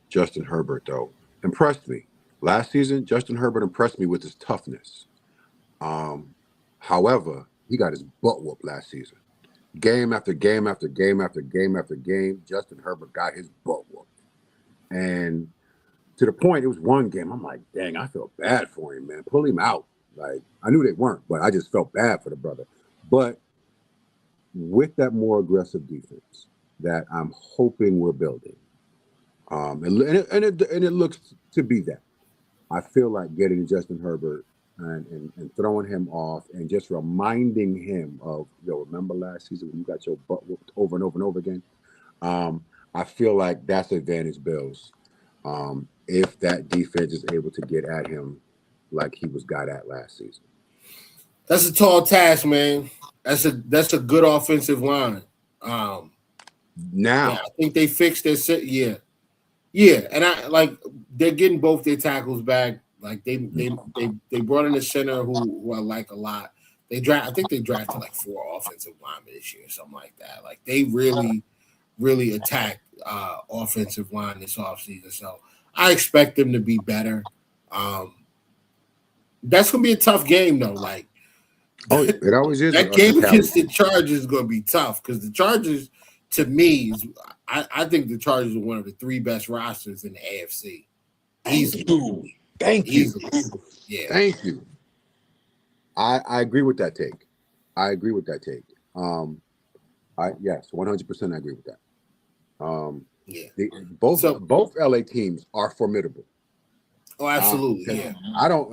S6: Justin Herbert, though, impressed me. Last season, Justin Herbert impressed me with his toughness. However, he got his butt whooped last season. Game after game after game after game after game, Justin Herbert got his butt whooped. And to the point, it was one game, I'm like, dang, I feel bad for him, man. Pull him out. Like, I knew they weren't, but I just felt bad for the brother. But with that more aggressive defense that I'm hoping we're building, and it looks to be that. I feel like getting Justin Herbert and throwing him off and just reminding him of, remember last season when you got your butt whooped over and over and over again? I feel like that's advantage Bills. if that defense is able to get at him like he was got at last season.
S4: That's a tall task, man. That's a good offensive line.
S6: Now,
S4: I think they fixed their set. Yeah, and I like they're getting both their tackles back. Like they brought in a center who I like a lot. I think they drafted like 4 offensive linemen this year, something like that. Like they really attacked offensive line this offseason. So I expect them to be better. That's gonna be a tough game though. Like
S6: it always is.
S4: That game against the Chargers is gonna be tough because the Chargers, to me, I think the Chargers are one of the 3 best rosters in the AFC. Easily.
S6: Thank you.
S4: Yeah.
S6: Thank you. I agree with that take. Yes, 100% I agree with that. Both LA teams are formidable.
S4: Oh, absolutely. Yeah.
S6: I don't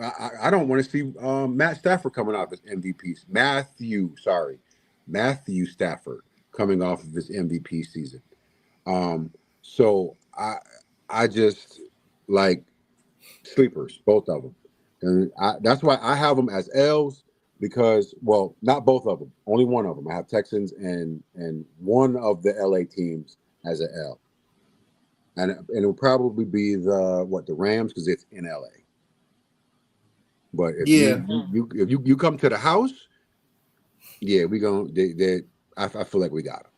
S6: want to see Matt Stafford coming off his MVP. Matthew Stafford coming off of his MVP season. So I just like sleepers, both of them, and that's why I have them as L's because, well, not both of them, only one of them. I have Texans and one of the LA teams as an L. And it'll probably be the Rams because it's in LA. But if you come to the house, I feel like we got them.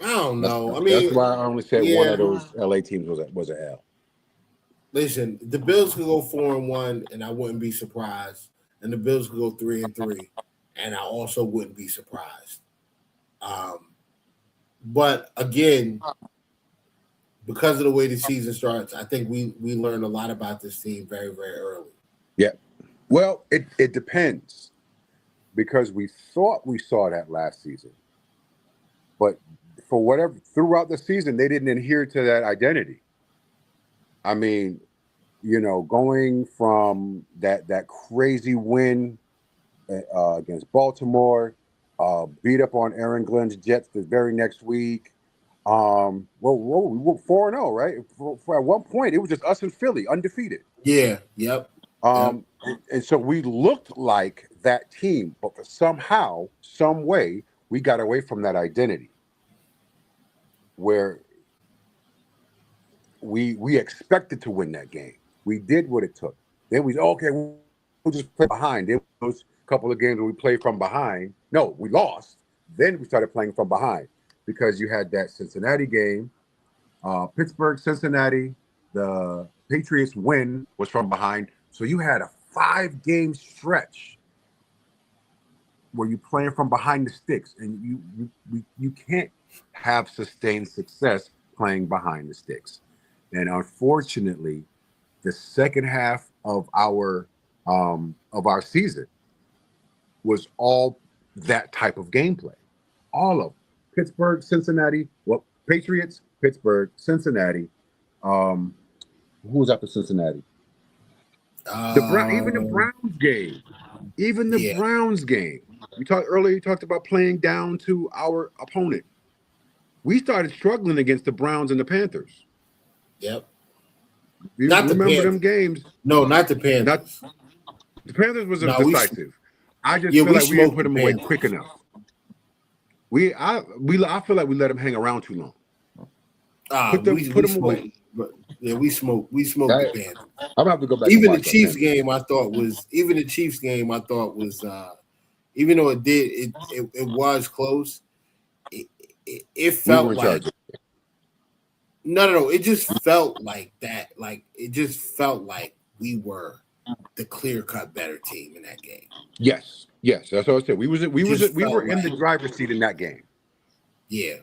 S4: I don't know.
S6: That's why I only said one of those LA teams was an L.
S4: Listen, the Bills could go 4-1, and I wouldn't be surprised. And the Bills could go 3-3, and I also wouldn't be surprised. But again, because of the way the season starts, I think we learned a lot about this team very, very early.
S6: Yeah. Well, it depends because we thought we saw that last season. But for whatever, throughout the season, they didn't adhere to that identity. I mean, going from that crazy win against Baltimore, beat up on Aaron Glenn's Jets the very next week. We were 4-0, right? For at one point, it was just us and Philly, undefeated.
S4: Yeah. Yep.
S6: And so we looked like that team, but for somehow, some way, we got away from that identity where we expected to win that game. We did what it took. Then we'll just play behind. Then those couple of games where we played from behind. No, we lost. Then we started playing from behind because you had that Cincinnati game, Pittsburgh, Cincinnati, the Patriots win was from behind. So you had a 5-game stretch where you're playing from behind the sticks, and you can't have sustained success playing behind the sticks. And unfortunately, the second half of our season was all that type of gameplay. All of them. Pittsburgh, Cincinnati, Patriots, Pittsburgh, Cincinnati. Who was after Cincinnati? Even the Browns game. Even the Browns game. You talked about playing down to our opponent. We started struggling against the Browns and the Panthers.
S4: Yep.
S6: You remember them games?
S4: No, not the Panthers.
S6: The Panthers was decisive. I just feel like we didn't put them away quick enough. I feel like we let them hang around too long. Put them away.
S4: We smoked the Panthers.
S6: I'm gonna have to go back.
S4: Even the Chiefs game, I thought was even though it was close. It felt like no. It just felt like that. Like it just felt like we were the clear-cut better team in that game.
S6: Yes. That's what I said. We were in the driver's seat in that game.
S4: Yeah.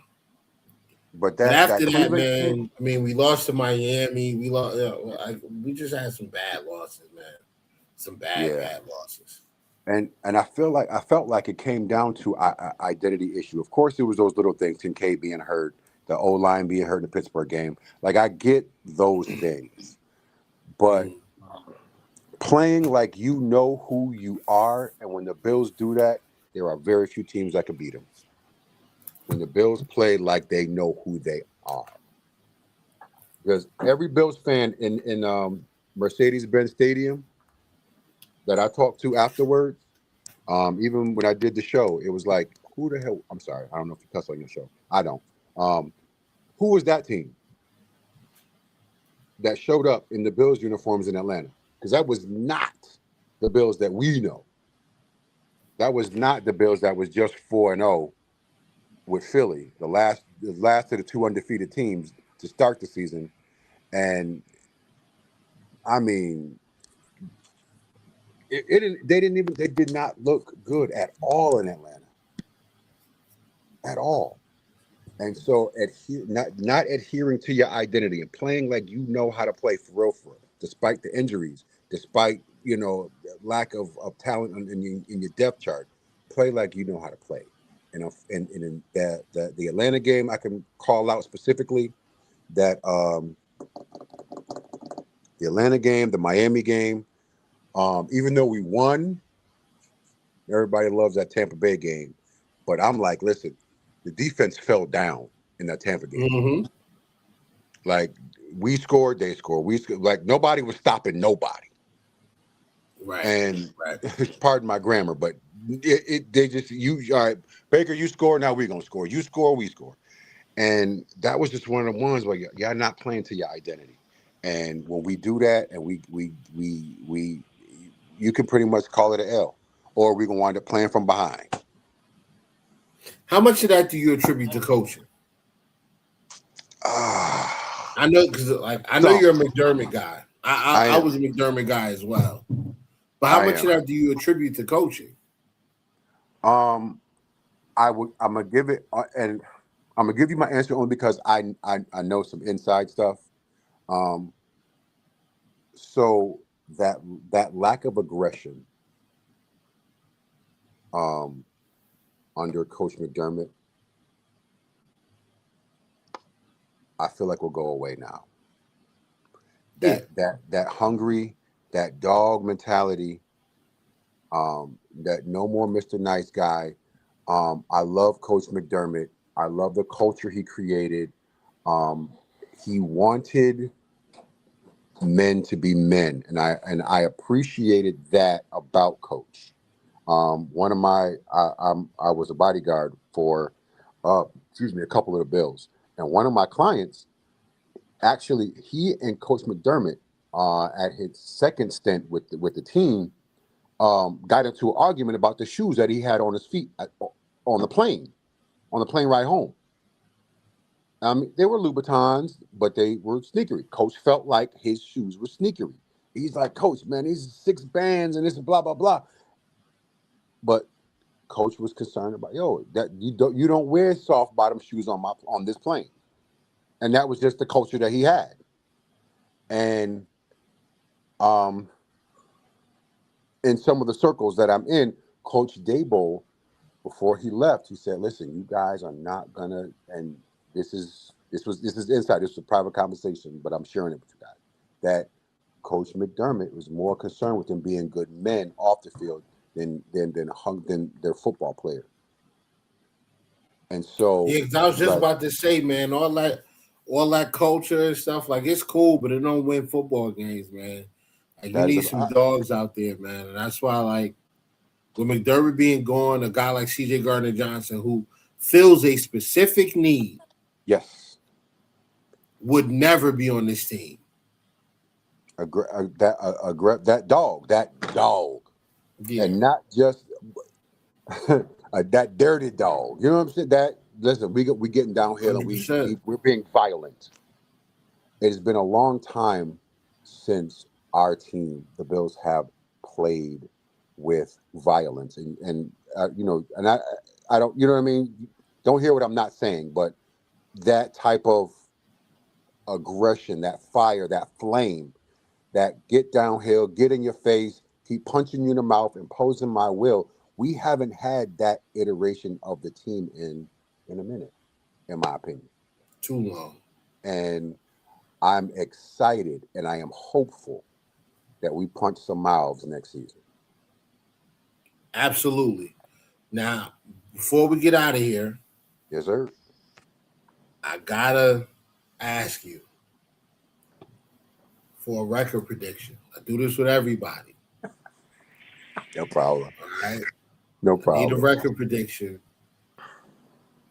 S6: But
S4: after that, man, I mean, we lost to Miami. We just had some bad losses, man. Some bad losses.
S6: And I felt like it came down to identity issue. Of course, it was those little things, Kincaid being hurt, the O-line being hurt in the Pittsburgh game. Like, I get those things. But playing like you know who you are, and when the Bills do that, there are very few teams that can beat them. When the Bills play like they know who they are, because every Bills fan in Mercedes-Benz Stadium that I talked to afterwards, even when I did the show, it was like, who the hell? I'm sorry, I don't know if you cuss on your show. I don't. Who was that team that showed up in the Bills uniforms in Atlanta? Because that was not the Bills that we know. That was not the Bills that was just 4-0 with Philly, the last of the two undefeated teams to start the season. And I mean, they did not look good at all in Atlanta. At all. And so not adhering to your identity and playing like you know how to play for real, despite the injuries, despite lack of talent in your depth chart. Play like you know how to play. And in the Atlanta game, I can call out specifically that the Atlanta game, the Miami game, even though we won, everybody loves that Tampa Bay game. But I'm like, listen, the defense fell down in that Tampa game.
S4: Mm-hmm.
S6: Like, we scored, they scored. Like, nobody was stopping nobody.
S4: Right.
S6: And
S4: right.
S6: Pardon my grammar, but they just, all right, Baker, you score, now we're going to score. You score, we score. And that was just one of the ones where y'all not playing to your identity. And when we do that, and we you can pretty much call it an L, or we're going to wind up playing from behind.
S4: How much of that do you attribute to coaching? I know, because I know you're a McDermott guy. I was a McDermott guy as well. But how much of that do you attribute to coaching?
S6: I'm gonna give it, and I'm gonna give you my answer only because I know some inside stuff. So that lack of aggression under Coach McDermott, I feel like will go away now. That hungry, that dog mentality, that no more Mr. Nice Guy. I love Coach McDermott. I love the culture he created. He wanted men to be men, and I appreciated that about Coach. One of my I was a bodyguard for a couple of the Bills, and one of my clients, actually, he and Coach McDermott at his second stint with the team got into an argument about the shoes that he had on his feet on the plane ride home. They were Louboutins, but they were sneakery. Coach felt like his shoes were sneakery. He's like, Coach, man, these 6 bands and this blah blah blah. But Coach was concerned about, that you don't wear soft bottom shoes on this plane, and that was just the culture that he had. And in some of the circles that I'm in, Coach Daboll, before he left, he said, "Listen, you guys are not gonna." And this is inside. This is a private conversation, but I'm sharing it with you guys. That Coach McDermott was more concerned with them being good men off the field than their football player. And so,
S4: yeah, I was just about to say, man, all that culture and stuff, like, it's cool, but it don't win football games, man. Like, you need some dogs out there, man, and that's why, like, with McDermott being gone, a guy like C.J. Gardner-Johnson, who fills a specific need,
S6: yes,
S4: would never be on this team.
S6: That dog, yeah. And not just that dirty dog. You know what I'm saying? Listen, we getting downhill 100%. And we're being violent. It has been a long time since our team, the Bills, have played with violence, and I don't, you know what I mean? Don't hear what I'm not saying, but that type of aggression, that fire, that flame, that get downhill, get in your face, keep punching you in the mouth, imposing my will. We haven't had that iteration of the team in a minute, in my opinion.
S4: Too long.
S6: And I'm excited and I am hopeful that we punch some mouths next season.
S4: Absolutely. Now, before we get out of here,
S6: yes, sir,
S4: I gotta ask you, for a record prediction. I do this with everybody.
S6: No problem.
S4: All right.
S6: No
S4: I need a
S6: problem.
S4: record prediction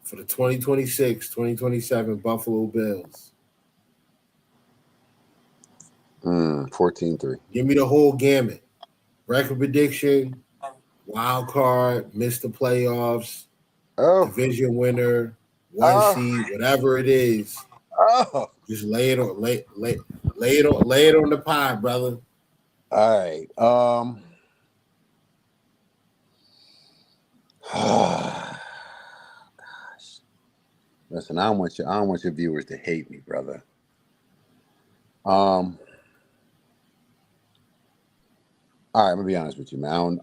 S4: for the 2026-2027 Buffalo Bills.
S6: 14-3.
S4: Give me the whole gamut. Record prediction, wild card, missed the playoffs, division winner, one seed, whatever it is. Just lay it on the pie, brother.
S6: All right. Gosh. Listen, I don't want your viewers to hate me, brother. All right, I'm gonna be honest with you, man.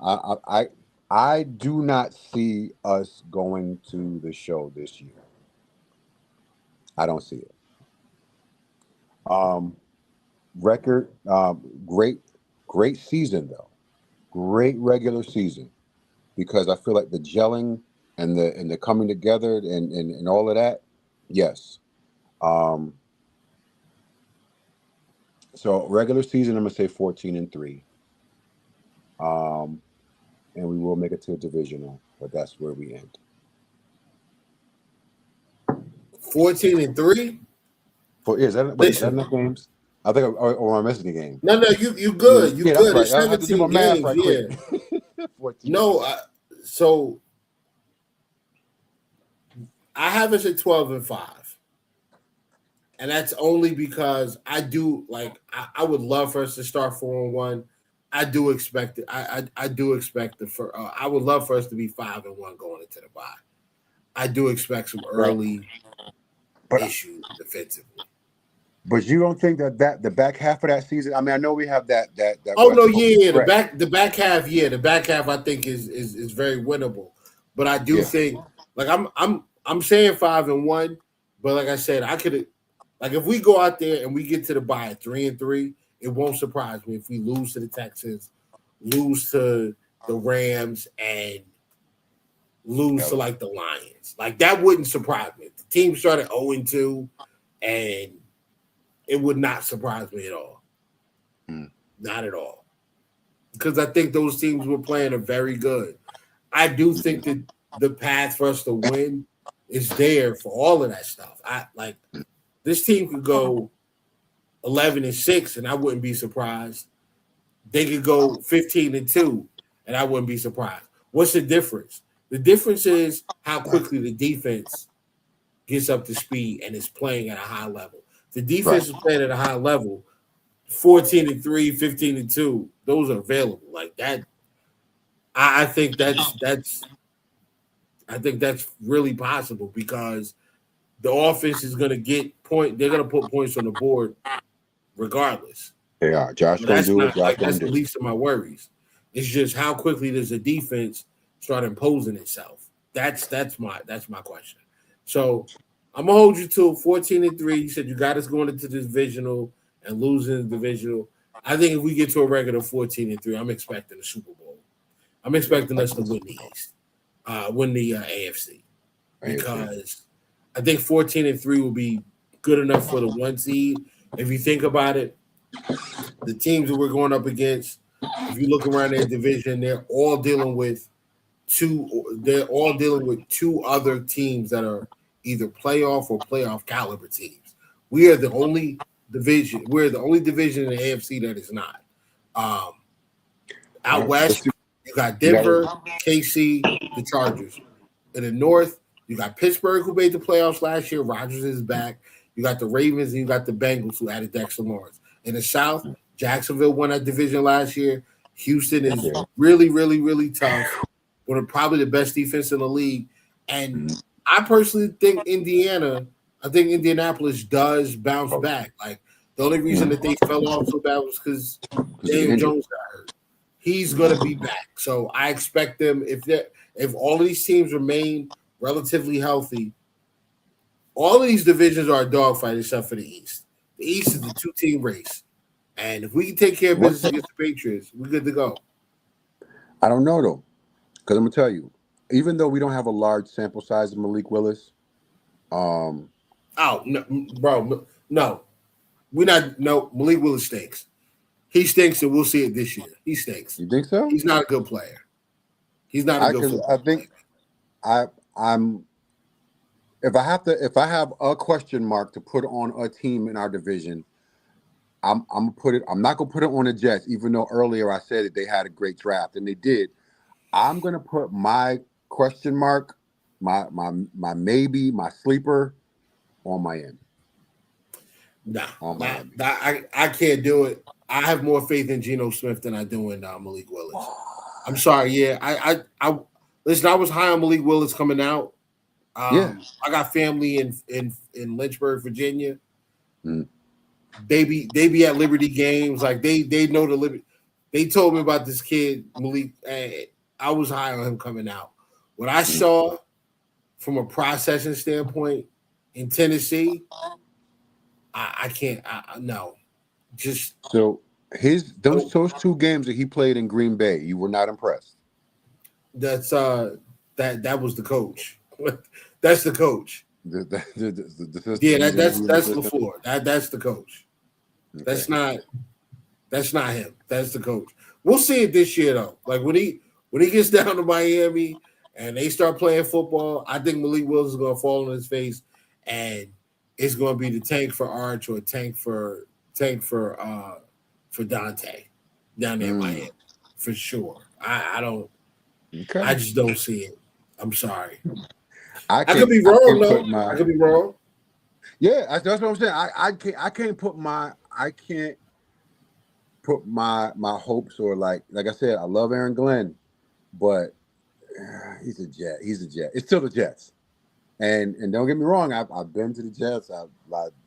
S6: I do not see us going to the show this year. I don't see it. Record, great season though. Great regular season, because I feel like the gelling and the coming together and all of that, yes. So regular season, I'm gonna say 14-3. And we will make it to a divisional, but that's where we end.
S4: 14-3.
S6: Is that enough games? I think, or am I missing a game?
S4: No, you good. You good.
S6: Right.
S4: It's
S6: I have to do
S4: 17
S6: my math
S4: games.
S6: right
S4: Yeah.
S6: quick.
S4: No, so I have us at 12-5. And that's only because I do I would love for us to start 4-1. I do expect it. I do expect I would love for us to be 5-1 going into the bye. I do expect some early issues defensively.
S6: But you don't think that the back half of that season? I mean, I know we have that.
S4: Oh no, yeah, the back half, the back half I think is very winnable. But I do think I'm saying 5-1, but like I said, I could if we go out there and we get to the bye at 3-3, it won't surprise me if we lose to the Texans, lose to the Rams, and lose to the Lions. That wouldn't surprise me. The team started 0-2, and it would not surprise me at all. Not at all. Because I think those teams we're playing are very good. I do think that the path for us to win is there for all of that stuff. This team could go 11-6, and I wouldn't be surprised. They could go 15-2, and I wouldn't be surprised. What's the difference? The difference is how quickly the defense gets up to speed and is playing at a high level. The defense is playing at a high level. 14-3, 15-2, those are available like that. I think that's really possible because the offense is going to get they're going to put points on the board regardless.
S6: They are. Josh
S4: That's
S6: don't do it. Josh
S4: that's
S6: don't
S4: the
S6: do it.
S4: least of my worries. It's just how quickly does the defense start imposing itself? That's my question. So I'm gonna hold you to 14-3. You said you got us going into the divisional and losing the divisional. I think if we get to a record of 14-3, I'm expecting a Super Bowl. I'm expecting us to win the East, win the AFC, because I think 14-3 will be good enough for the 1 seed. If you think about it, the teams that we're going up against, if you look around their division, they're all dealing with two other teams that are either playoff or playoff caliber teams. We are the only division. We're the only division in the AFC that is not. Out west, you got Denver, KC, the Chargers. In the north, you got Pittsburgh, who made the playoffs last year. Rodgers is back. You got the Ravens, and you got the Bengals, who added Dexter Lawrence. In the south, Jacksonville won that division last year. Houston is really, really, really tough. One of probably the best defense in the league. And I personally think Indianapolis does bounce back. The only reason that they fell off so bad was because Daniel Jones got hurt. He's going to be back. So I expect them, if all of these teams remain relatively healthy, all of these divisions are a dogfight except for the East. The East is the 2-team race. And if we can take care of business against the Patriots, we're good to go.
S6: I don't know, though. Because I'm going to tell you, even though we don't have a large sample size of Malik Willis,
S4: no, bro, no. Malik Willis stinks. He stinks, and we'll see it this year. He stinks.
S6: You think so?
S4: He's not a good player. He's not a good football
S6: I think I'm if I have a question mark to put on a team in our division, I'm not gonna put it on the Jets, even though earlier I said that they had a great draft, and they did. I'm gonna put my question mark, my maybe, my sleeper on Miami.
S4: I can't do it. I have more faith in Geno Smith than I do in Malik Willis. I'm sorry. Yeah, I listen. I was high on Malik Willis coming out. I got family in Lynchburg, Virginia.
S6: Mm.
S4: They be at Liberty games. Like they know the Liberty. They told me about this kid Malik. I was high on him coming out. What I saw from a processing standpoint in Tennessee, I can't. No, just
S6: so those 2 games that he played in Green Bay, you were not impressed.
S4: That's that was the coach. That's the coach.
S6: That's
S4: LaFleur. That's the coach. Okay. That's not him. That's the coach. We'll see it this year though. Like when he gets down to Miami and they start playing football, I think Malik Willis is going to fall on his face, and it's going to be the tank for Arch or tank for Dante down there in Miami for sure. I don't. Okay. I just don't see it. I'm sorry. I could be wrong though. I could be wrong.
S6: Yeah, that's what I'm saying. I can't put my hopes, or like I said, I love Aaron Glenn, but he's a Jet. It's still the Jets. And don't get me wrong, I've been to the Jets. I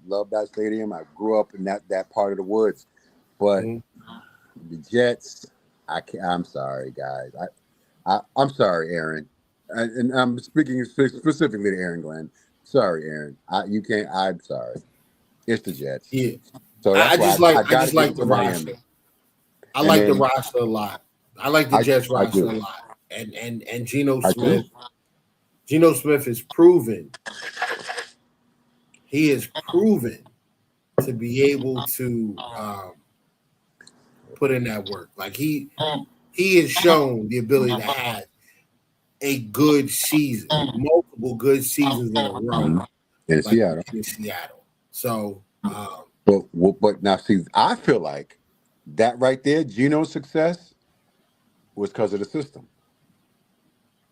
S6: love that stadium. I grew up in that part of the woods. But the Jets, I'm sorry, guys. I'm sorry, Aaron. And I'm speaking specifically to Aaron Glenn. Sorry, Aaron. You can't. I'm sorry. It's the Jets.
S4: Yeah.
S6: So
S4: I just like the roster. I like the roster a lot. I like the Jets roster a lot. And Geno Smith. Geno Smith is proven. He is proven to be able to put in that work. Like he has shown the ability to have a good season, multiple good seasons in a row
S6: in Seattle.
S4: So,
S6: but now see, I feel like that right there, Geno's success was because of the system.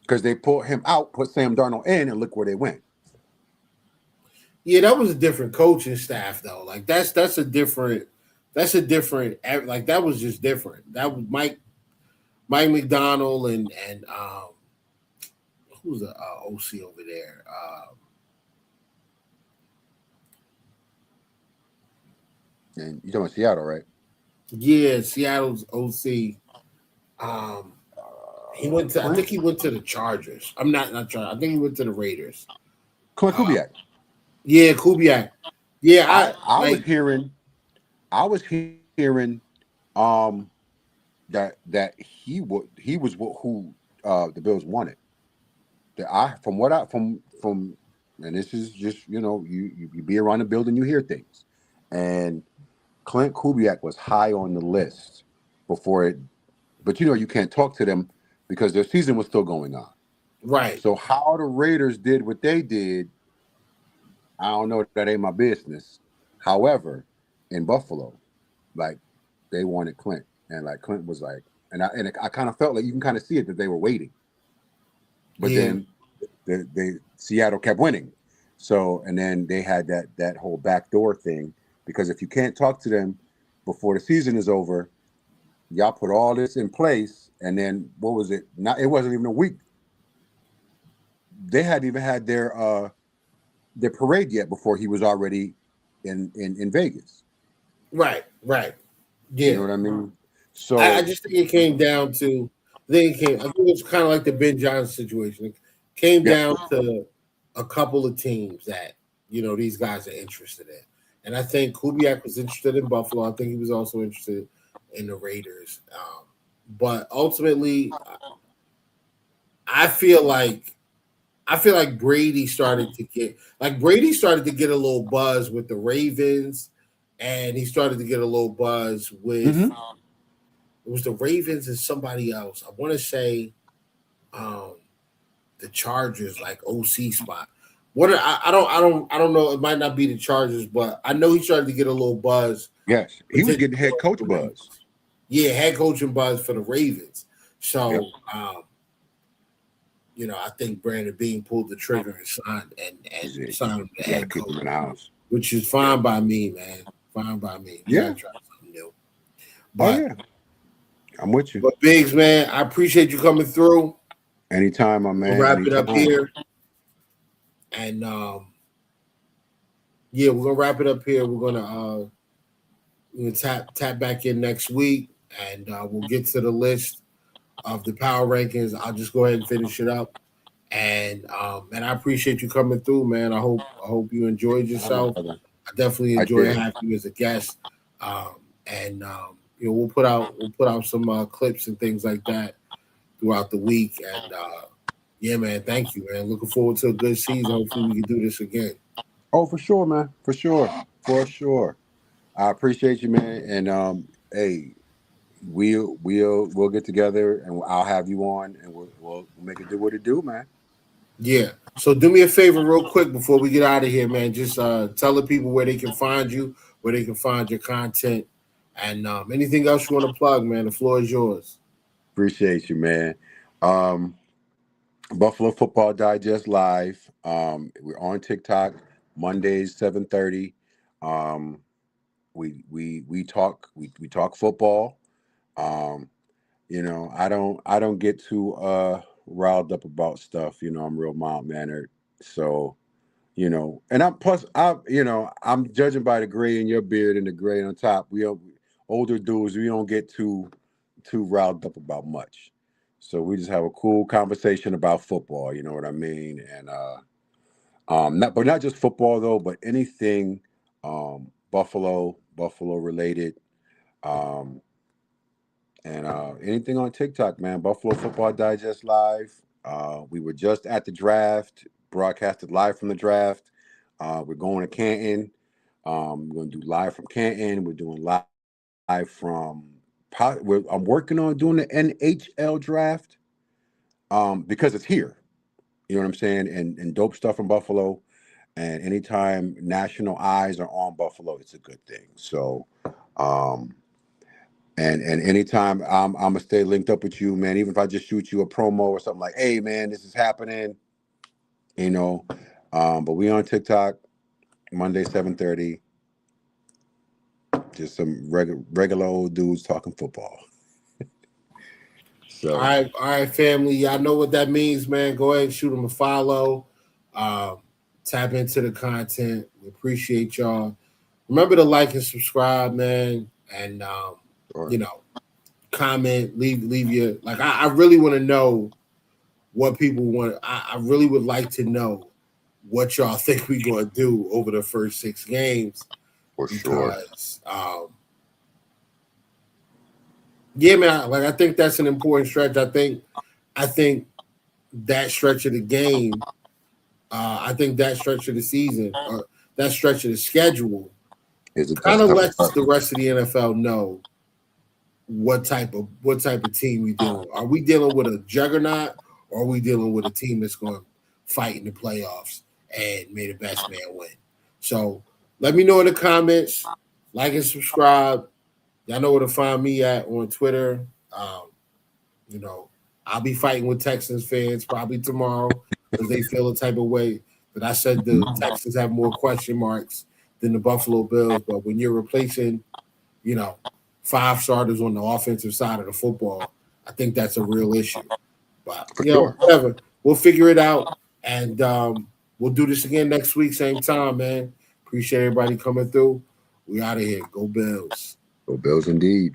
S6: Because they pulled him out, put Sam Darnold in, and look where they went.
S4: Yeah, that was a different coaching staff, though. Like that's a different. Like that was just different. That was Mike McDonald and who's the OC over there?
S6: And you're talking about Seattle, right?
S4: Yeah, Seattle's OC. He went to. I think he went to the Chargers. I'm not Chargers. I think he went to the Raiders.
S6: Kubiak.
S4: Yeah, Kubiak. Yeah,
S6: I was hearing that he was who the Bills wanted. From and this is just you be around the building, you hear things, and Clint Kubiak was high on the list before it, but you can't talk to them because their season was still going on.
S4: Right.
S6: So how the Raiders did what they did, I don't know. That ain't my business. However, in Buffalo, like they wanted Clint, and like Clint was like, and I kind of felt like you can kind of see it that they were waiting, but then the Seattle kept winning, so and then they had that whole backdoor thing because if you can't talk to them before the season is over, y'all put all this in place, and then what was it? It wasn't even a week. They hadn't even had their parade yet before he was already in Vegas.
S4: Right. Yeah.
S6: You know what I mean? So
S4: I just think it came down to I think it's kind of like the Ben Johnson situation. It came down to a couple of teams that these guys are interested in. And I think Kubiak was interested in Buffalo. I think he was also interested in the Raiders. But ultimately, I feel like Brady started to get a little buzz with the Ravens and he started to get a little buzz with it was the Ravens and somebody else. I want to say the Chargers, like OC spot. I don't know. It might not be the Chargers, but I know he started to get a little buzz.
S6: Yes, he was getting head coach buzz.
S4: Yeah, head coaching buzz for the Ravens. So, I think Brandon Beane pulled the trigger and signed him to head coach,
S6: in the house,
S4: which is fine by me, man. Fine by me.
S6: Yeah,
S4: try something new. But
S6: I'm with you.
S4: But Biggs, man, I appreciate you coming through.
S6: Anytime, my man.
S4: We'll wrap it up here. And we're gonna wrap it up here. We're gonna tap back in next week, and we'll get to the list of the power rankings. I'll just go ahead and finish it up. And I appreciate you coming through, man. I hope you enjoyed yourself. I definitely enjoyed having you as a guest. We'll put out some clips and things like that throughout the week. And man, thank you, man. Looking forward to a good season. Hopefully we can do this again.
S6: Oh, for sure, man. For sure. I appreciate you, man. And hey, we'll get together and I'll have you on and we'll make it do what it do, man.
S4: Yeah. So do me a favor real quick before we get out of here, man. Just tell the people where they can find you, where they can find your content, and anything else you want to plug, man. The floor is yours.
S6: Appreciate you, man. Buffalo Football Digest Live. We're on TikTok Mondays 7:30. We talk football. I don't get too riled up about stuff. I'm real mild mannered. So, and I'm judging by the gray in your beard and the gray on top. We are older dudes. We don't get too riled up about much. So we just have a cool conversation about football. You know what I mean? And not just football though, but anything Buffalo related. And anything on TikTok, man. Buffalo Football Digest Live. We were just at the draft, broadcasted live from the draft. We're going to Canton. We're going to do live from Canton. We're doing live from. I'm working on doing the NHL draft because it's here. You know what I'm saying? And dope stuff from Buffalo. And anytime national eyes are on Buffalo, it's a good thing. So, and anytime I'm gonna stay linked up with you, man. Even if I just shoot you a promo or something like, "Hey, man, this is happening," But we on TikTok Monday 7:30. Just some regular old dudes talking football. So,
S4: all right, family. Y'all know what that means, man. Go ahead and shoot them a follow. Tap into the content. We appreciate y'all. Remember to like and subscribe, man. And comment, leave your I really want to know what people want. I really would like to know what y'all think we're gonna do over the first 6 games.
S6: For sure.
S4: Man, I think that's an important stretch. I think that stretch of the game, I think that stretch of the season, or that stretch of the schedule, kind of lets the rest of the NFL know what type of team we dealing. Are we dealing with a juggernaut, or are we dealing with a team that's going to fight in the playoffs and may the best man win? So let me know in the comments. Like and subscribe. Y'all know where to find me at on Twitter. I'll be fighting with Texans fans probably tomorrow because they feel a type of way that I said the Texans have more question marks than the Buffalo Bills. But when you're replacing, 5 starters on the offensive side of the football, I think that's a real issue. But whatever. We'll figure it out, and we'll do this again next week, same time, man. Appreciate everybody coming through. We out of here. Go Bills.
S6: Go Bills indeed.